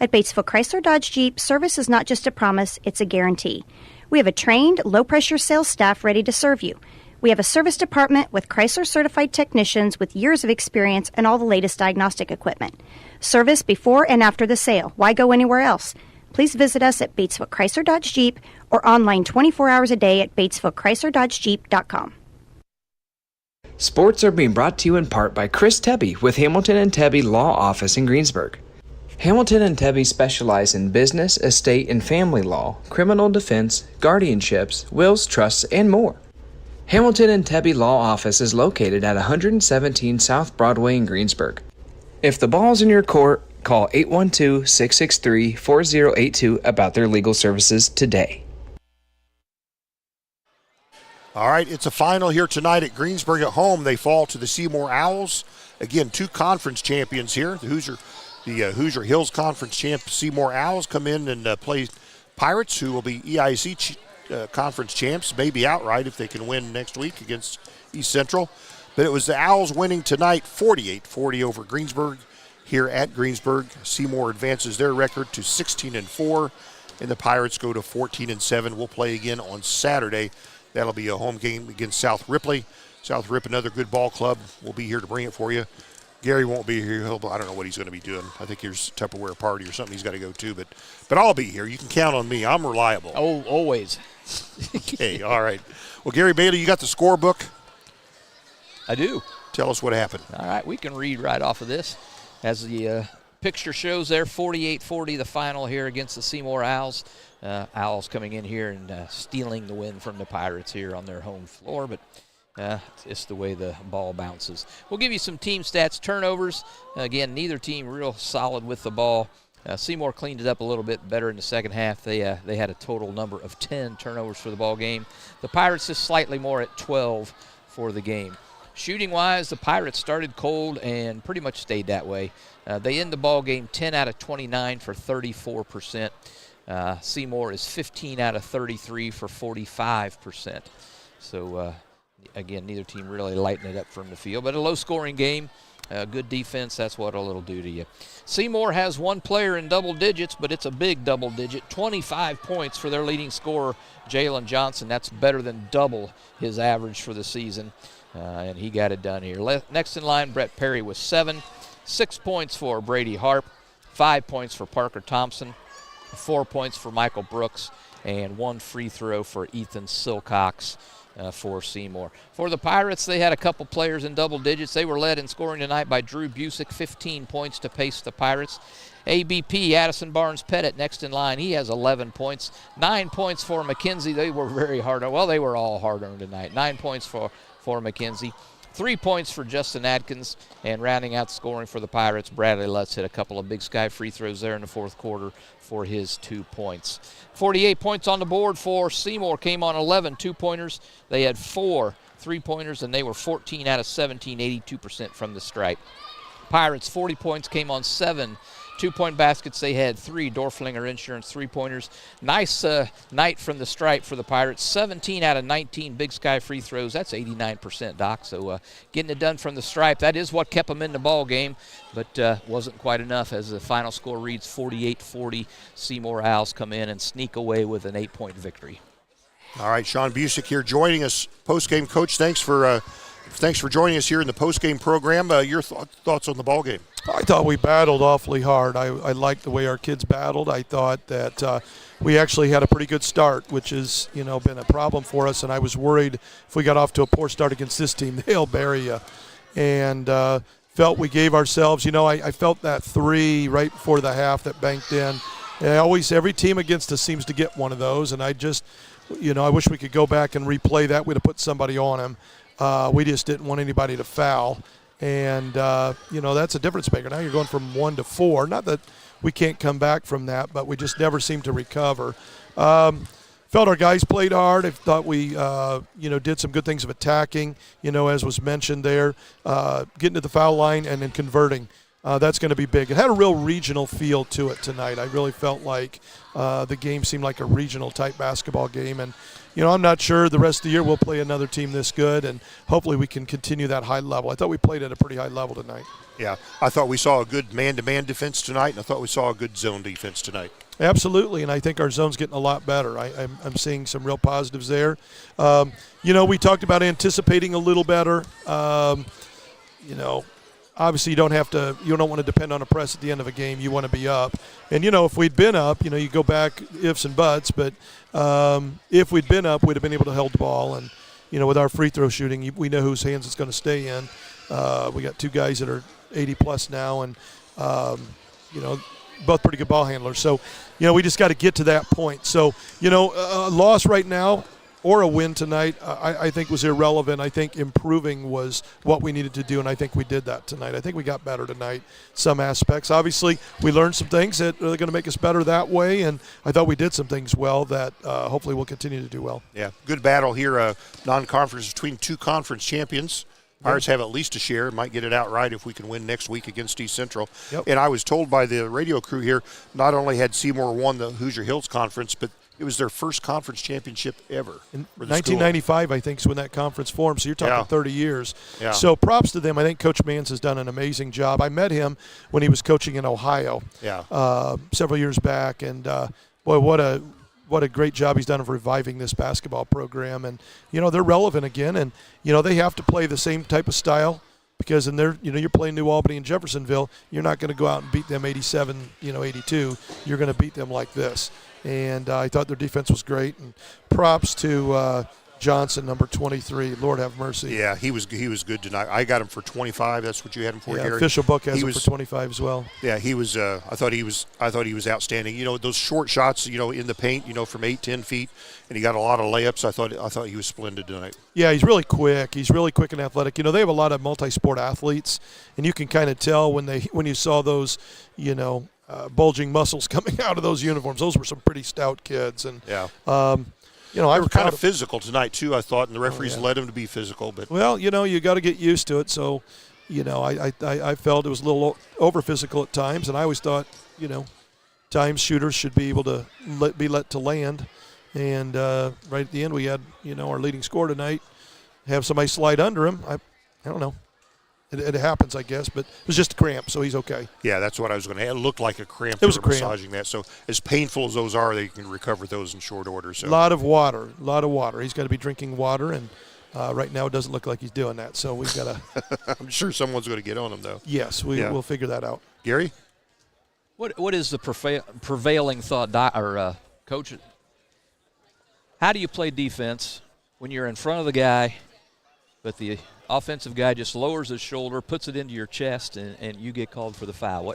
At Batesville Chrysler Dodge Jeep, service is not just a promise, it's a guarantee. We have a trained, low-pressure sales staff ready to serve you. We have a service department with Chrysler-certified technicians with years of experience and all the latest diagnostic equipment. Service before and after the sale. Why go anywhere else? Please visit us at Batesville Chrysler Dodge Jeep or online 24 hours a day at BatesvilleChryslerDodgeJeep.com. Sports are being brought to you in part by Chris Tebby with Hamilton and Tebby Law Office in Greensburg. Hamilton and Tebby specialize in business, estate, and family law, criminal defense, guardianships, wills, trusts, and more. Hamilton and Tebby Law Office is located at 117 South Broadway in Greensburg. If the ball's in your court, call 812-663-4082 about their legal services today. All right, it's a final here tonight at Greensburg at home. They fall to the Seymour Owls. Again, two conference champions here. The Hoosier Hills Conference champ Seymour Owls come in and play Pirates, who will be EIC conference champs, maybe outright if they can win next week against East Central. But it was the Owls winning tonight 48-40 over Greensburg here at Greensburg. Seymour advances their record to 16-4, and the Pirates go to 14-7. We'll play again on Saturday. That'll be a home game against South Ripley. South Rip, another good ball club. We'll be here to bring it for you. Gary won't be here. I don't know what he's going to be doing. I think there's a Tupperware party or something he's got to go to, but I'll be here. You can count on me. I'm reliable. Oh, always. Okay, all right. Well, Gary Bailey, you got the scorebook? I do. Tell us what happened. All right, we can read right off of this. As the picture shows there, 48-40 the final here against the Seymour Owls. Owls coming in here and stealing the win from the Pirates here on their home floor, but it's the way the ball bounces. We'll give you some team stats. Turnovers, again, neither team real solid with the ball. Seymour cleaned it up a little bit better in the second half. They had a total number of 10 turnovers for the ball game. The Pirates just slightly more at 12 for the game. Shooting-wise, the Pirates started cold and pretty much stayed that way. They end the ball game 10 out of 29 for 34%. Seymour is 15 out of 33 for 45%. So, again, neither team really lighting it up from the field. But a low-scoring game, good defense, that's what it'll do to you. Seymour has one player in double digits, but it's a big double digit. 25 points for their leading scorer, Jalen Johnson. That's better than double his average for the season, and he got it done here. Next in line, Brett Perry with 7. 6 points for Brady Harp, 5 points for Parker Thompson, 4 points for Michael Brooks, and 1 free throw for Ethan Silcox for Seymour. For the Pirates, they had a couple players in double digits. They were led in scoring tonight by Drew Busick, 15 points to pace the Pirates. ABP, Addison Barnes-Pettit, next in line. He has 11 points. 9 points for McKenzie. They were very hard-earned. Well, they were all hard-earned tonight. 9 points for McKenzie. 3 points for Justin Adkins, and rounding out the scoring for the Pirates, Bradley Lutz hit a couple of Big Sky free throws there in the fourth quarter for his 2 points. 48 points on the board for Seymour, came on 11 two-pointers. They had 4 three-pointers, and they were 14 out of 17, 82% from the stripe. Pirates, 40 points, came on 7 two-point baskets. They had 3 Dorflinger Insurance three-pointers. Nice night from the stripe for the Pirates. 17 out of 19 Big Sky free throws. That's 89%, Doc. So getting it done from the stripe, that is what kept them in the ball game, but wasn't quite enough as the final score reads 48-40. Seymour Owls come in and sneak away with an 8-point victory. All right, Sean Busick here joining us, post-game coach. Thanks for joining us here in the post-game program. Your thoughts on the ball game? I thought we battled awfully hard. I liked the way our kids battled. I thought that we actually had a pretty good start, which has been a problem for us. And I was worried if we got off to a poor start against this team, they'll bury you. And felt we gave ourselves. I felt that 3 right before the half that banked in. And every team against us seems to get one of those. And I just, I wish we could go back and replay that. We'd have put somebody on him. We just didn't want anybody to foul. And, that's a difference maker. Now you're going from 1 to 4. Not that we can't come back from that, but we just never seem to recover. Felt our guys played hard. I thought we, did some good things of attacking, as was mentioned there, getting to the foul line and then converting. That's going to be big. It had a real regional feel to it tonight. I really felt like the game seemed like a regional-type basketball game. And, I'm not sure the rest of the year we'll play another team this good, and hopefully we can continue that high level. I thought we played at a pretty high level tonight. Yeah, I thought we saw a good man-to-man defense tonight, and I thought we saw a good zone defense tonight. Absolutely, and I think our zone's getting a lot better. I'm seeing some real positives there. We talked about anticipating a little better. Obviously you don't want to depend on a press at the end of a game. You want to be up. And, if we'd been up, you go back ifs and buts, but if we'd been up, we'd have been able to hold the ball. And, with our free throw shooting, we know whose hands it's going to stay in. We got 2 guys that are 80-plus now and, both pretty good ball handlers. So, we just got to get to that point. So, a loss right now or a win tonight, I think was irrelevant. I think improving was what we needed to do, and I think we did that tonight. I think we got better tonight, some aspects. Obviously, we learned some things that are going to make us better that way, and I thought we did some things well that hopefully we'll continue to do well. Yeah, good battle here, non-conference between 2 conference champions. Pirates have at least a share, might get it outright if we can win next week against East Central. Yep. And I was told by the radio crew here, not only had Seymour won the Hoosier Hills Conference, but it was their first conference championship ever. In 1995, I think, is when that conference formed, so you're talking 30 years. Yeah. So props to them. I think Coach Mans has done an amazing job. I met him when he was coaching in Ohio several years back, and boy, what a great job he's done of reviving this basketball program. And, they're relevant again, and, they have to play the same type of style because you're playing New Albany and Jeffersonville. You're not going to go out and beat them 87, 82. You're going to beat them like this. And I thought their defense was great. And props to Johnson, number 23. Lord have mercy. Yeah, he was good tonight. I got him for 25. That's what you had him for, Gary. Official book has him for 25 as well. Yeah, he was. I thought he was outstanding. Those short shots, in the paint, from 8-10 feet, and he got a lot of layups. I thought he was splendid tonight. Yeah, he's really quick. He's really quick and athletic. They have a lot of multi-sport athletes, and you can kind of tell when you saw those, bulging muscles coming out of those uniforms. Those were some pretty stout kids, and they were kind of physical tonight too, I thought, and the referees led them to be physical. But you got to get used to it. So, I felt it was a little over physical at times, and I always thought, times shooters should be able to be let to land. And right at the end, we had our leading scorer tonight have somebody slide under him. I don't know. It happens, I guess, but it was just a cramp, so he's okay. Yeah, that's what I was going to add. It looked like a cramp. It was a cramp. Massaging that. So as painful as those are, they can recover those in short order. So a lot of water. He's got to be drinking water, and right now it doesn't look like he's doing that. So we've got to. I'm sure someone's going to get on him, though. Yes, we'll figure that out. Gary? What is the prevailing thought, Coach? How do you play defense when you're in front of the guy, but the offensive guy just lowers his shoulder, puts it into your chest, and you get called for the foul?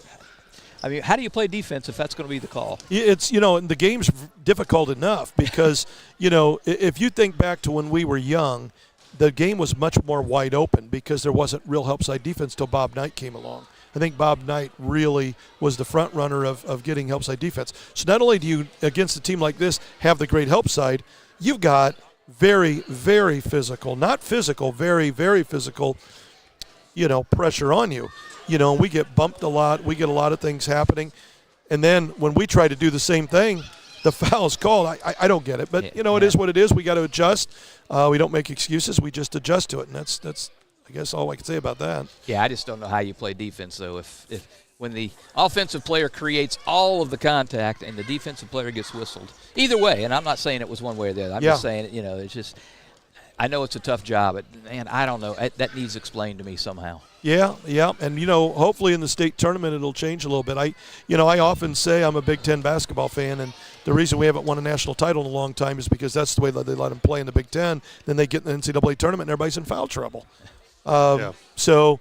How do you play defense if that's going to be the call? It's, the game's difficult enough because, if you think back to when we were young, the game was much more wide open because there wasn't real help side defense till Bob Knight came along. I think Bob Knight really was the front runner of getting help side defense. So not only do you, against a team like this, have the great help side, you've got very, very physical, not physical, very, very physical, pressure on you. We get bumped a lot. We get a lot of things happening. And then when we try to do the same thing, the foul's called. I don't get it. But, it is what it is. We got to adjust. We don't make excuses. We just adjust to it. And that's I guess, all I can say about that. Yeah, I just don't know how you play defense, though. If when the offensive player creates all of the contact and the defensive player gets whistled. Either way, and I'm not saying it was one way or the other. I'm just saying, it's just I know it's a tough job, but, man, I don't know. That needs explained to me somehow. Yeah, and hopefully in the state tournament it'll change a little bit. I often say I'm a Big Ten basketball fan, and the reason we haven't won a national title in a long time is because that's the way that they let them play in the Big Ten. Then they get in the NCAA tournament and everybody's in foul trouble. So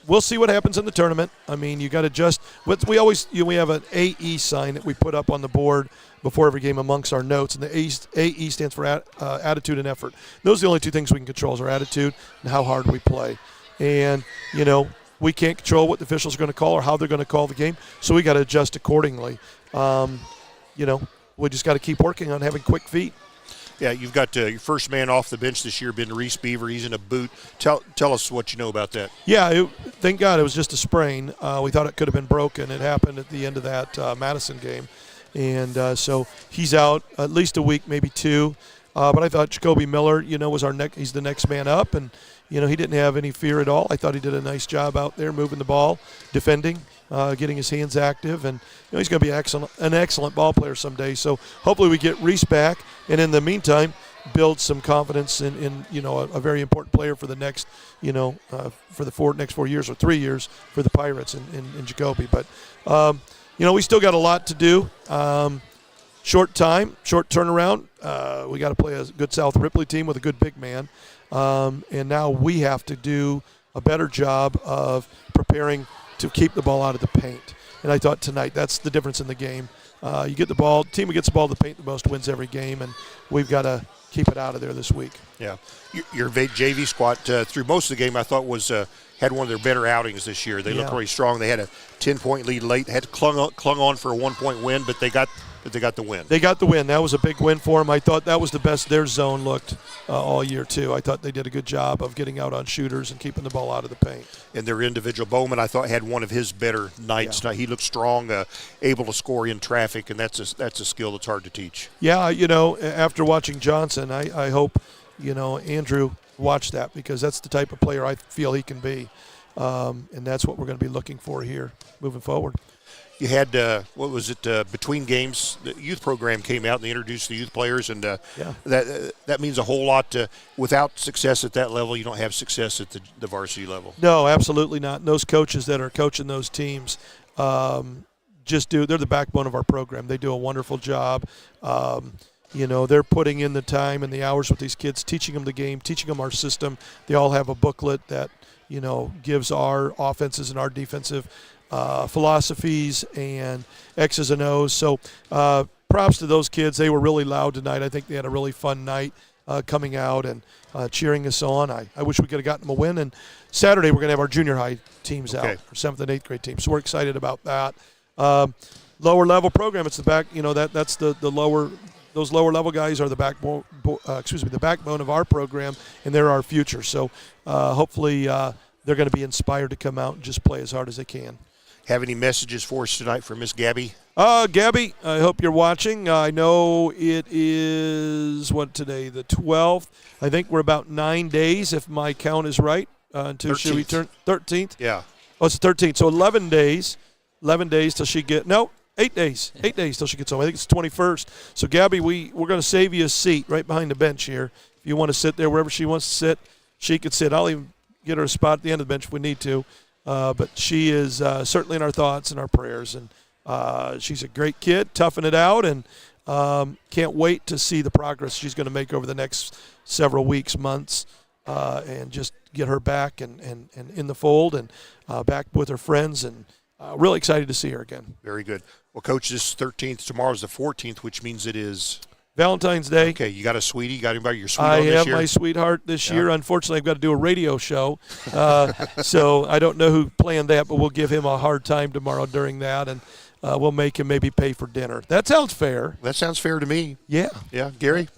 we'll see what happens in the tournament. I mean, you got to just we always we have an AE sign that we put up on the board before every game amongst our notes, and the AE stands for attitude and effort. Those are the only two things we can control: is our attitude and how hard we play. And we can't control what the officials are going to call or how they're going to call the game, so we got to adjust accordingly. We just got to keep working on having quick feet. Yeah, you've got your first man off the bench this year, been Reese Beaver. He's in a boot. Tell us what you know about that. Yeah, thank God it was just a sprain. We thought it could have been broken. It happened at the end of that Madison game. And so he's out at least a week, maybe two. But I thought Jacoby Miller, was he's the next man up. And, he didn't have any fear at all. I thought he did a nice job out there moving the ball, defending, getting his hands active. And, he's going to be an excellent ball player someday. So hopefully we get Reese back. And in the meantime, build some confidence in a very important player for the next, for the next 4 years or 3 years for the Pirates in Jacoby. But, we still got a lot to do. Short time, short turnaround. We got to play a good South Ripley team with a good big man. And now we have to do a better job of preparing to keep the ball out of the paint. And I thought tonight that's the difference in the game. You get the ball, team who gets the ball to the paint the most wins every game, and we've got to keep it out of there this week. Yeah. Your JV squad through most of the game I thought was had one of their better outings this year. They looked really strong. They had a 10-point lead late, had clung on for a 1-point win, but they got the win. They got the win. That was a big win for them. I thought that was the best their zone looked all year, too. I thought they did a good job of getting out on shooters and keeping the ball out of the paint. And their individual, Bowman, I thought, had one of his better nights. He looked strong, able to score in traffic, and that's a skill that's hard to teach. Yeah, after watching Johnson, I hope, Andrew watched that, because that's the type of player I feel he can be. And that's what we're going to be looking for here moving forward. You had, between games, the youth program came out and they introduced the youth players, and that means a whole lot. Without success at that level, you don't have success at the varsity level. No, absolutely not. And those coaches that are coaching those teams they're the backbone of our program. They do a wonderful job. They're putting in the time and the hours with these kids, teaching them the game, teaching them our system. They all have a booklet that, gives our offenses and our defensive philosophies and X's and O's. So props to those kids. They were really loud tonight. I think they had a really fun night coming out and cheering us on. I wish we could have gotten them a win. And Saturday we're going to have our junior high teams out, our 7th and 8th grade teams. So we're excited about that. Lower level program. It's the back. That's the lower. Those lower level guys are the backbone. The backbone of our program, and they're our future. So hopefully they're going to be inspired to come out and just play as hard as they can. Have any messages for us tonight from Miss Gabby? Gabby, I hope you're watching. I know it is, today, the 12th. I think we're about 9 days, if my count is right, until 13th. she returns. 13th? Yeah. Oh, it's the 13th. So 11 days. 11 days till she 8 days. 8 days till she gets home. I think it's the 21st. So, Gabby, we're going to save you a seat right behind the bench here. If you want to sit there wherever she wants to sit, she could sit. I'll even get her a spot at the end of the bench if we need to. But she is certainly in our thoughts and our prayers. And she's a great kid, toughing it out, and can't wait to see the progress she's going to make over the next several weeks, months, and just get her back and in the fold and back with her friends. And really excited to see her again. Very good. Well, Coach, this 13th, tomorrow's the 14th, which means it is Valentine's Day. Okay, you got a sweetie? You got anybody your sweetheart this year? I have my sweetheart this year. Unfortunately, I've got to do a radio show. So I don't know who planned that, but we'll give him a hard time tomorrow during that, and we'll make him maybe pay for dinner. That sounds fair. That sounds fair to me. Yeah. Yeah. Gary?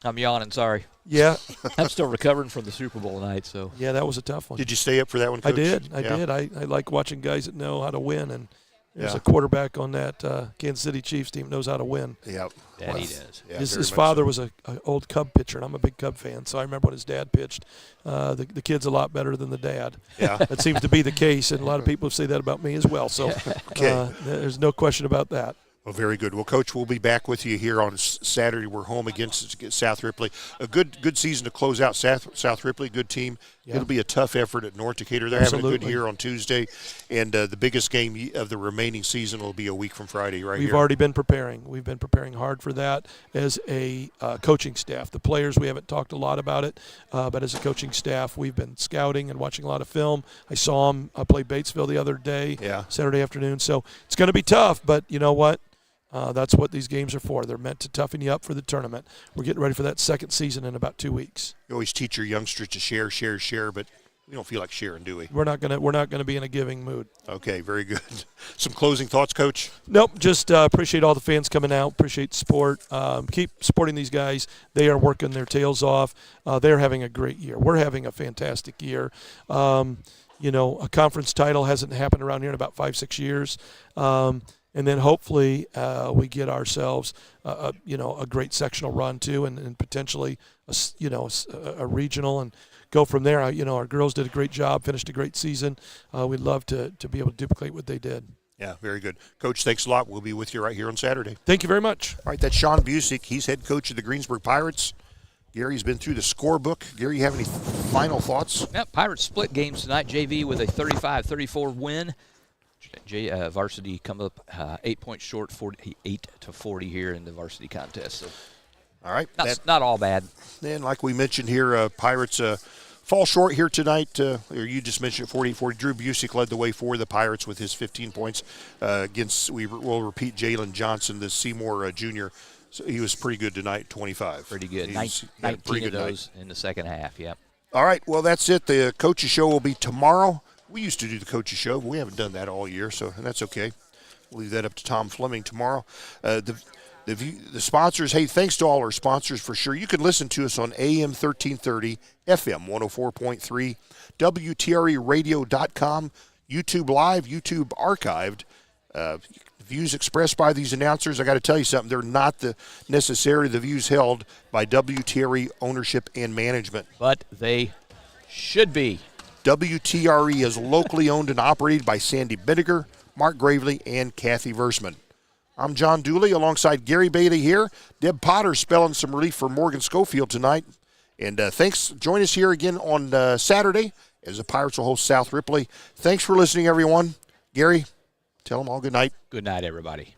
I'm yawning, sorry. Yeah. I'm still recovering from the Super Bowl night. So yeah, that was a tough one. Did you stay up for that one, Coach? I did. I like watching guys that know how to win, and there's a quarterback on that Kansas City Chiefs team knows how to win. Yep. That he does. Yeah, his father was an old Cub pitcher, and I'm a big Cub fan, so I remember when his dad pitched. The kid's a lot better than the dad. Yeah. That seems to be the case, and a lot of people say that about me as well. So there's no question about that. Well, very good. Well, Coach, we'll be back with you here on Saturday. We're home against South Ripley. A good season to close out South Ripley, good team. Yeah. It'll be a tough effort at North Decatur. They're having a good year on Tuesday, and the biggest game of the remaining season will be a week from Friday right here. We've already been preparing. We've been preparing hard for that as a coaching staff. The players, we haven't talked a lot about it, but as a coaching staff, we've been scouting and watching a lot of film. I saw them play Batesville the other day, Saturday afternoon. So it's going to be tough, but you know what? That's what these games are for. They're meant to toughen you up for the tournament. We're getting ready for that second season in about 2 weeks. You always teach your youngsters to share, but we don't feel like sharing, do we? We're not gonna be in a giving mood. Okay, very good. Some closing thoughts, Coach? Nope. Just appreciate all the fans coming out. Appreciate the support. Keep supporting these guys. They are working their tails off. They're having a great year. We're having a fantastic year. A conference title hasn't happened around here in about 5-6 years. And then hopefully we get ourselves, a great sectional run too, and potentially, a regional, and go from there. Our girls did a great job, finished a great season. We'd love to be able to duplicate what they did. Yeah, very good. Coach, thanks a lot. We'll be with you right here on Saturday. Thank you very much. All right, that's Sean Busick. He's head coach of the Greensburg Pirates. Gary's been through the scorebook. Gary, you have any final thoughts? Yeah, Pirates split games tonight. JV with a 35-34 win. Varsity come up 8 points short, 48-40 here in the varsity contest. So, all right, not all bad. And like we mentioned here, Pirates fall short here tonight. Or you just mentioned 48-40. Drew Busick led the way for the Pirates with his 15 points against. We'll repeat Jalen Johnson, the Seymour junior. So he was pretty good tonight, 25. Pretty good. 19 of those in the second half. Yep. All right. Well, that's it. The coaches show will be tomorrow. We used to do the coaches show, but we haven't done that all year, and that's okay. We'll leave that up to Tom Fleming tomorrow. The sponsors, hey, thanks to all our sponsors for sure. You can listen to us on AM 1330, FM 104.3, WTREradio.com, YouTube Live, YouTube Archived. Views expressed by these announcers, I got to tell you something, they're not necessarily the views held by WTRE ownership and management. But they should be. WTRE is locally owned and operated by Sandy Bittiger, Mark Gravely, and Kathy Versman. I'm John Dooley alongside Gary Bailey here. Deb Potter spelling some relief for Morgan Schofield tonight. And thanks. Join us here again on Saturday as the Pirates will host South Ripley. Thanks for listening, everyone. Gary, tell them all good night. Good night, everybody.